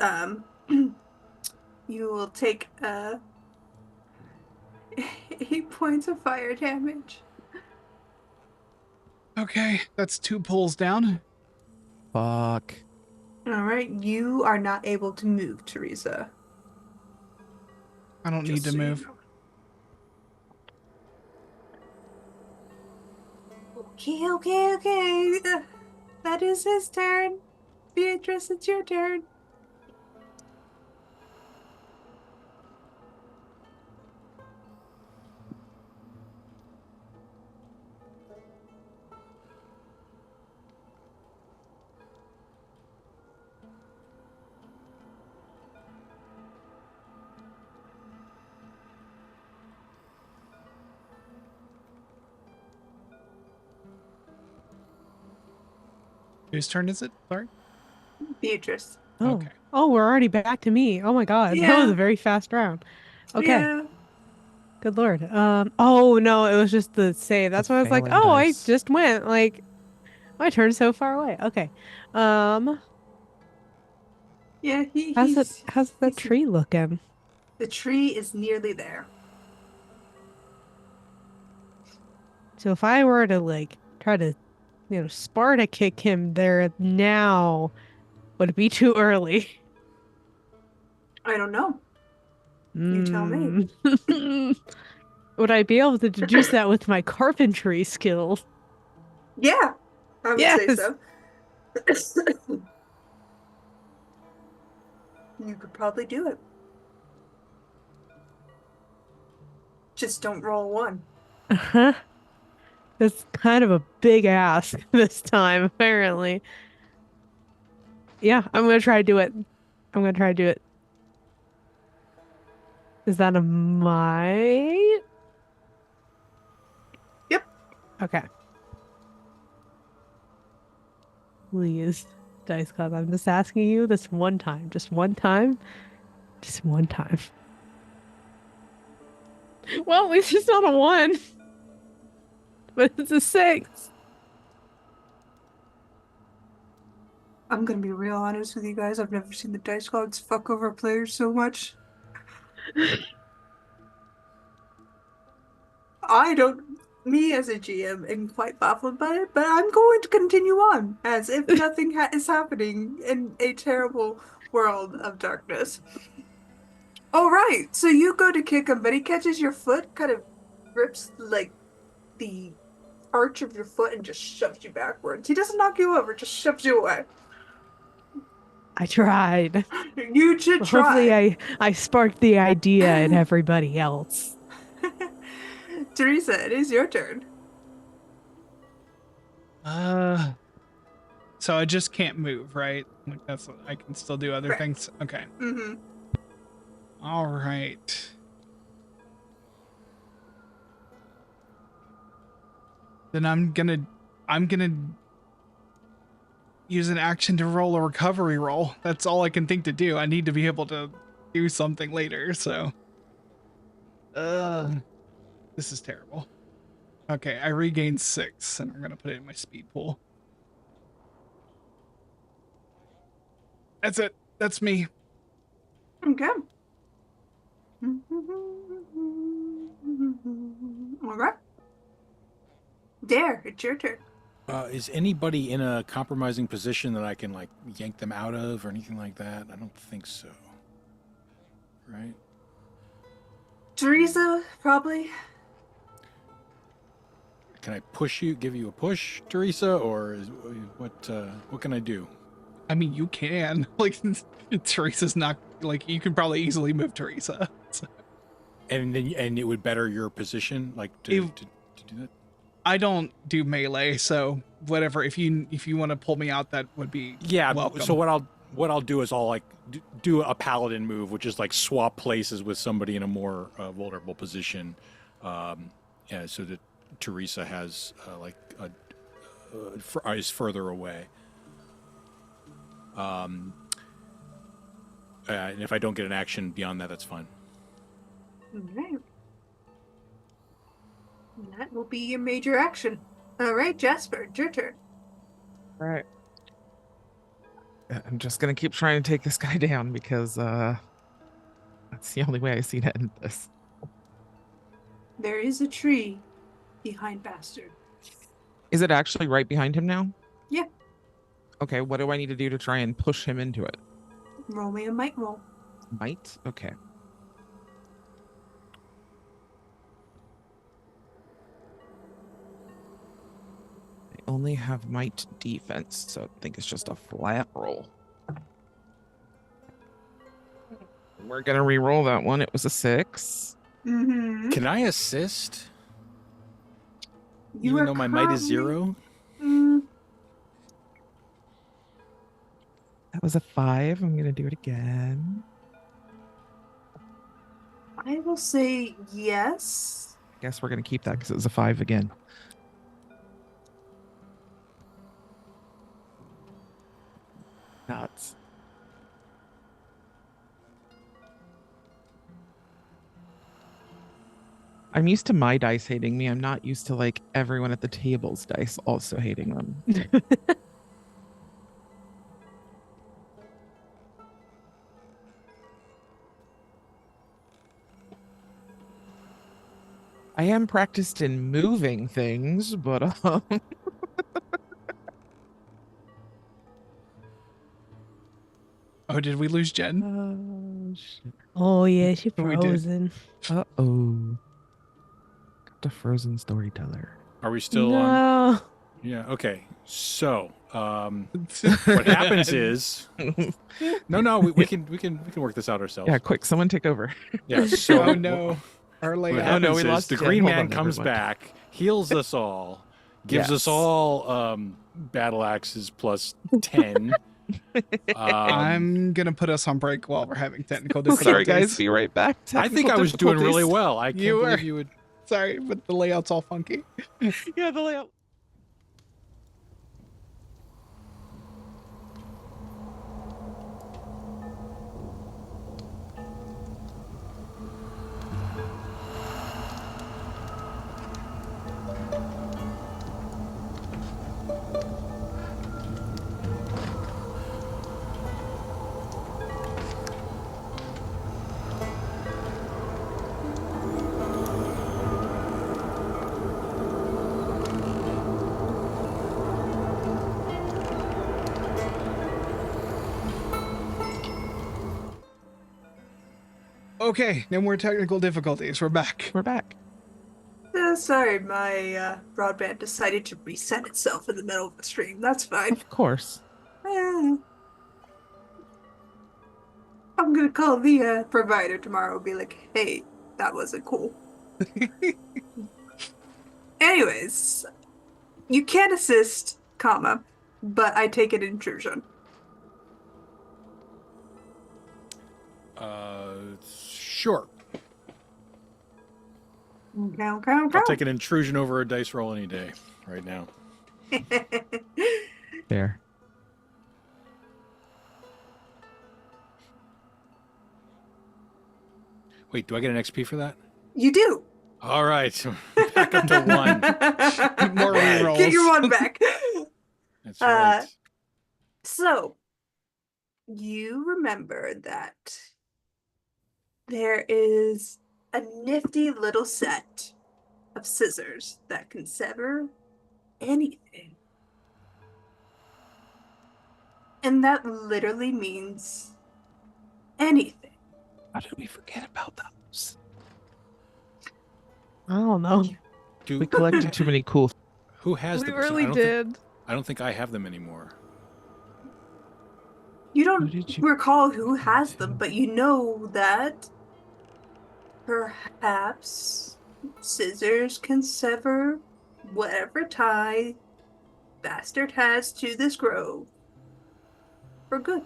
you will take 8 points of fire damage. Okay, that's 2 pulls down. Fuck. All right, you are not able to move, Theresa. I don't need Just to so you move. know. Okay. That is his turn. Beatrice, it's your turn. Whose turn is it? Sorry. Beatrice. Oh. Okay. Oh, we're already back to me. Oh my god. That was Yeah. a very fast round. Okay. Yeah. Good lord. Oh no, it was just the save. That's The why I was like, failing oh, I dice. just went. Like, my turn's so far away. Okay. Um, Yeah, he's how's that tree looking? the tree is nearly there. So if I were to like try to, Sparta kick him there now, would it be too early? I don't know. You tell me. Mm. Would I be able to deduce that with my carpentry skills? Yeah, I would say Yes. so. You could probably do it. Just don't roll one. Uh-huh. That's kind of a big ask this time, apparently. Yeah, I'm gonna try to do it. I'm gonna try to do it. Is that a might? Yep. Okay. Please, Dice God, I'm just asking you this one time. Just one time. Just one time. Well, at least it's not a 1. But it's a 6. I'm gonna be real honest with you guys. I've never seen the dice gods fuck over players so much. Me as a GM am quite baffled by it, but I'm going to continue on as if nothing is happening in a terrible world of darkness. All right, so you go to kick him, but he catches your foot, kind of grips like the arch of your foot and just shoves you backwards. He doesn't knock you over, just shoves you away. I tried. You should Well, hopefully try. I sparked the idea in everybody else. Theresa, it is your turn. So I just can't move, right? Like that's I can still do other Correct. things. Okay. Mm-hmm. All right. Then I'm gonna use an action to roll a recovery roll. That's all I can think to do. I need to be able to do something later, so this is terrible. Okay, I regained 6 and I'm gonna put it in my speed pool. That's it. That's me. Okay. All right. Dare, it's your turn. Is anybody in a compromising position that I can like yank them out of or anything like that? I don't think so. Right? Theresa, probably. Can I push you, give you a push, Theresa, or what can I do? I mean, you can. Like, Teresa's not, like, you can probably easily move Theresa. So. And it would better your position, like to do that. I don't do melee, so whatever. If you want to pull me out, that would be welcome. So what I'll do is I'll like do a paladin move, which is like swap places with somebody in a more vulnerable position, yeah, so that Theresa has is further away. And if I don't get an action beyond that, that's fine. All right. That will be your major action. All right, Jasper, it's your turn. All right. I'm just gonna keep trying to take this guy down because that's the only way I see to end this. There is a tree behind Bastard. Is it actually right behind him now? Yeah. Okay, what do I need to do to try and push him into it? Roll me a might roll. Might? Okay. I only have might defense, so I think it's just a flat roll. We're gonna re-roll that one. It was a 6. Mm-hmm. Can I assist? You Even are though my might is currently- 0? That was a 5. I'm gonna do it again. I will say yes. I guess we're gonna keep that because it was a 5 again. Nuts. I'm used to my dice hating me. I'm not used to like everyone at the table's dice also hating them. I am practiced in moving things, but Oh, did we lose Jen? oh shit. Oh yeah, she We did. frozen. Uh-oh. Got the frozen storyteller. Are we still on? No. Yeah, okay. So, what happens is no, we can work this out ourselves. Yeah, quick, someone take over. Yeah, so Oh no. Our what layout. Oh, no, happens we is lost the Jen. green Hold man on, comes everyone. back, heals us all, gives us Yes. all battle axes plus 10. I'm gonna put us on break while we're having technical difficulties. Sorry, guys. Be right back. I think I was doing really well. I can't You believe were. you would. Sorry, but the layout's all funky. Yeah, the layout. Okay, no more technical difficulties. We're back. We're back. Sorry, my broadband decided to reset itself in the middle of the stream. That's fine. Of course. Eh. I'm gonna call the provider tomorrow and be like, hey, that wasn't cool. Anyways, you can assist, comma, but I take an intrusion. Sure. Okay. I'll take an intrusion over a dice roll any day right now. There. Wait, do I get an XP for that? You do. All right. Back up to 1. More rerolls. Get your one back. That's right. So, you remember that there is a nifty little set of scissors that can sever anything. And that literally means anything. How did we forget about those? I don't know. We collected too many cool. Who has We them? really did. I don't think I have them anymore. You Who don't did you- recall who has them, but you know that perhaps scissors can sever whatever tie Bastard has to this grove for good.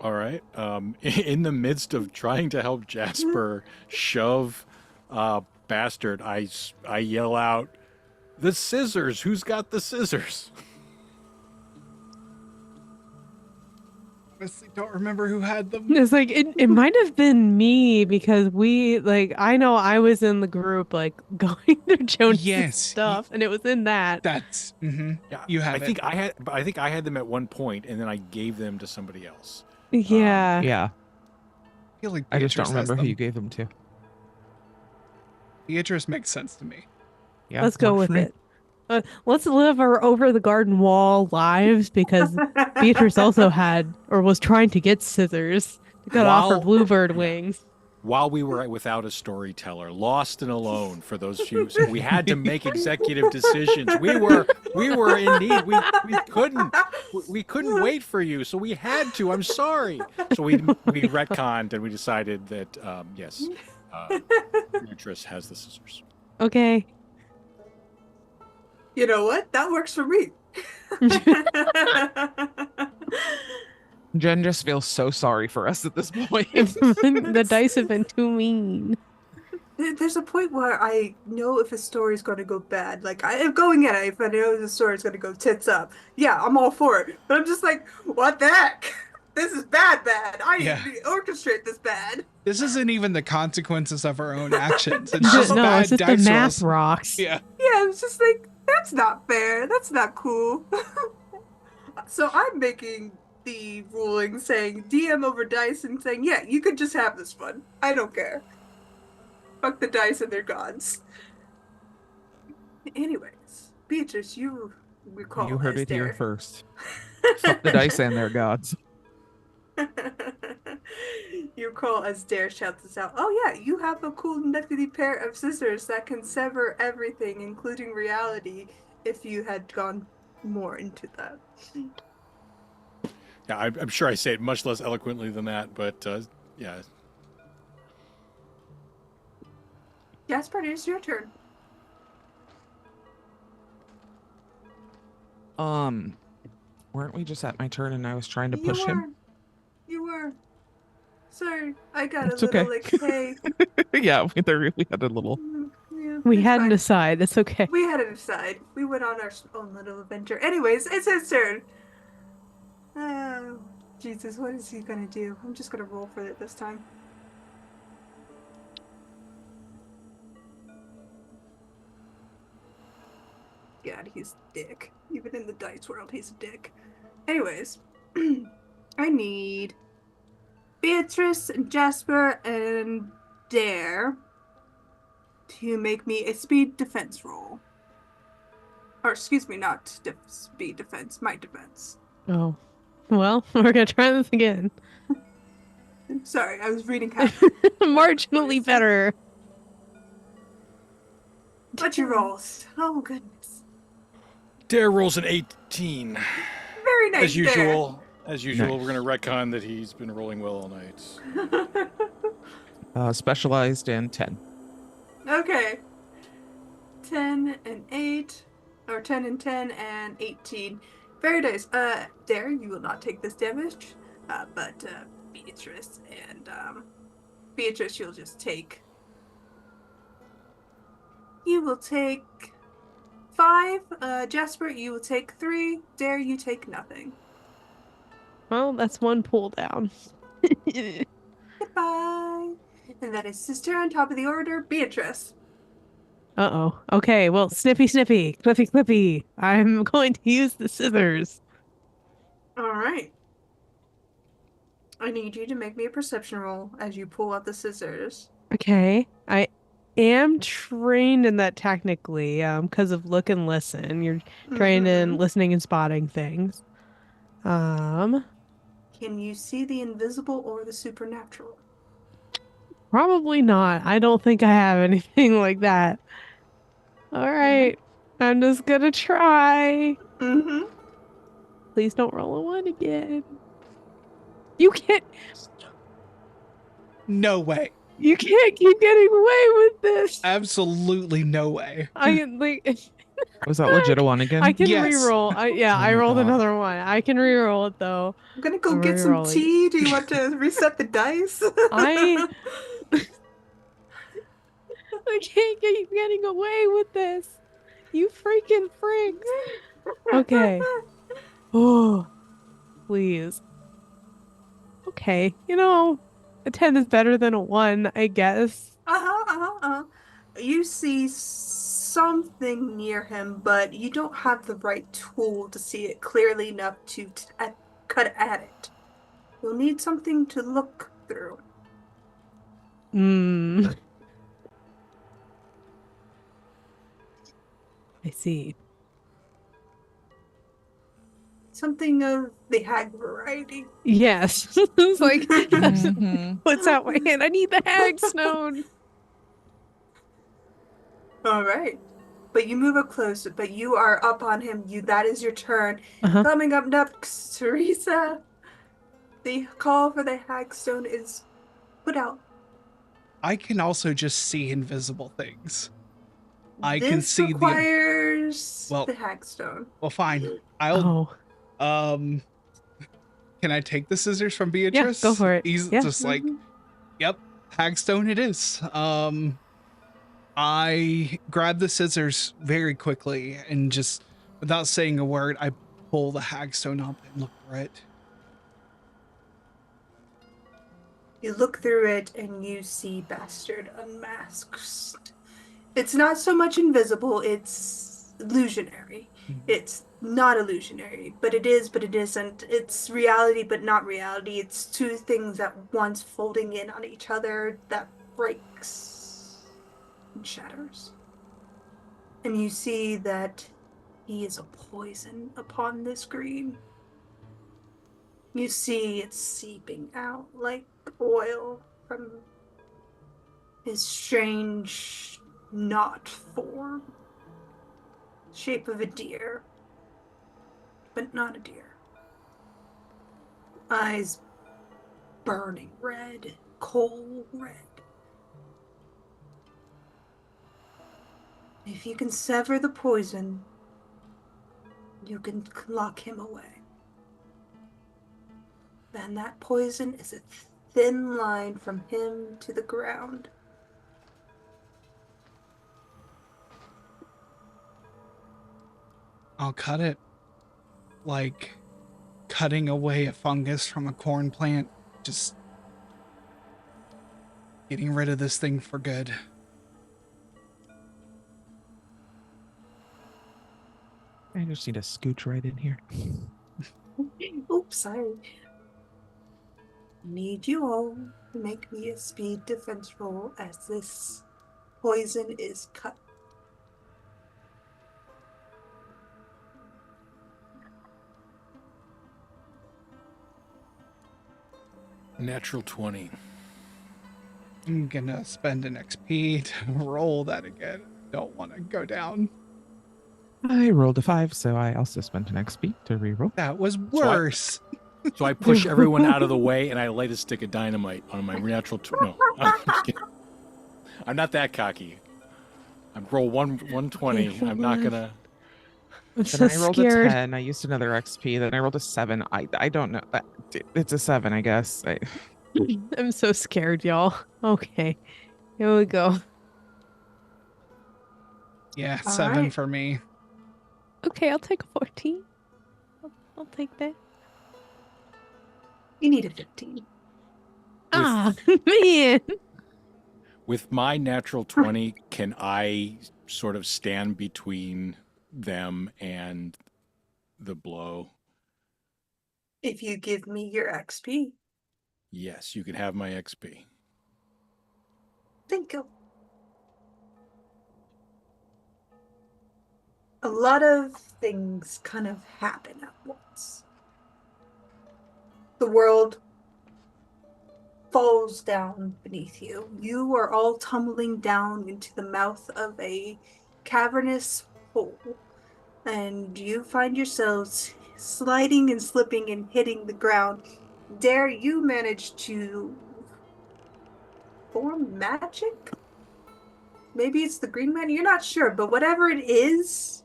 All right. In the midst of trying to help Jasper shove Bastard, I yell out, "The scissors! Who's got the scissors?" Honestly, don't remember who had them. It's like it might have been me because we I know I was in the group like going through Jonas' Yes, stuff and it was in that. That's Yeah, You have I it. think I think I had them at one point, and then I gave them to somebody else. Yeah. Yeah, I feel like I just don't Beatrice has remember who them. you gave them to. Beatrice makes sense to me. Yeah, Let's go works with for me. it. Let's live our over the garden wall lives because Beatrice also had or was trying to get scissors to cut off her While bluebird yeah, wings. while we were without a storyteller, lost and alone for those few, so we had to make executive decisions. We were in need. We couldn't wait for you, so we had to. I'm sorry. So we retconned and we decided that yes, Beatrice has the scissors. Okay. You know what? That works for me. Jen just feels so sorry for us at this point. The dice have been too mean. There's a point where I know if a story's going to go bad. Like, I'm going in it, if I know the story's going to go tits up. Yeah, I'm all for it. But I'm just like, what the heck? This is bad. I Yeah. need to orchestrate this bad. This isn't even the consequences of our own actions. It's just No, bad it's just the dice math rolls. rocks. Yeah. Yeah, it's just like, that's not fair. That's not cool. So I'm making the ruling saying DM over dice and saying, yeah, you could just have this fun. I don't care. Fuck the dice and their gods. Anyways, Beatrice, you recall You heard as it here DAIRE. first. Fuck the dice and their gods. You recall as DAIRE shouts this out. Oh yeah, you have a cool nifty pair of scissors that can sever everything, including reality, if you had gone more into that. Yeah, I'm sure I say it much less eloquently than that, but yeah. Jasper, it is your turn. Weren't we just at my turn and I was trying to You push him? were. You were. Sorry, I got It's a little okay. like, hey. Yeah, we had a little. Yeah, We it's had fine. to decide. It's okay. We had to decide. We went on our own little adventure. Anyways, it's his turn. Oh, Jesus, what is he gonna do? I'm just gonna roll for it this time. God, he's a dick. Even in the dice world, he's a dick. Anyways, I need Beatrice, Jasper, and DAIRE to make me a speed defense roll. Or excuse me, not speed defense, might defense. Oh. Well, we're gonna try this again. Sorry, I was reading half. Marginally better. What's your rolls? Oh goodness. DAIRE rolls an 18. Very nice. As usual. As usual, Nice. we're going to retcon that he's been rolling well all night. Specialized and 10. Okay. 10 and 8. Or 10 and 10 and 18. Very nice. DAIRE, you will not take this damage. But Beatrice and Beatrice, you'll just take. You will take 5. Jasper, you will take 3. DAIRE, you take nothing. Well, that's one pull down. Goodbye. And that is sister on top of the order, Beatrice. Uh-oh. Okay, well, snippy, snippy, clippy, clippy. I'm going to use the scissors. All right. I need you to make me a perception roll as you pull out the scissors. Okay. I am trained in that technically, because of look and listen. You're trained in listening and spotting things. Can you see the invisible or the supernatural? Probably not. I don't think I have anything like that. All right. I'm just gonna try. Please don't roll a 1 again. You can't. No way. You can't keep getting away with this. Absolutely no way. I can like. Was that legit a one again? I can Yes. re-roll. Oh I my rolled God. another one. I can re-roll it though. I'm gonna go I'm get some re-rolling. tea. Do you want to reset the dice? I can't keep getting away with this. You freaking freaks. Okay. Oh, please. Okay. You know, a 10 is better than a 1, I guess. You see something near him, but you don't have the right tool to see it clearly enough to cut at it. You'll need something to look through. see. Something of the hag variety. Yes. It's like, Mhm. puts out my hand. I need the hag stone. All right. But you move up close, but you are up on him. That is your turn. Uh-huh. Coming up next, Theresa. The call for the hagstone is put out. I can also just see invisible things. I can This see requires well, the hagstone. well, fine. I'll Oh. can I take the scissors from Yeah, Beatrice? go for it. He's Yeah. just like, yep, hagstone it is. I grab the scissors very quickly and just without saying a word, I pull the hagstone up and look for it. You look through it and you see Bastard unmasked. It's not so much invisible, it's illusionary. It's not illusionary, but it is, but it isn't. It's reality, but not reality. It's two things at once folding in on each other that breaks and shatters. And you see that he is a poison upon this green. You see it seeping out like oil from his strange knot form. Shape of a deer, but not a deer. Eyes burning red, coal red. If you can sever the poison, you can lock him away. Then that poison is a thin line from him to the ground. I'll cut it like cutting away a fungus from a corn plant, just getting rid of this thing for good. I just need to scooch right in here. Oops, sorry. Need you all to make me a speed defense roll as this poison is cut. Natural 20. I'm gonna spend an XP to roll that again. Don't want to go down. I rolled a 5, so I also spent an XP to reroll. That was worse. So I push everyone out of the way and I light a stick of dynamite on my natural. No, I'm just kidding. I'm not that cocky. I roll 120. Okay, I'm not gonna. I'm Then so I rolled scared. a 10. I used another XP. Then I rolled a 7. I don't know. It's a 7, I guess. I'm so scared, y'all. Okay. Here we go. Yeah, All 7 right. for me. Okay, I'll take a 14. I'll take that. You need a 15. Ah, man. With my natural 20, can I sort of stand between them and the blow? If you give me your XP. Yes, you can have my XP. Thank you. A lot of things kind of happen at once. The world falls down beneath you. You are all tumbling down into the mouth of a cavernous hole, and you find yourselves sliding and slipping and hitting the ground. Dare, you manage to form magic? Maybe it's the green man? You're not sure, but whatever it is,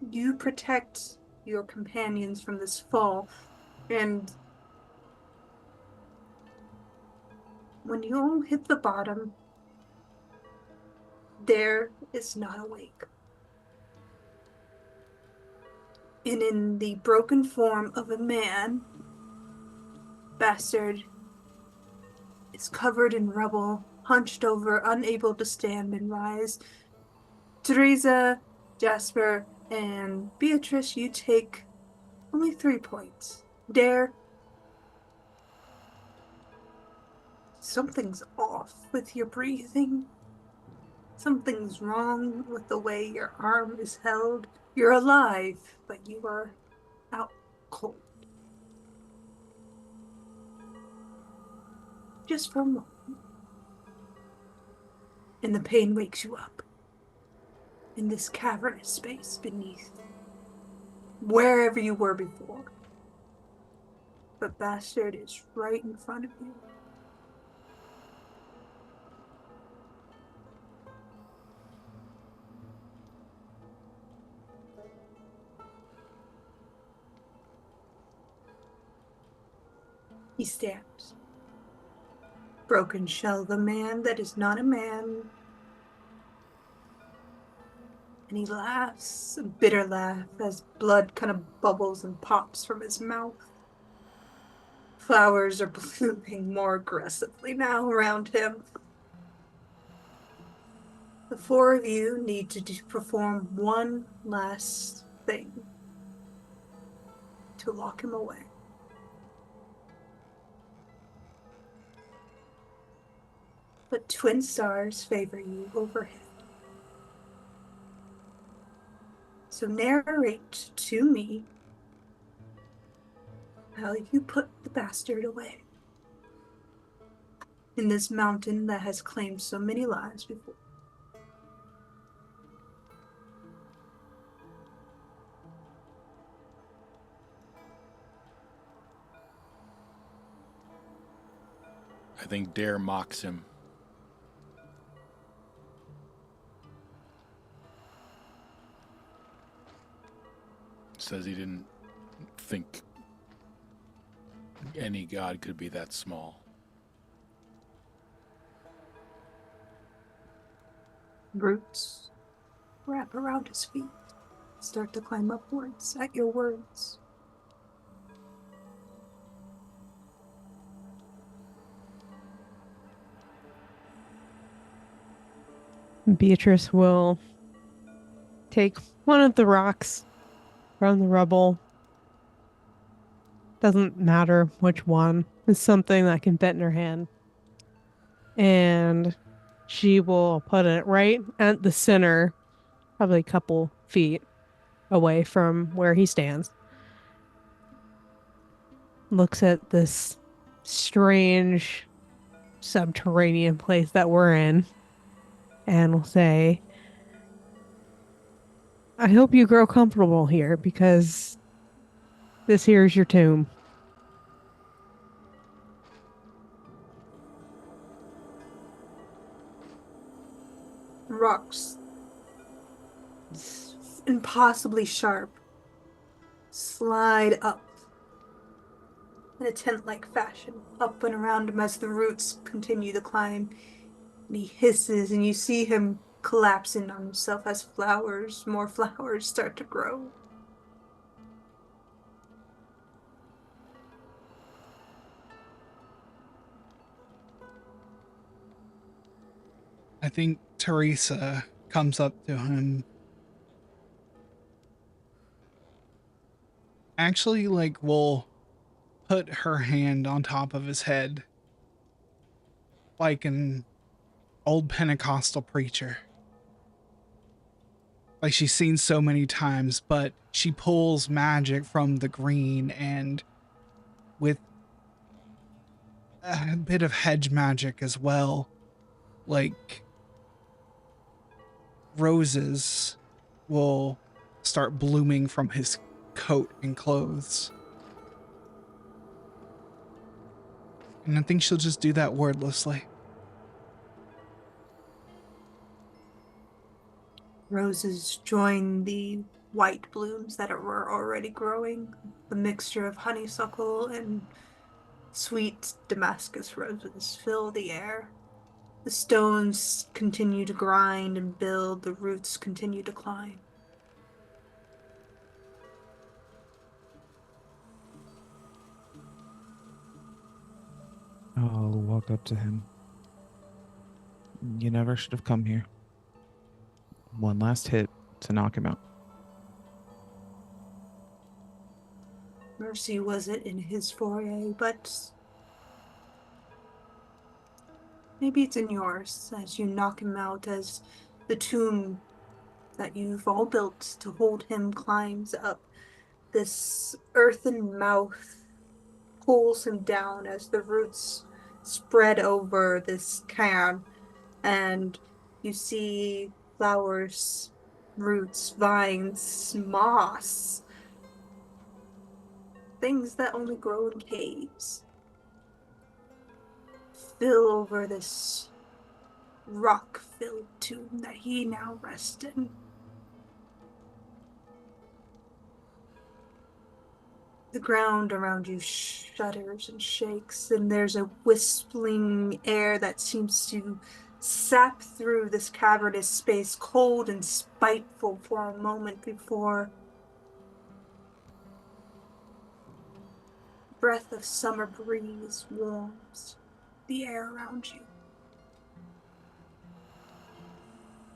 you protect your companions from this fall. And when you all hit the bottom, Dare is not awake. And in the broken form of a man, Bastard is covered in rubble, hunched over, unable to stand and rise. Theresa, Jasper, and Beatrice, you take only 3 points. Dare, something's off with your breathing. Something's wrong with the way your arm is held. You're alive, but you are out cold. Just for a moment. And the pain wakes you up. In this cavernous space beneath wherever you were before. But Bastard is right in front of you. He stands. Broken shell, the man that is not a man. And he laughs, a bitter laugh, as blood kind of bubbles and pops from his mouth. Flowers are blooming more aggressively now around him. The four of you need to perform one last thing to lock him away. But twin stars favor you overhead. So narrate to me how you put the bastard away in this mountain that has claimed so many lives before. I think DAIRE mocks him. Says he didn't think any god could be that small. Roots wrap around his feet, start to climb upwards at your words. Beatrice will take one of the rocks from the rubble. Doesn't matter which one. It's something that can fit in her hand. And she will put it right at the center, probably a couple feet away from where he stands. Looks at this strange subterranean place that we're in and will say, I hope you grow comfortable here because this here is your tomb. Rocks, impossibly sharp, slide up in a tent-like fashion, up and around him as the roots continue to climb. And he hisses, and you see him collapsing on himself as more flowers start to grow. I think Theresa comes up to him. Actually, like, will put her hand on top of his head like an old Pentecostal preacher. Like she's seen so many times, but she pulls magic from the green, and with a bit of hedge magic as well, like roses will start blooming from his coat and clothes. And I think she'll just do that wordlessly. Roses join the white blooms that were already growing. The mixture of honeysuckle and sweet Damascus roses fill the air. The stones continue to grind and build, the roots continue to climb. I'll walk up to him. You never should have come here. One last hit to knock him out. Mercy wasn't in his foray, but maybe it's in yours as you knock him out, as the tomb that you've all built to hold him climbs up. This earthen mouth pulls him down as the roots spread over this cairn, and you see flowers, roots, vines, moss, things that only grow in caves, fill over this rock-filled tomb that he now rests in. The ground around you shudders and shakes, and there's a whistling air that seems to sap through this cavernous space, cold and spiteful for a moment before a breath of summer breeze warms the air around you.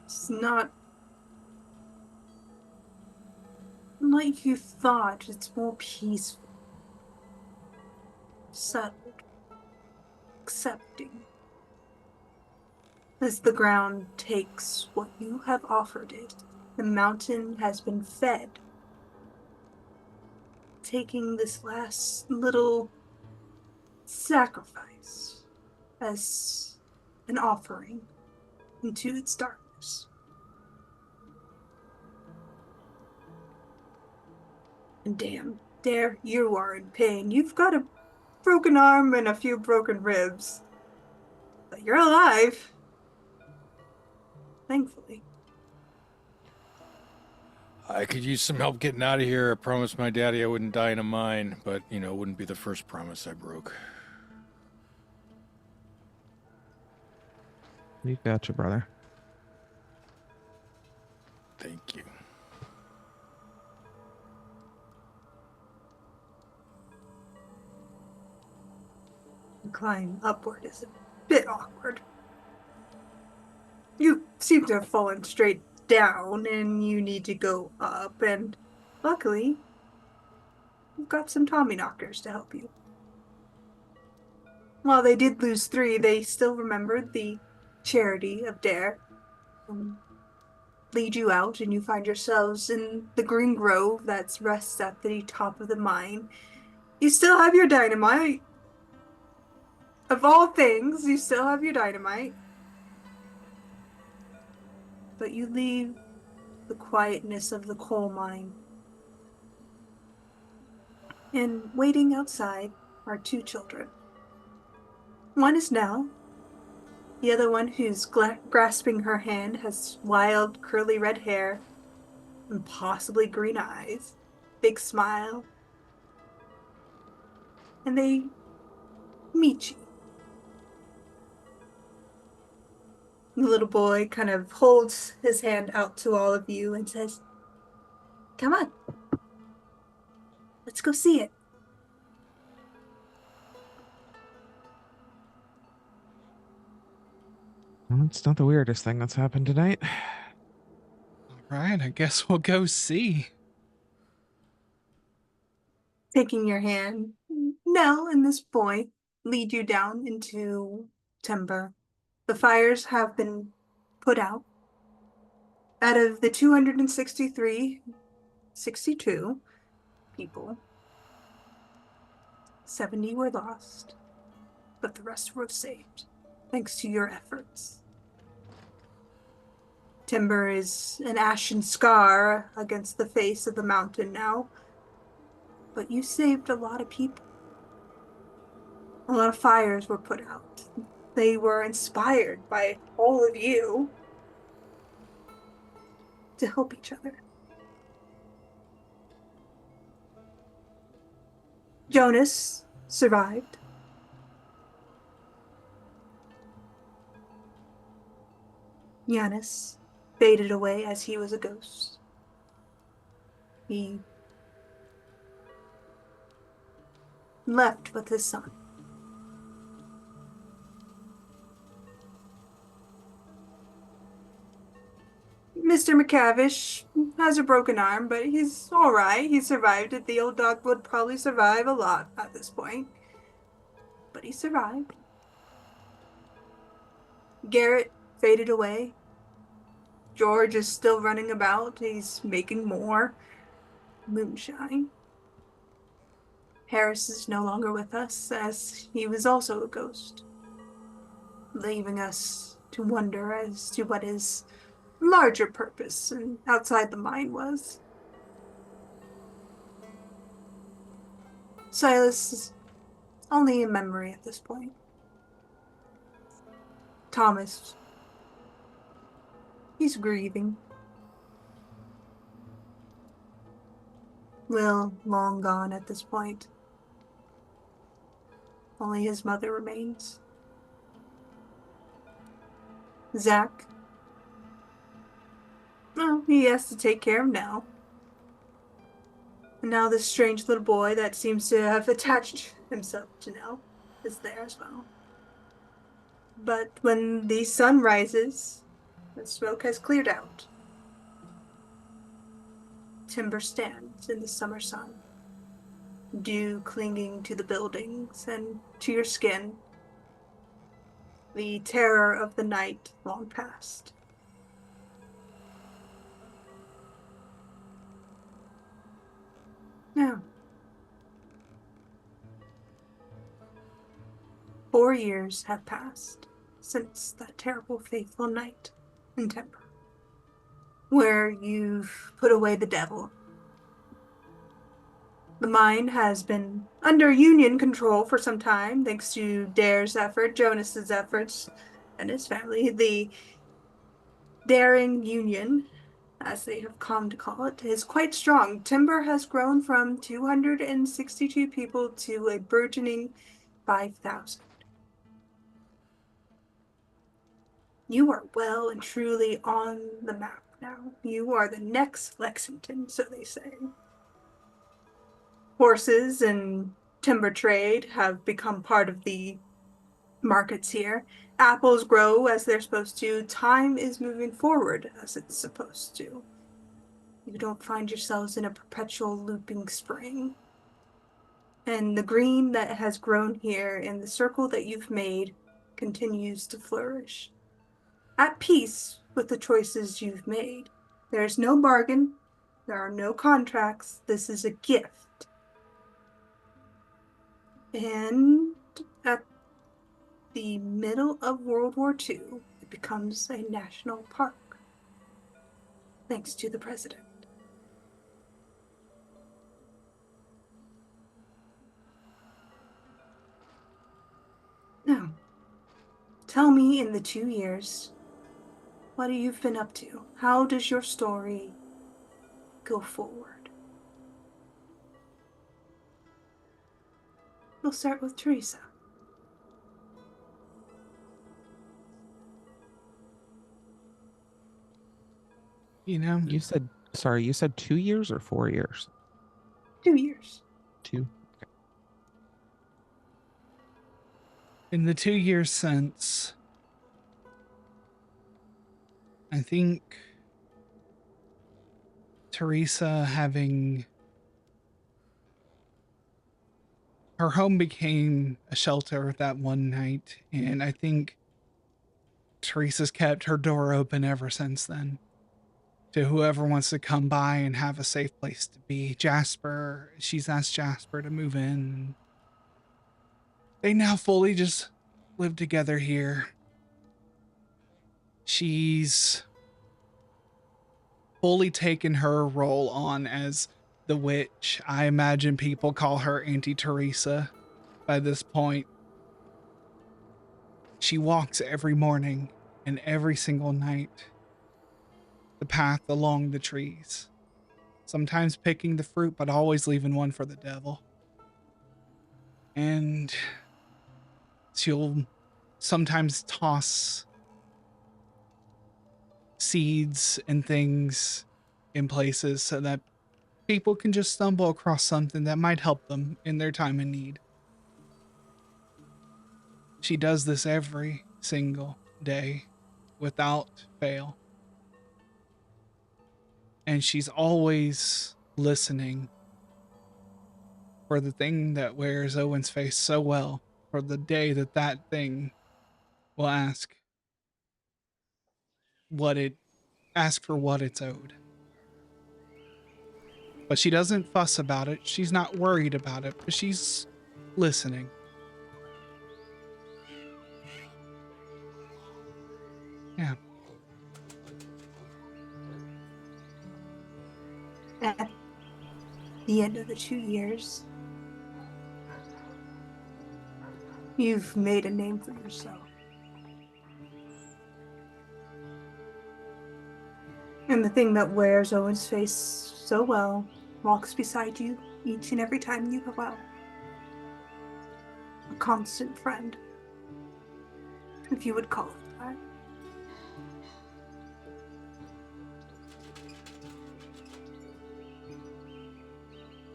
It's not like you thought. It's more peaceful, settled, accepting. As the ground takes what you have offered it, the mountain has been fed, taking this last little sacrifice as an offering into its darkness. And damn, there you are in pain. You've got a broken arm and a few broken ribs, but you're alive. Thankfully. I could use some help getting out of here. I promised my daddy I wouldn't die in a mine, but, you know, it wouldn't be the first promise I broke. We've got you, brother. Thank you. The climb upward is a bit awkward. You seem to have fallen straight down, and you need to go up, and luckily, you've got some Tommyknockers to help you. While they did lose 3, they still remembered the charity of DAIRE. Lead you out, and you find yourselves in the green grove that rests at the top of the mine. You still have your dynamite. Of all things, you still have your dynamite. But you leave the quietness of the coal mine. And waiting outside are 2 children. One is Nell. The other one, who's grasping her hand, has wild, curly red hair and possibly green eyes, big smile. And they meet you. The little boy kind of holds his hand out to all of you and says, "Come on. Let's go see it." Well, it's not the weirdest thing that's happened tonight. All right, I guess we'll go see. Taking your hand, Nell and this boy lead you down into Timber. The fires have been put out. Out of the 263, 62 people, 70 were lost, but the rest were saved, thanks to your efforts. Timber is an ashen scar against the face of the mountain now, but you saved a lot of people. A lot of fires were put out. They were inspired by all of you to help each other. Jonas survived. Giannis faded away as he was a ghost. He left with his son. Mr. McCavish has a broken arm, but he's all right. He survived it. The old dog would probably survive a lot at this point, but he survived. Garrett faded away. George is still running about. He's making more moonshine. Harris is no longer with us, as he was also a ghost, leaving us to wonder as to what his larger purpose and outside the mine was. Silas is only a memory at this point. Thomas, he's grieving. Will, long gone at this point. Only his mother remains. Zach, well, he has to take care of Nell. And now this strange little boy that seems to have attached himself to Nell is there as well. But when the sun rises, the smoke has cleared out. Timber stands in the summer sun, dew clinging to the buildings and to your skin. The terror of the night long past. Now, 4 years have passed since that terrible fateful night in Timber, where you've put away the devil. The mine has been under Union control for some time, thanks to DAIRE's effort, Jonas's efforts, and his family. The Daring Union, as they have come to call it, is quite strong. Timber has grown from 262 people to a burgeoning 5,000. You are well and truly on the map now. You are the next Lexington, so they say. Horses and timber trade have become part of the markets here. Apples grow as they're supposed to. Time is moving forward as it's supposed to. You don't find yourselves in a perpetual looping spring. And the green that has grown here in the circle that you've made continues to flourish. At peace with the choices you've made. There's no bargain. There are no contracts. This is a gift. And at the middle of World War II, it becomes a national park. Thanks to the president. Now, tell me in the 2 years, what have you been up to? How does your story go forward? We'll start with Theresa. You know, You said 2 years or 4 years? 2 years. 2. in the 2 years since, I think Theresa having her home became a shelter that one night, and I think Theresa's kept her door open ever since then to whoever wants to come by and have a safe place to be. Jasper, she's asked Jasper to move in. They now fully just live together here. She's fully taken her role on as the witch. I imagine people call her Auntie Theresa by this point. She walks every morning and every single night the path along the trees, sometimes picking the fruit, but always leaving one for the devil. And she'll sometimes toss seeds and things in places so that people can just stumble across something that might help them in their time of need. She does this every single day without fail. And she's always listening for the thing that wears Owen's face so well, for the day that that thing will ask what it ask for what it's owed. But she doesn't fuss about it. She's not worried about it, but she's listening. Yeah. At the end of the 2 years, you've made a name for yourself. And the thing that wears Owen's face so well walks beside you each and every time you go out. A constant friend, if you would call it that.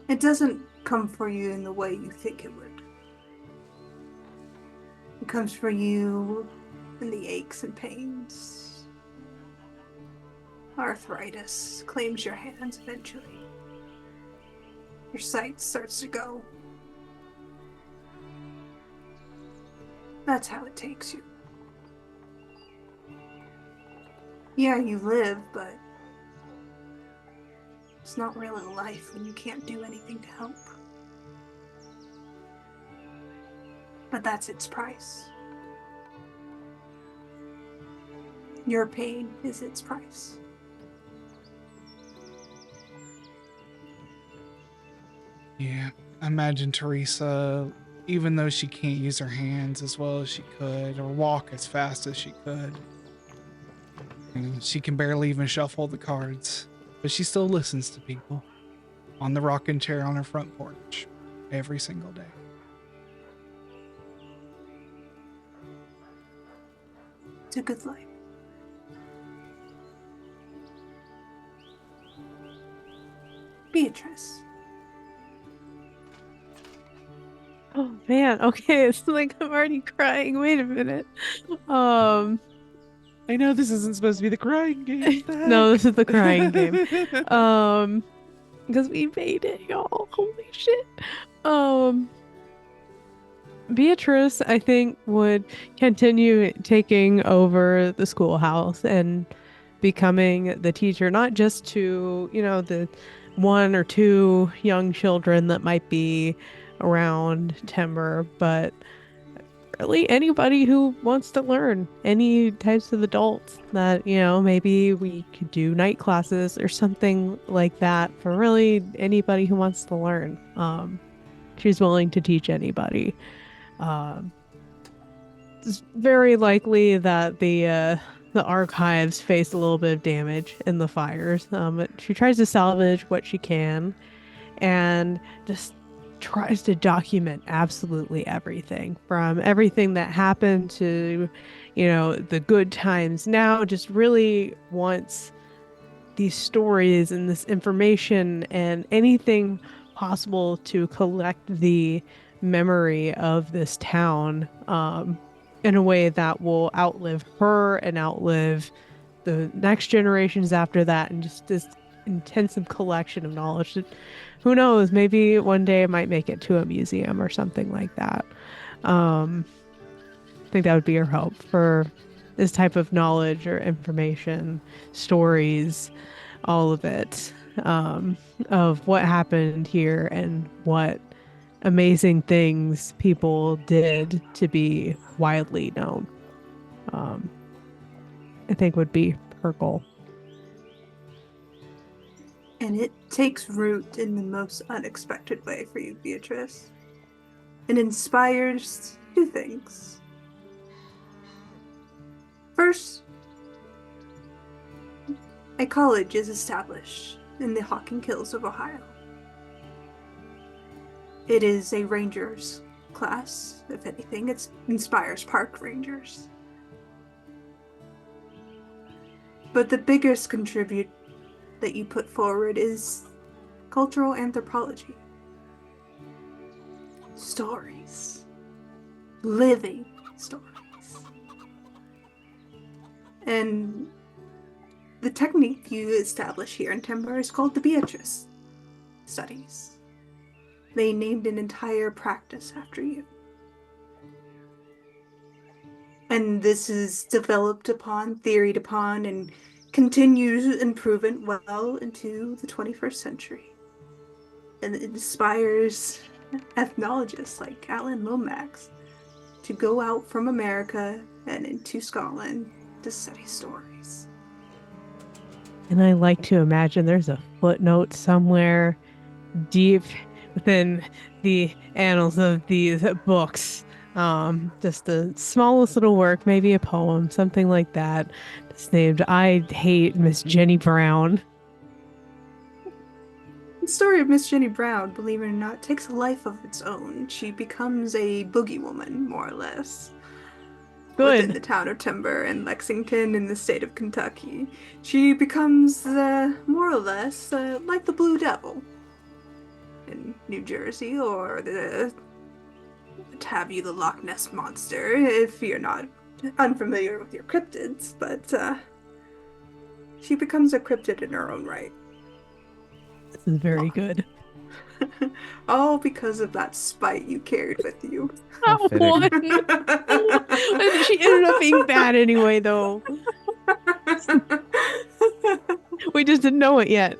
It doesn't come for you in the way you think it would. It comes for you in the aches and pains. Arthritis claims your hands eventually. Your sight starts to go. That's how it takes you. Yeah, you live, but it's not really life when you can't do anything to help. But that's its price. Your pain is its price. Yeah. I imagine Theresa, even though she can't use her hands as well as she could, or walk as fast as she could, and she can barely even shuffle the cards, but she still listens to people on the rocking chair on her front porch every single day. It's a good life. Beatrice. Oh man, okay, it's like I'm already crying. Wait a minute. I know this isn't supposed to be the crying game. No, this is the crying game. Because we made it, y'all. Holy shit. Beatrice, I think, would continue taking over the schoolhouse and becoming the teacher, not just to, the one or two young children that might be around Timber, but really anybody who wants to learn, any types of adults that, maybe we could do night classes or something like that for really anybody who wants to learn. She's willing to teach anybody. It's very likely that the archives face a little bit of damage in the fires. But she tries to salvage what she can and just tries to document absolutely everything, from everything that happened to, the good times. Now just really wants these stories and this information and anything possible to collect the memory of this town in a way that will outlive her and outlive the next generations after that, and just this intensive collection of knowledge that, who knows, maybe one day it might make it to a museum or something like that. I think that would be her hope for this type of knowledge or information, stories, all of it, of what happened here and what amazing things people did to be widely known. I think would be her goal. And it takes root in the most unexpected way for you, Beatrice. It inspires two things. First, a college is established in the Hocking Hills of Ohio. It is a Rangers class, if anything. It inspires park rangers. But the biggest contribute that you put forward is cultural anthropology. Stories. Living stories. And the technique you establish here in Timber is called the Beatrice studies. They named an entire practice after you. And this is developed upon, theoried upon, and continues improvement well into the 21st century. And it inspires ethnologists like Alan Lomax to go out from America and into Scotland to study stories. And I like to imagine there's a footnote somewhere deep within the annals of these books. Just the smallest little work, maybe a poem, something like that. It's named I Hate Miss Jenny Brown. The story of Miss Jenny Brown, believe it or not, takes a life of its own. She becomes a boogie woman, more or less. Within the Good. town of Timber in Lexington in the state of Kentucky. She becomes, more or less, like the Blue Devil in New Jersey, or the Tabby the Loch Ness Monster, if you're not unfamiliar with your cryptids, but, she becomes a cryptid in her own right. This is very good. All because of that spite you carried with you. How Oh, fitting. what? And she ended up being bad anyway, though. We just didn't know it yet.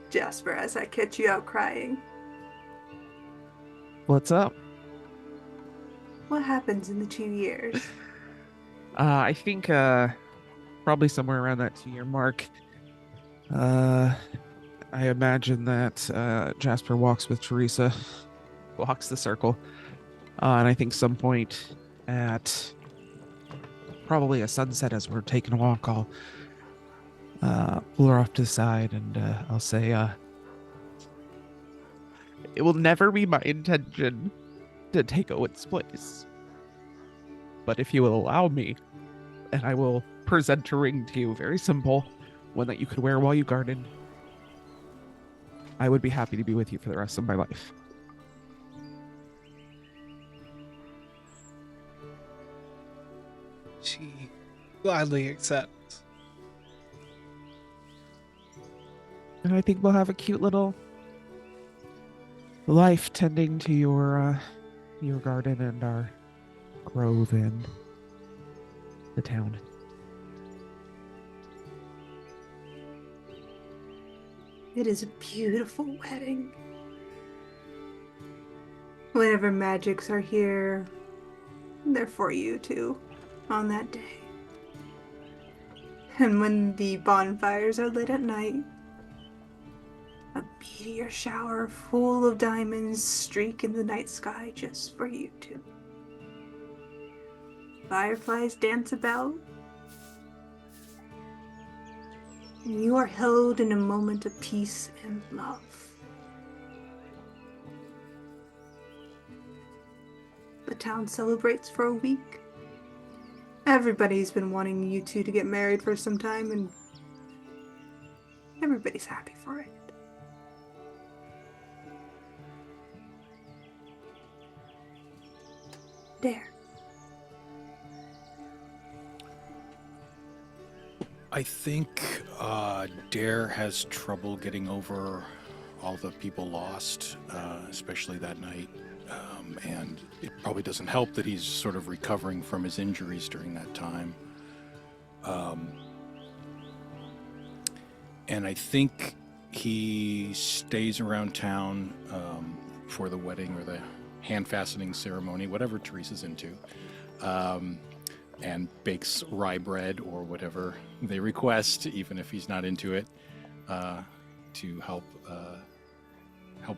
Jasper, as I catch you out crying, What's up? what happens in the 2 years? I think probably somewhere around that 2-year mark. I imagine that Jasper walks with Theresa, walks the circle, and I think some point at probably a sunset as we're taking a walk, I'll pull her off to the side and I'll say, it will never be my intention to take Owen's place. But if you will allow me, and I will present a ring to you, very simple, one that you could wear while you garden, I would be happy to be with you for the rest of my life. She gladly accepts. And I think we'll have a cute little life tending to your garden and our grove and the town. It is a beautiful wedding. Whatever magics are here, they're for you too, on that day. And when the bonfires are lit at night, a meteor shower full of diamonds streak in the night sky just for you two. Fireflies dance about, and you are held in a moment of peace and love. The town celebrates for a week. Everybody's been wanting you two to get married for some time, and everybody's happy for it. There. I think DAIRE has trouble getting over all the people lost, especially that night. And it probably doesn't help that he's sort of recovering from his injuries during that time. And I think he stays around town for the wedding or the hand fastening ceremony, whatever Theresa's into. And bakes rye bread or whatever they request, even if he's not into it, to help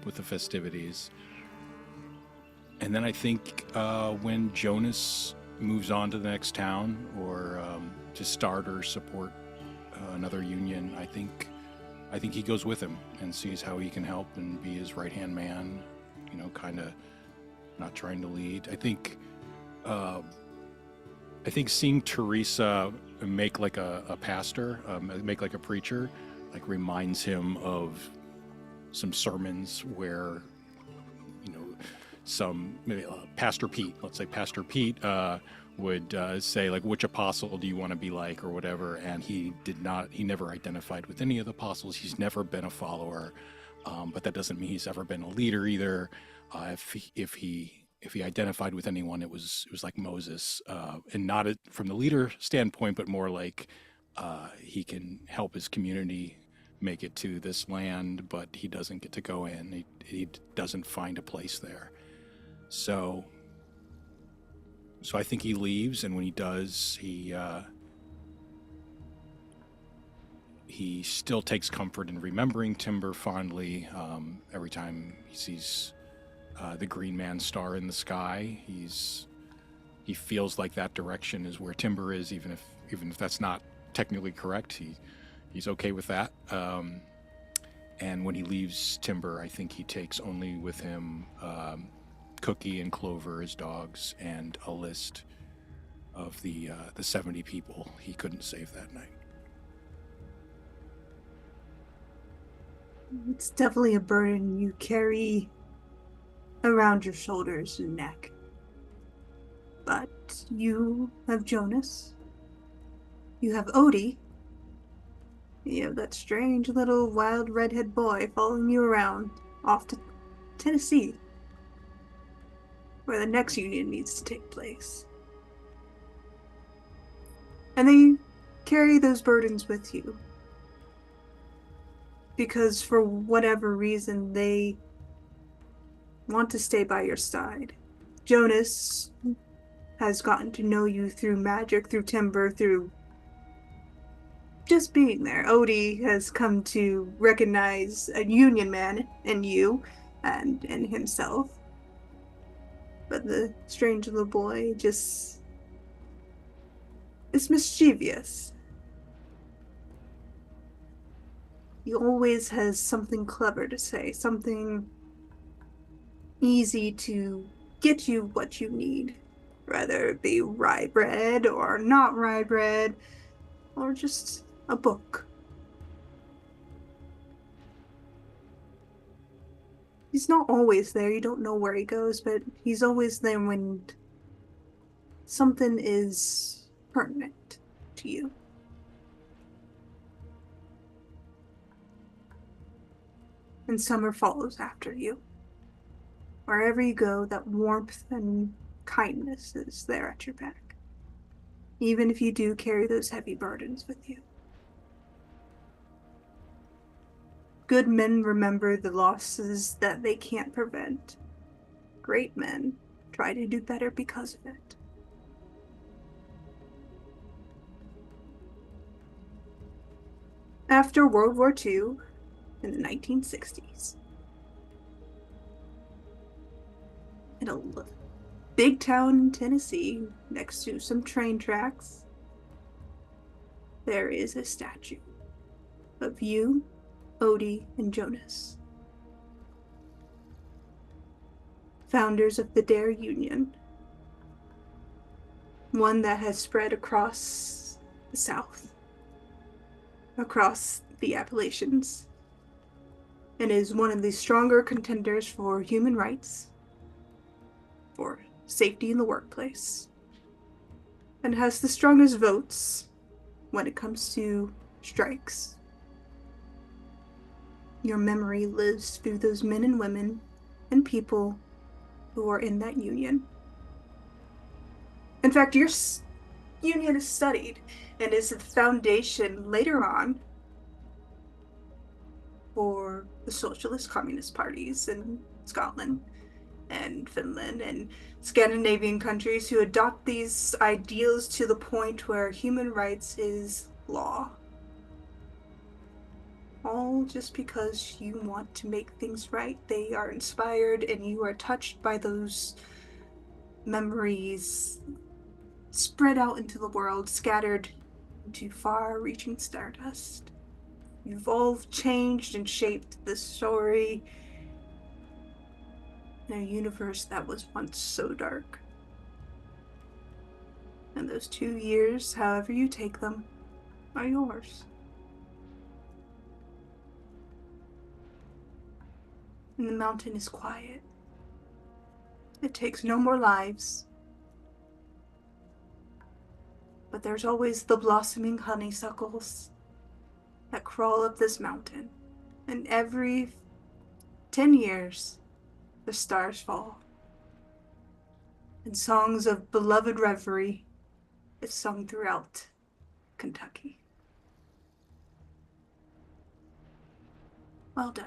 with the festivities. And then I think when Jonas moves on to the next town or to start or support another union, I think he goes with him and sees how he can help and be his right-hand man, kind of not trying to lead. I think seeing Theresa make like a pastor, make like a preacher, like reminds him of some sermons where, maybe Pastor Pete, let's say Pastor Pete would say like, which apostle do you want to be like or whatever. And he never identified with any of the apostles. He's never been a follower, but that doesn't mean he's ever been a leader either. If he if he identified with anyone, it was like Moses, and not from the leader standpoint, but more like he can help his community make it to this land, but he doesn't get to go in. He doesn't find a place there. So I think he leaves, and when he does, he still takes comfort in remembering Timber fondly. Every time he sees the Green Man star in the sky, he feels like that direction is where Timber is, even if that's not technically correct. He's okay with that. And when he leaves Timber, I think he takes only with him Cookie and Clover, his dogs, and a list of the 70 people he couldn't save that night. It's definitely a burden you carry around your shoulders and neck. But you have Jonas. You have Odie. You have that strange little wild redhead boy following you around off to Tennessee, where the next union needs to take place. And they carry those burdens with you, because for whatever reason they want to stay by your side. Jonas has gotten to know you through magic, through Timber, through just being there. Odie has come to recognize a union man in you and in himself. But the strange little boy just is mischievous. He always has something clever to say, something easy to get you what you need, whether it be rye bread or not rye bread, or just a book. He's not always there, you don't know where he goes, but he's always there when something is pertinent to you. And summer follows after you. Wherever you go, that warmth and kindness is there at your back, even if you do carry those heavy burdens with you. Good men remember the losses that they can't prevent. Great men try to do better because of it. After World War II, in the 1960s, in a big town in Tennessee, next to some train tracks, there is a statue of you, Odie, and Jonas, founders of the DAIRE Union, one that has spread across the South, across the Appalachians, and is one of the stronger contenders for human rights, for safety in the workplace, and has the strongest votes when it comes to strikes. Your memory lives through those men and women and people who are in that union. In fact, your union is studied and is the foundation later on for the socialist communist parties in Scotland and Finland and Scandinavian countries who adopt these ideals to the point where human rights is law. All just because you want to make things right. They are inspired and you are touched by those memories spread out into the world, scattered into far-reaching stardust. You've all changed and shaped this story in a universe that was once so dark. And those 2 years, however you take them, are yours. And the mountain is quiet. It takes no more lives. But there's always the blossoming honeysuckles that crawl up this mountain. And every 10 years, the stars fall. and songs of beloved reverie is sung throughout Kentucky. Well done.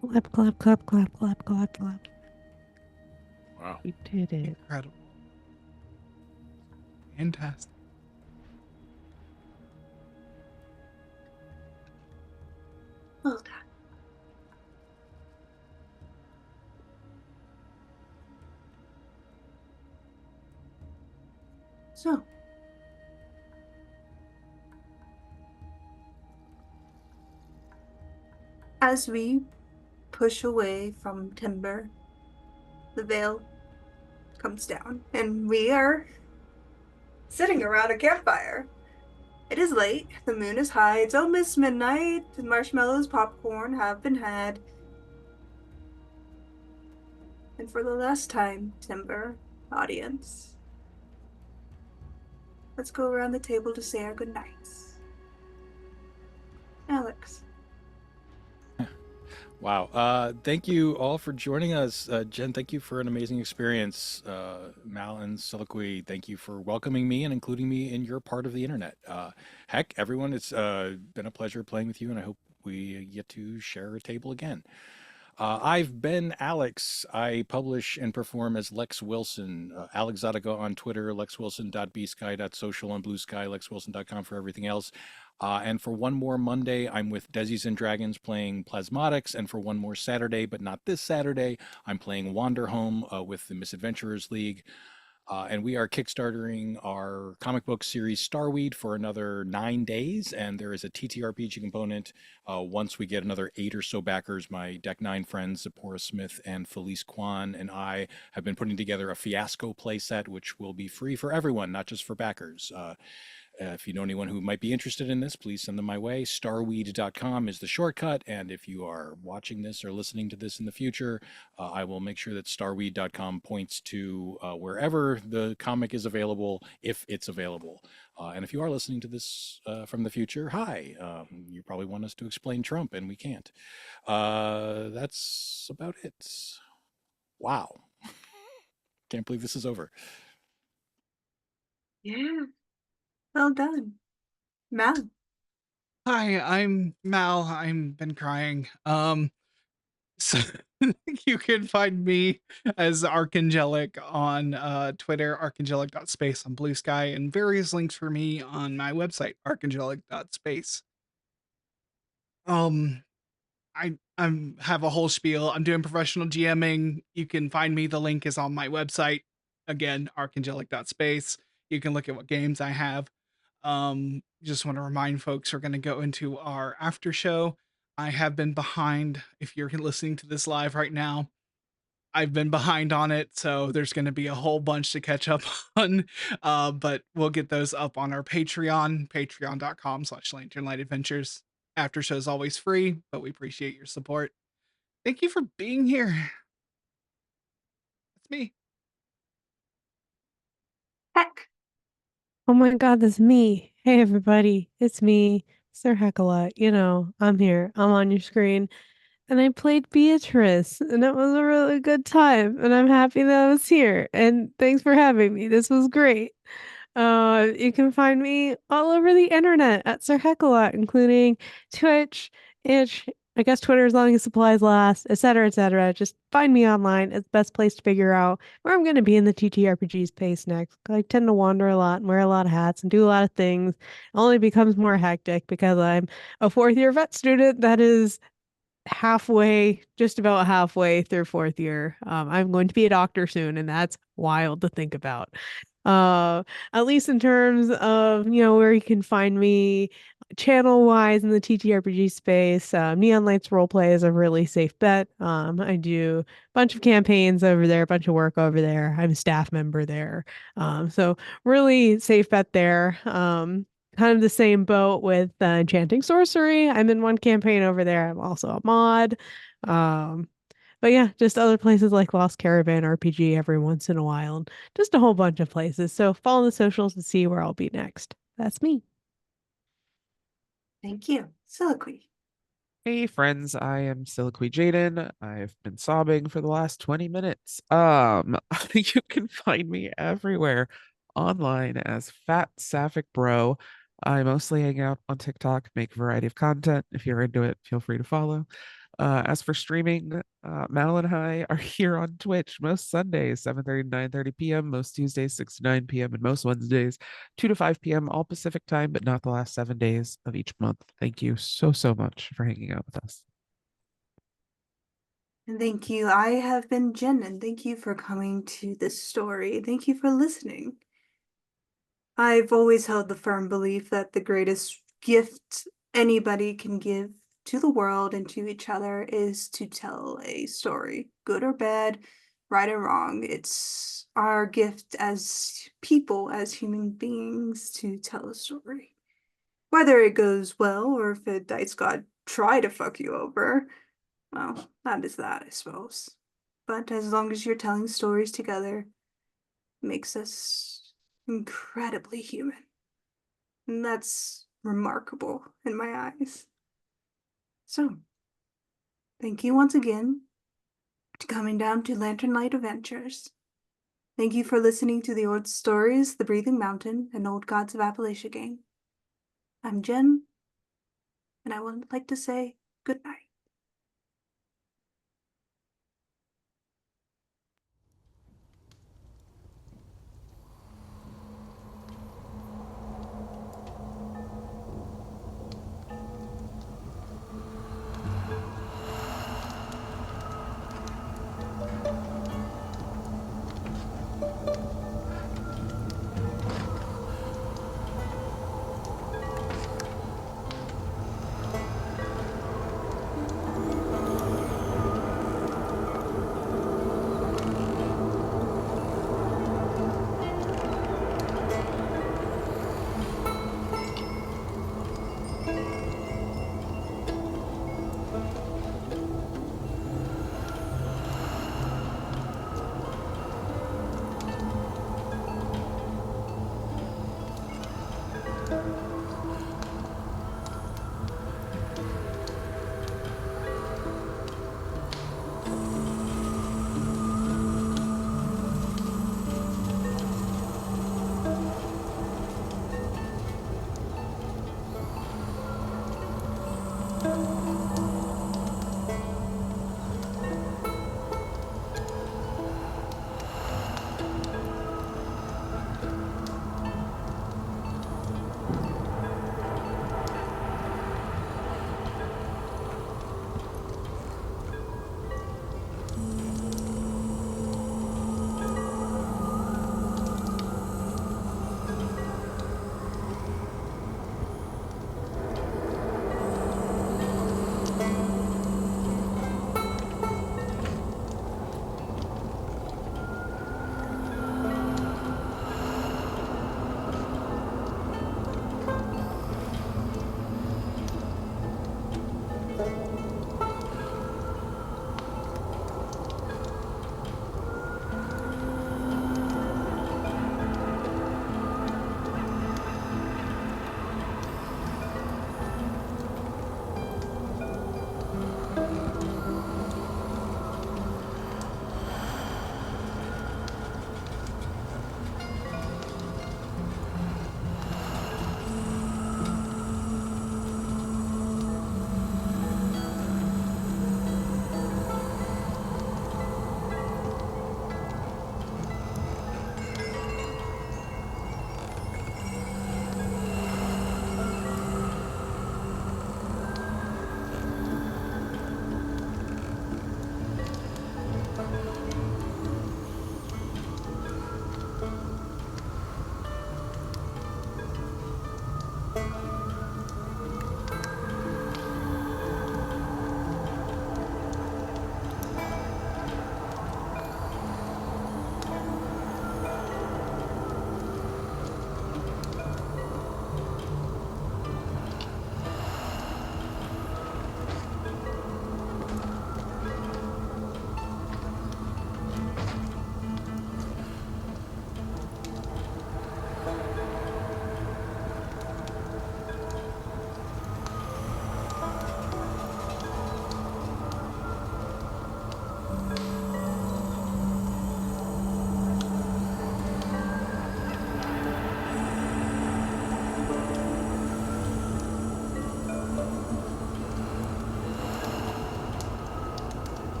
Clap, clap, clap, clap, clap, clap, clap. Wow. We did it. Incredible. Fantastic. Well done. So, as we push away from Timber, the veil comes down, and we are sitting around a campfire. It is late, the moon is high, it's almost midnight, the marshmallows, popcorn have been had. And for the last time, Timber, audience, let's go around the table to say our goodnights. Alex. Wow. Thank you all for joining us. Jen, thank you for an amazing experience. Mal and Soliloquy, thank you for welcoming me and including me in your part of the internet. Heck, everyone, it's been a pleasure playing with you, and I hope we get to share a table again. I've been Alex. I publish and perform as Lex Wilson. Alex Zadigo on Twitter, lexwilson.bsky.social on Blue Sky, lexwilson.com for everything else. And for one more Monday, I'm with Desi's and Dragons playing Plasmatics. And for one more Saturday, but not this Saturday, I'm playing Wanderhome with the Misadventurers League. And we are kickstartering our comic book series Starweed for another 9 days. And there is a TTRPG component once we get another 8 or so backers. My Deck 9 friends, Zipporah Smith and Felice Kwan, and I have been putting together a Fiasco playset, which will be free for everyone, not just for backers. If you know anyone who might be interested in this, please send them my way. Starweed.com is the shortcut. And if you are watching this or listening to this in the future, I will make sure that starweed.com points to wherever the comic is available, if it's available. And if you are listening to this from the future, hi. You probably want us to explain Trump, and we can't. That's about it. Wow. Can't believe this is over. Yeah. Well done. Mal. Hi, I'm Mal. I've been crying. So you can find me as Archangelic on Twitter, archangelic.space on Blue Sky, and various links for me on my website, archangelic.space. I have a whole spiel. I'm doing professional GMing. You can find me. The link is on my website. Again, archangelic.space. You can look at what games I have. Just want to remind folks we're going to go into our after show. I have been behind. If you're listening to this live right now, I've been behind on it, so there's going to be a whole bunch to catch up on. But we'll get those up on our Patreon, patreon.com/lanternlightadventures. After show is always free, but we appreciate your support. Thank you for being here. That's me. Heck. Oh my God, that's me. Hey, everybody. It's me, SirHeckAlot. You know, I'm here. I'm on your screen. And I played Beatrice, and it was a really good time. And I'm happy that I was here. And thanks for having me. This was great. You can find me all over the internet at SirHeckAlot, including Twitch, Itch, I guess Twitter as long as supplies last, etc., etc. Just find me online. It's the best place to figure out where I'm going to be in the TTRPG space next. I tend to wander a lot and wear a lot of hats and do a lot of things. It only becomes more hectic because I'm a fourth-year vet student that is just about halfway through fourth year. I'm going to be a doctor soon, and that's wild to think about. At least in terms of, where you can find me channel wise in the TTRPG space. Neon Lights Roleplay is a really safe bet. I do a bunch of campaigns over there, a bunch of work over there. I'm a staff member there. So really safe bet there. Kind of the same boat with Enchanting Sorcery. I'm in one campaign over there. I'm also a mod. But yeah, just other places like Lost Caravan RPG every once in a while, and just a whole bunch of places. So follow the socials to see where I'll be next. That's me. Thank you. Soliloquy. Hey friends, I am SirHeckAlot. I've been sobbing for the last 20 minutes. You can find me everywhere online as FatSapphicBro. I mostly hang out on TikTok, make a variety of content. If you're into it, feel free to follow. As for streaming, Mal and I are here on Twitch most Sundays, 7:30 to 9:30 p.m., most Tuesdays, 6 to 9 p.m., and most Wednesdays, 2 to 5 p.m., all Pacific time, but not the last 7 days of each month. Thank you so, so much for hanging out with us. And thank you. I have been Jen, and thank you for coming to this story. Thank you for listening. I've always held the firm belief that the greatest gift anybody can give to the world and to each other is to tell a story, good or bad, right or wrong. It's our gift as people, as human beings, to tell a story. Whether it goes well or if a dice god try to fuck you over, well, that is that, I suppose. But as long as you're telling stories together, it makes us incredibly human. And that's remarkable in my eyes. So, thank you once again for coming down to Lantern Light Adventures. Thank you for listening to the Old Stories, The Breathing Mountain, and Old Gods of Appalachia game. I'm Jen, and I would like to say good night.